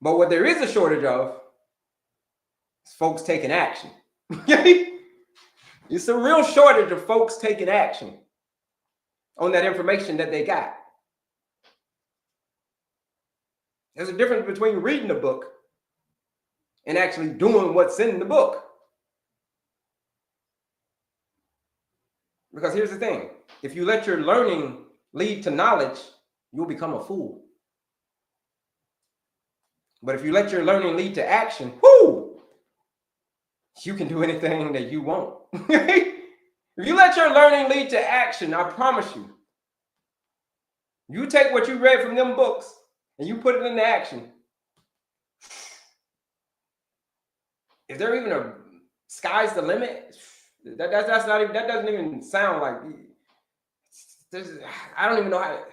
But what there is a shortage of is folks taking action. It's a real shortage of folks taking action on that information that they got. There's a difference between reading a book and actually doing what's in the book. Because here's the thing. If you let your learning lead to knowledge, you'll become a fool. But if you let your learning lead to action, you can do anything that you want. If you let your learning lead to action, I promise you, you take what you read from them books and you put it into action. Is there even a sky's the limit? That doesn't even sound like. I don't even know how.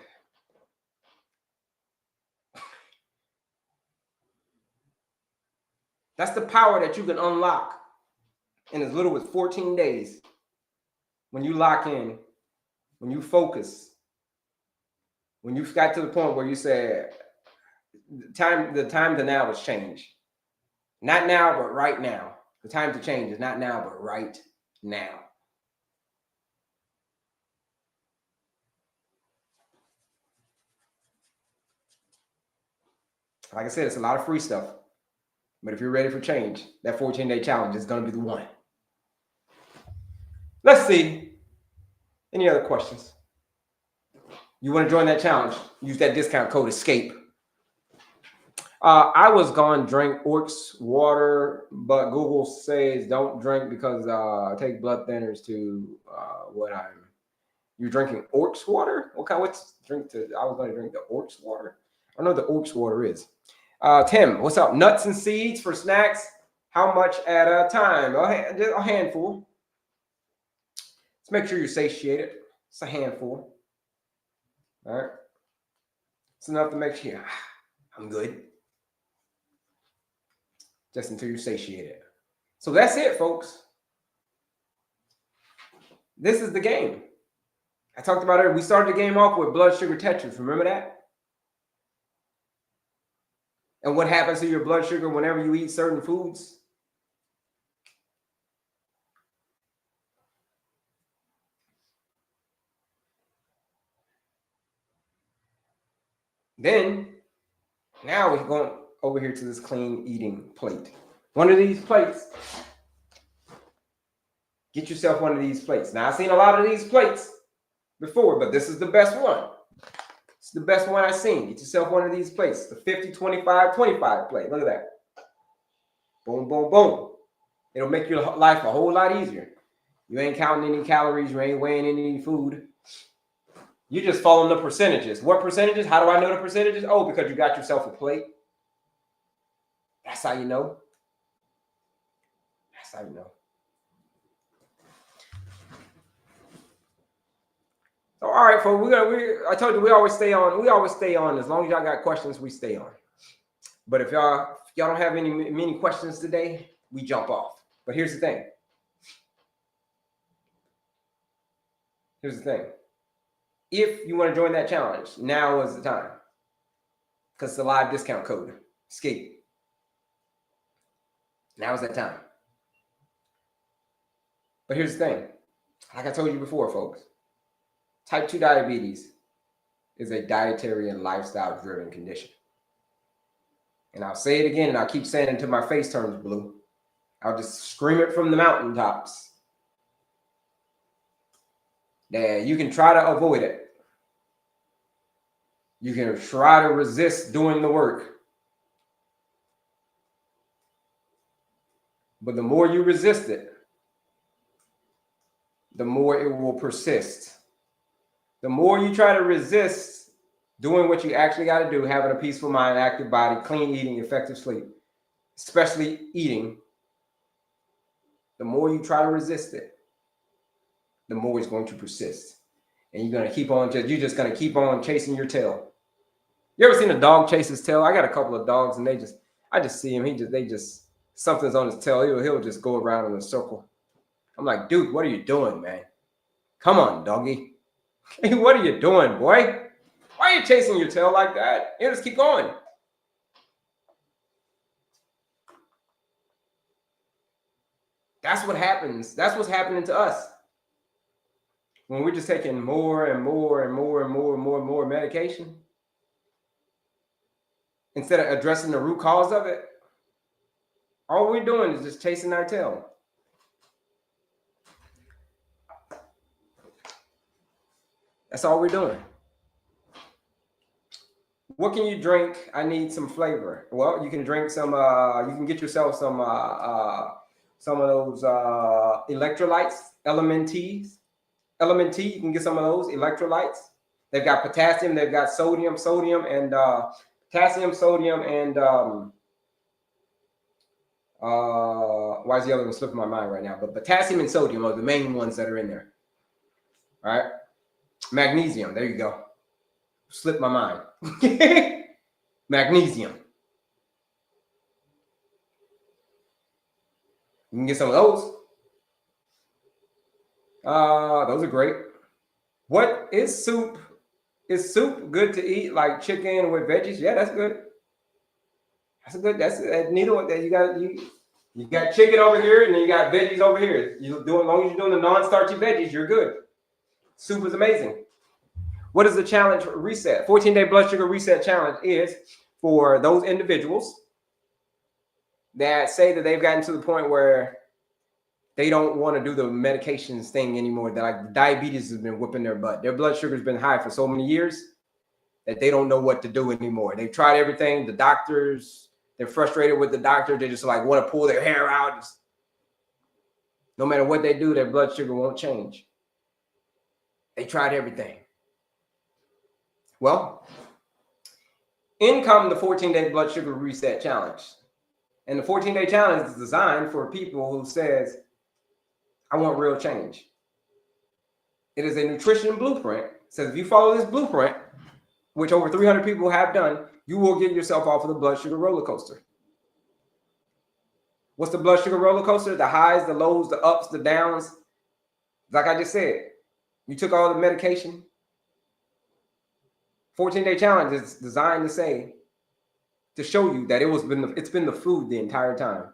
That's the power that you can unlock in as little as 14 days. When you lock in, when you focus, when you've got to the point where you say, the time to now has changed. Not now, but right now. The time to change is not now, but right now. Like I said, it's a lot of free stuff. But if you're ready for change, that 14-day challenge is going to be the one. Let's see. Any other questions? You want to join that challenge? Use that discount code ESCAPE. I was going to drink Orcs water, but Google says don't drink because I take blood thinners to You're drinking Orcs water? Okay, what's drink to? I was going to drink the Orcs water. I know what the Orcs water is. Tim, what's up? Nuts and seeds for snacks. How much at a time? A handful. Let's make sure you're satiated. It's a handful. All right. It's enough to make sure I'm good. Just until you're satiated. So that's it, folks. This is the game. I talked about it. We started the game off with blood sugar tetras. Remember that? And what happens to your blood sugar whenever you eat certain foods? Then, now we're going over here to this clean eating plate. One of these plates, get yourself one of these plates. Now, I've seen a lot of these plates before, but this is the best one. It's the best one I've seen. Get yourself one of these plates. The 50, 25, 25 plate. Look at that. Boom, boom, boom. It'll make your life a whole lot easier. You ain't counting any calories. You ain't weighing any food. You're just following the percentages. What percentages? How do I know the percentages? Oh, because you got yourself a plate. That's how you know. That's how you know. So, all right, folks. I told you we always stay on. We always stay on. As long as y'all got questions, we stay on. But if y'all don't have many questions today, we jump off. But here's the thing. Here's the thing. If you want to join that challenge, now is the time. Because it's a live discount code. Escape. Now is that time. But here's the thing. Like I told you before, folks. Type 2 diabetes is a dietary and lifestyle-driven condition. And I'll say it again, and I'll keep saying it until my face turns blue. I'll just scream it from the mountaintops. That you can try to avoid it. You can try to resist doing the work. But the more you resist it, the more it will persist. The more you try to resist doing what you actually got to do, having a peaceful mind, active body, clean eating, effective sleep, especially eating, the more you try to resist it, the more it's going to persist. And you're going to keep on, you're just going to keep on chasing your tail. You ever seen a dog chase his tail? I got a couple of dogs and I just see him. Something's on his tail. He'll just go around in a circle. I'm like, dude, what are you doing, man? Come on, doggy. Hey, what are you doing, boy? Why are you chasing your tail like that? You just keep going. That's what happens. That's what's happening to us. When we're just taking more and more and more and more and more and more medication, instead of addressing the root cause of it, all we're doing is just chasing our tail. That's all we're doing. What can you drink? I need some flavor. Well, you can drink some, you can get yourself some of those electrolytes, element T, you can get some of those electrolytes. They've got potassium, they've got sodium and potassium, sodium, and why is the other one slipping my mind right now? But potassium and sodium are the main ones that are in there. All right. Magnesium, there you go. Slipped my mind. Magnesium. You can get some of those. Those are great. What is soup? Is soup good to eat, like chicken with veggies? Yeah, that's good. That's good. That's neither one. That you got chicken over here, and then you got veggies over here. As long as you're doing the non-starchy veggies, you're good. Soup is amazing. What is the challenge reset? 14-day blood sugar reset challenge is for those individuals that say that they've gotten to the point where they don't want to do the medications thing anymore. That like diabetes has been whipping their butt. Their blood sugar has been high for so many years that they don't know what to do anymore. They've tried everything. The doctors, they're frustrated with the doctor. They just like want to pull their hair out. No matter what they do, their blood sugar won't change. They tried everything. Well, in come the 14-day blood sugar reset challenge. And the 14-day challenge is designed for people who says, I want real change. It is a nutrition blueprint. It says if you follow this blueprint, which over 300 people have done, you will get yourself off of the blood sugar roller coaster. What's the blood sugar roller coaster? The highs, the lows, the ups, the downs. Like I just said, you took all the medication. 14-day challenge is designed to show you that it's been the food the entire time.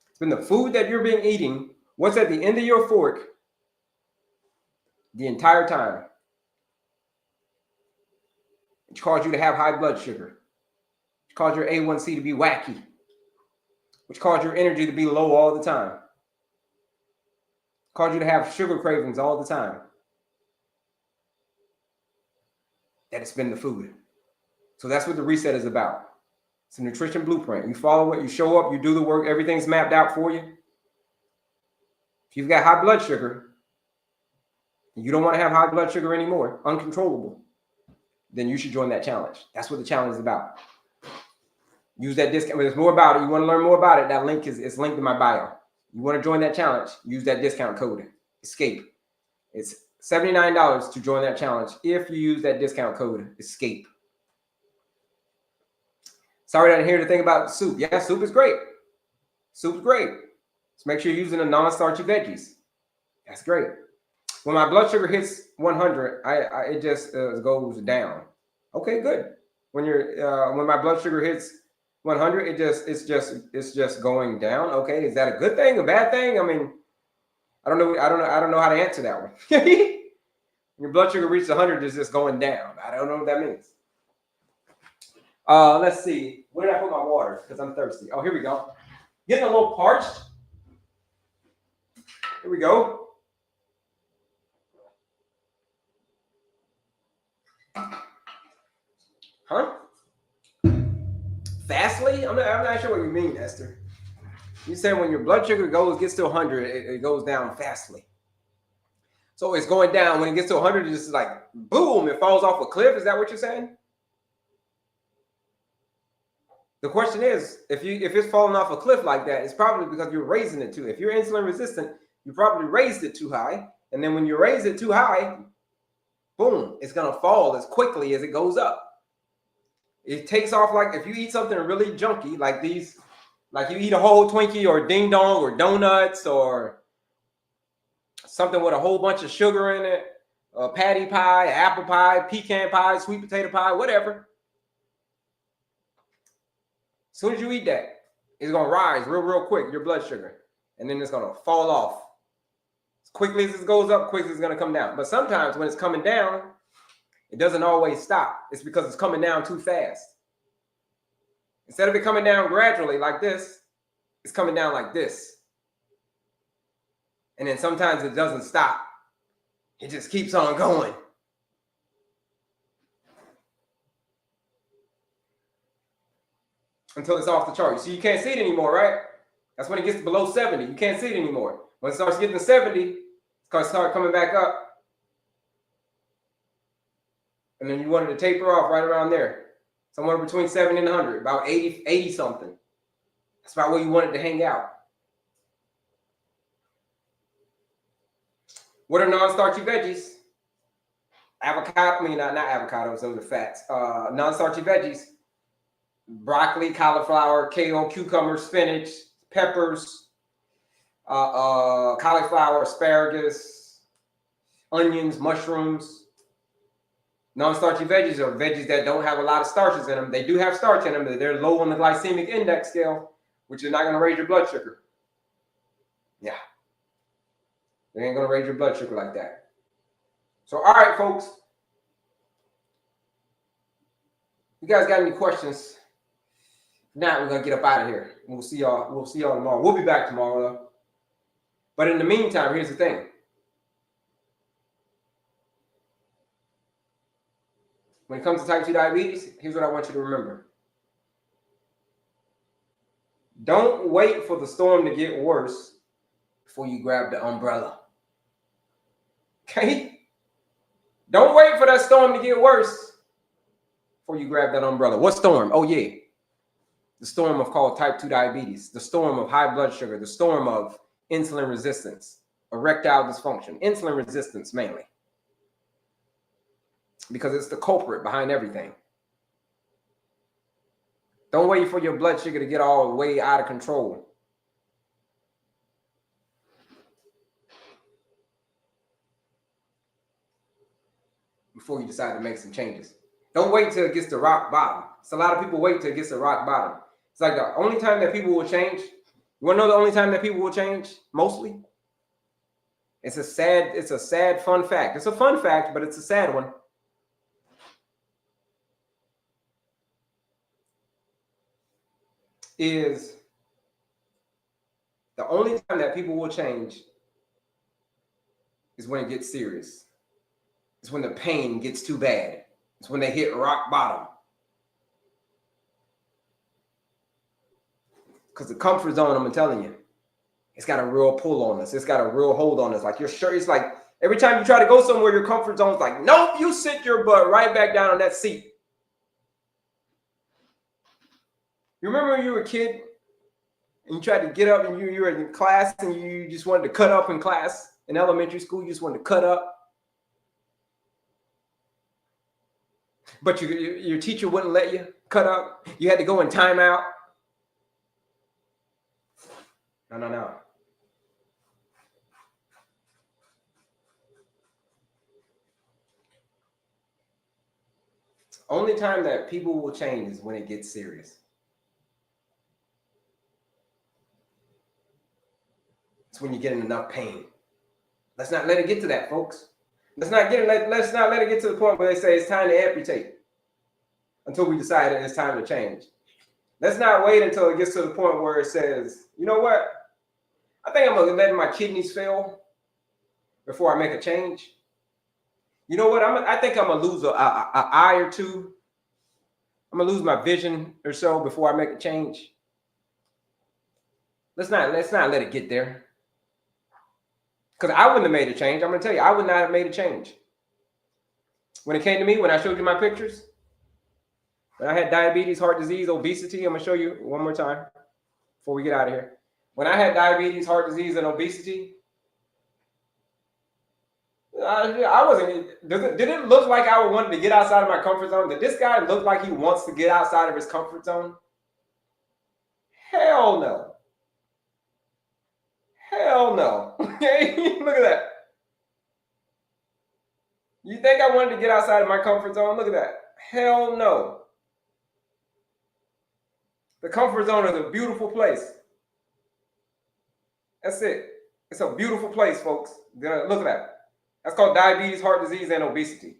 It's been the food that you're been eating. What's at the end of your fork the entire time. which cause you to have high blood sugar, which cause your A1C to be wacky, which cause your energy to be low all the time, cause you to have sugar cravings all the time. That it's been the food. So that's what the reset is about. It's a nutrition blueprint. You follow it, you show up, you do the work, everything's mapped out for you. If you've got high blood sugar, and you don't want to have high blood sugar anymore, uncontrollable, then you should join that challenge. That's what the challenge is about. Use that discount. There's more about it. You want to learn more about it, that link is linked in my bio. You want to join that challenge, use that discount code, ESCAPE. It's $79 to join that challenge if you use that discount code, ESCAPE. Sorry, I didn't hear the thing about soup. Yeah, soup is great. Soup is great. Just make sure you're using the non-starchy veggies. That's great. When my blood sugar hits 100, it just goes down. Okay, good. When my blood sugar hits 100, it's just going down. Okay, is that a good thing, a bad thing? I mean, I don't know how to answer that one. Your blood sugar reaches 100, it's just going down. I don't know what that means. Let's see. Where did I put my water? Because I'm thirsty. Oh, here we go. Getting a little parched. Here we go. Huh? Fastly? I'm not sure what you mean, Esther. You said when your blood sugar gets to 100, it goes down fastly. So it's going down. When it gets to 100, it's just like, boom, it falls off a cliff. Is that what you're saying? The question is, if it's falling off a cliff like that, it's probably because you're raising it too. If you're insulin resistant, you probably raised it too high. And then when you raise it too high, boom, it's going to fall as quickly as it goes up. It takes off like if you eat something really junky, like these, like you eat a whole Twinkie or ding dong or donuts or something with a whole bunch of sugar in it, patty pie, apple pie, pecan pie, sweet potato pie, whatever. As soon as you eat that, it's going to rise real quick, your blood sugar. And then it's going to fall off. As quickly as it goes up, quickly it's going to come down. But sometimes when it's coming down, it doesn't always stop. It's because it's coming down too fast. Instead of it coming down gradually like this, it's coming down like this. And then sometimes it doesn't stop. It just keeps on going. Until it's off the chart. So you can't see it anymore, right? That's when it gets below 70. You can't see it anymore. When it starts getting to 70, it's going to start coming back up. And then you want it to taper off right around there. Somewhere between 70 and 100, about 80 something. That's about where you want it to hang out. What are non-starchy veggies? Avocado, not avocados, those are fats. Non-starchy veggies. Broccoli, cauliflower, kale, cucumber, spinach, peppers, cauliflower, asparagus, onions, mushrooms. Non-starchy veggies are veggies that don't have a lot of starches in them. They do have starch in them, but they're low on the glycemic index scale, which is not going to raise your blood sugar. Yeah. They ain't going to raise your blood sugar like that. So, all right, folks. You guys got any questions? Now we're going to get up out of here. We'll see y'all tomorrow. We'll be back tomorrow, though. But in the meantime, here's the thing. When it comes to type 2 diabetes, here's what I want you to remember. Don't wait for the storm to get worse before you grab the umbrella. Okay? Don't wait for that storm to get worse before you grab that umbrella. What storm? Oh, yeah. The storm of called type 2 diabetes, the storm of high blood sugar, the storm of insulin resistance, erectile dysfunction, insulin resistance mainly. Because it's the culprit behind everything. Don't wait for your blood sugar to get all the way out of control. Before you decide to make some changes. Don't wait till it gets to rock bottom. So a lot of people wait till it gets to rock bottom. It's like the only time that people will change. You want to know the only time that people will change? Mostly. It's a sad fun fact. It's a fun fact, but it's a sad one. is the only time that people will change is when it gets serious. It's when the pain gets too bad. It's when they hit rock bottom. Because the comfort zone, I'm telling you, it's got a real pull on us. It's got a real hold on us. Like you're sure, it's like every time you try to go somewhere, your comfort zone's like, nope, you sit your butt right back down on that seat. You remember when you were a kid and you tried to get up and you were in class and you just wanted to cut up in class in elementary school, you just wanted to cut up. But your teacher wouldn't let you cut up. You had to go in timeout. No. Only time that people will change is when it gets serious. It's when you get in enough pain. Let's not let it get to that, folks. Let's not let it get to the point where they say it's time to amputate until we decide that it's time to change. Let's not wait until it gets to the point where it says, you know what? I think I'm going to let my kidneys fail before I make a change. You know what? I think I'm going to lose an eye or two. I'm going to lose my vision or so before I make a change. Let's not let it get there. Because I wouldn't have made a change. I'm going to tell you, I would not have made a change. When it came to me, when I showed you my pictures, when I had diabetes, heart disease, obesity, I'm going to show you one more time before we get out of here. When I had diabetes, heart disease, and obesity, I wasn't. Did it look like I wanted to get outside of my comfort zone? Did this guy look like he wants to get outside of his comfort zone? Hell no. Hell no. Okay, look at that. You think I wanted to get outside of my comfort zone? Look at that. Hell no. The comfort zone is a beautiful place. That's it. It's a beautiful place, folks. Look at that. That's called diabetes, heart disease, and obesity.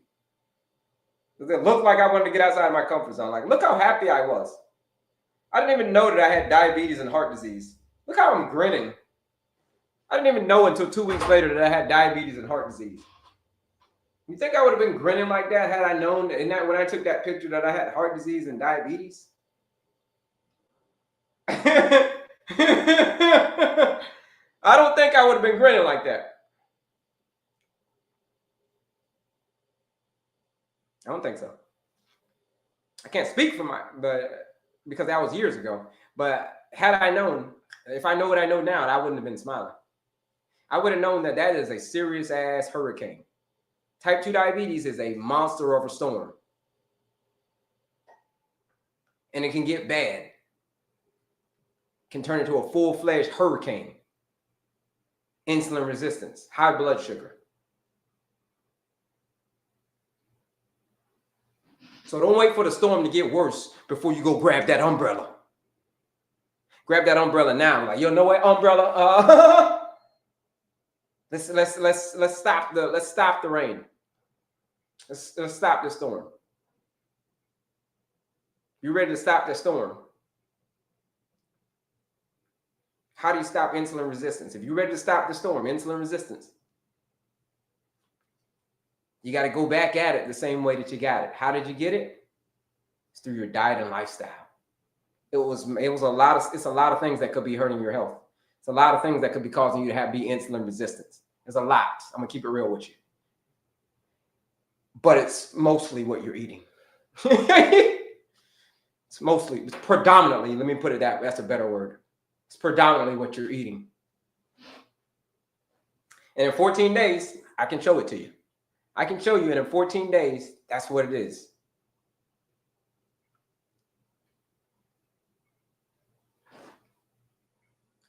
Does it look like I wanted to get outside of my comfort zone? Like, look how happy I was. I didn't even know that I had diabetes and heart disease. Look how I'm grinning. I didn't even know until 2 weeks later that I had diabetes and heart disease. You think I would have been grinning like that had I known when I took that picture that I had heart disease and diabetes? I don't think I would have been grinning like that. I don't think so. I can't speak because that was years ago. But had I known, if I know what I know now, I wouldn't have been smiling. I would have known that is a serious ass hurricane. Type 2 diabetes is a monster of a storm. And it can get bad. It can turn into a full-fledged hurricane. Insulin resistance, high blood sugar. So don't wait for the storm to get worse before you go grab that umbrella. Grab that umbrella now. Like, you know what, umbrella? Let's stop the rain. Let's stop the storm. You ready to stop the storm? How do you stop insulin resistance? If you're ready to stop the storm, insulin resistance, you got to go back at it the same way that you got it. How did you get it? It's through your diet and lifestyle. It's a lot of things that could be hurting your health. It's a lot of things that could be causing you to be insulin resistance. There's a lot. I'm gonna keep it real with you. But it's mostly what you're eating. It's predominantly, let me put it that way, that's a better word. It's predominantly what you're eating. And in 14 days, I can show it to you. I can show you, and in 14 days, that's what it is.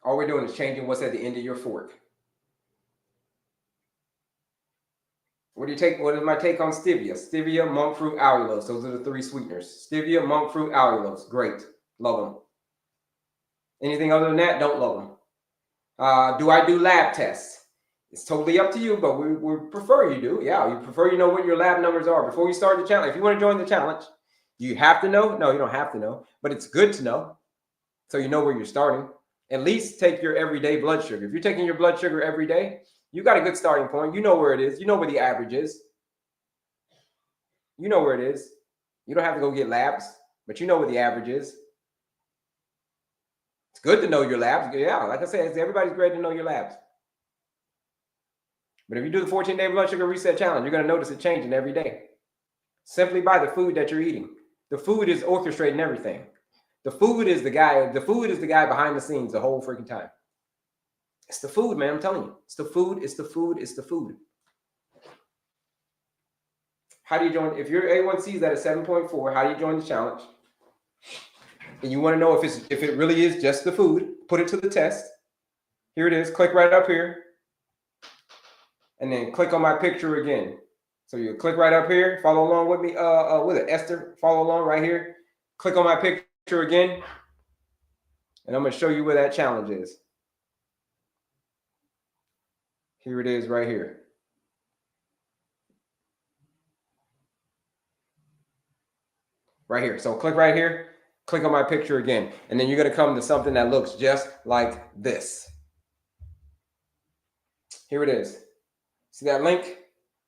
All we're doing is changing what's at the end of your fork. What is my take on stevia? Stevia, monk fruit, allulose. Those are the three sweeteners. Stevia, monk fruit, allulose. Great. Love them. Anything other than that, don't love them. Do I do lab tests? It's totally up to you, but we prefer you do. Yeah, you prefer you know what your lab numbers are. Before you start the challenge, if you want to join the challenge, you have to know. No, you don't have to know, but it's good to know. So you know where you're starting. At least take your everyday blood sugar. If you're taking your blood sugar every day, you got a good starting point. You know where it is. You know where the average is. You know where it is. You don't have to go get labs, but you know where the average is. It's good to know your labs. Yeah, like I said, everybody's great to know your labs. But if you do the 14-day blood sugar reset challenge, you're going to notice it changing every day. Simply by the food that you're eating. The food is orchestrating everything. The food is the guy behind the scenes the whole freaking time. It's the food, man. I'm telling you. It's the food. It's the food. It's the food. How do you join? If your A1C is at a 7.4, how do you join the challenge? And you want to know if it really is just the food, put it to the test. Here it is. Click right up here. And then click on my picture again. So you click right up here. Follow along with me. With it, Esther. Follow along right here. Click on my picture again. And I'm going to show you where that challenge is. Here it is right here. Right here. So click right here. Click on my picture again. And then you're going to come to something that looks just like this. Here it is. See that link?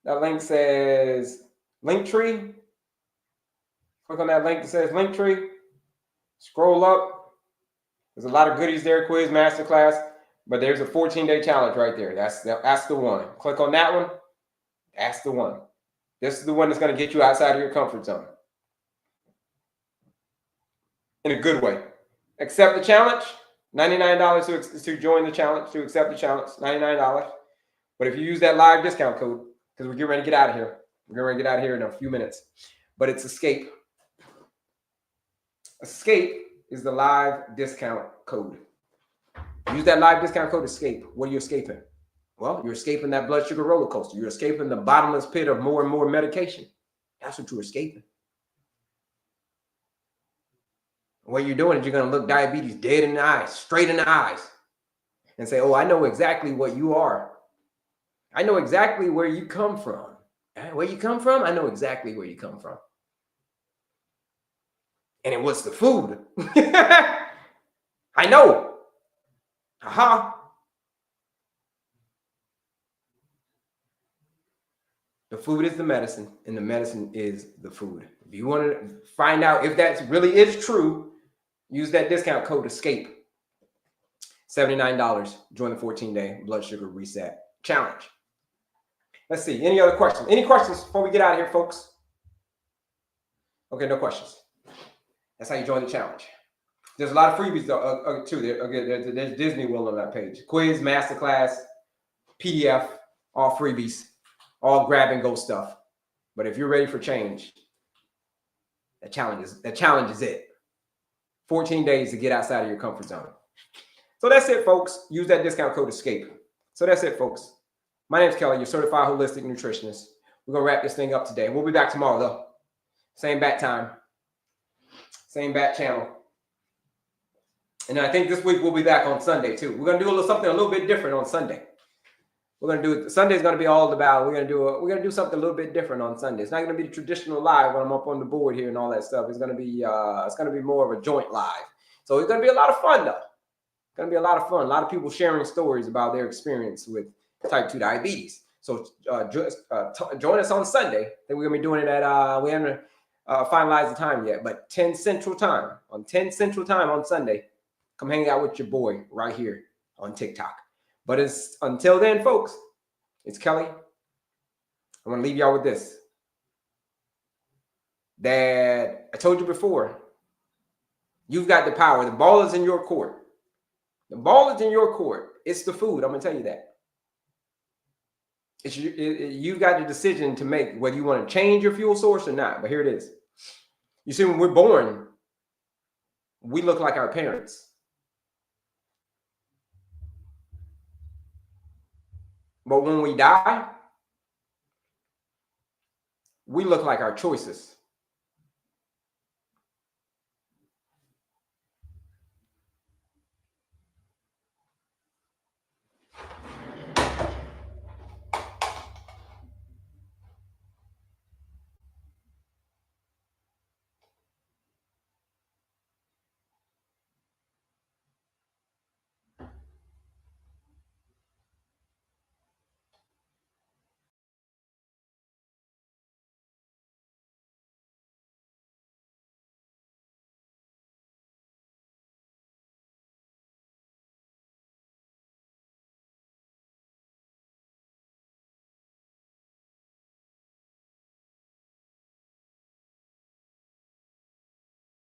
That link says Linktree. Click on that link that says Linktree. Scroll up. There's a lot of goodies there. Quiz, masterclass. But there's a 14-day challenge right there. That's the one. Click on that one. That's the one. This is the one that's going to get you outside of your comfort zone. In a good way. Accept the challenge. $99 to join the challenge, to accept the challenge. $99. But if you use that live discount code, because we're getting ready to get out of here. We're going to get out of here in a few minutes. But it's ESCAPE. ESCAPE is the live discount code. Use that live discount code, ESCAPE. What are you escaping? Well, you're escaping that blood sugar roller coaster. You're escaping the bottomless pit of more and more medication. That's what you're escaping. What you're doing is you're going to look diabetes dead in the eyes, straight in the eyes, and say, oh, I know exactly what you are. I know exactly where you come from. Where you come from? I know exactly where you come from. And it was the food. I know. Aha. The food is the medicine, and the medicine is the food. If you want to find out if that really is true, use that discount code ESCAPE. $79. Join the 14-day blood sugar reset challenge. Let's see. Any other questions? Any questions before we get out of here, folks? Okay, no questions. That's how you join the challenge. There's a lot of freebies too. There's Disney World on that page. Quiz, masterclass, PDF, all freebies, all grab and go stuff. But if you're ready for change, that challenge is it. 14 days to get outside of your comfort zone. So that's it, folks. Use that discount code ESCAPE. So that's it, folks. My name is Kelley, your certified holistic nutritionist. We're going to wrap this thing up today. We'll be back tomorrow, though. Same bat time. Same bat channel. And I think this week we'll be back on Sunday, too. We're going to do something a little bit different on Sunday. Sunday's going to be all about, we're going to do something a little bit different on Sunday. It's not going to be the traditional live when I'm up on the board here and all that stuff. It's going to be more of a joint live. So it's going to be a lot of fun, though. It's going to be a lot of fun. A lot of people sharing stories about their experience with type 2 diabetes. So join us on Sunday. I think we're going to be doing it at, we haven't finalized the time yet, but 10 Central Time. On 10 Central Time on Sunday, come hang out with your boy right here on TikTok. But until then, folks, it's Kelley. I'm going to leave y'all with this. That I told you before, you've got the power. The ball is in your court. The ball is in your court. It's the food. I'm going to tell you that. You've got the decision to make whether you want to change your fuel source or not. But here it is. You see, when we're born, we look like our parents. But when we die, we look like our choices.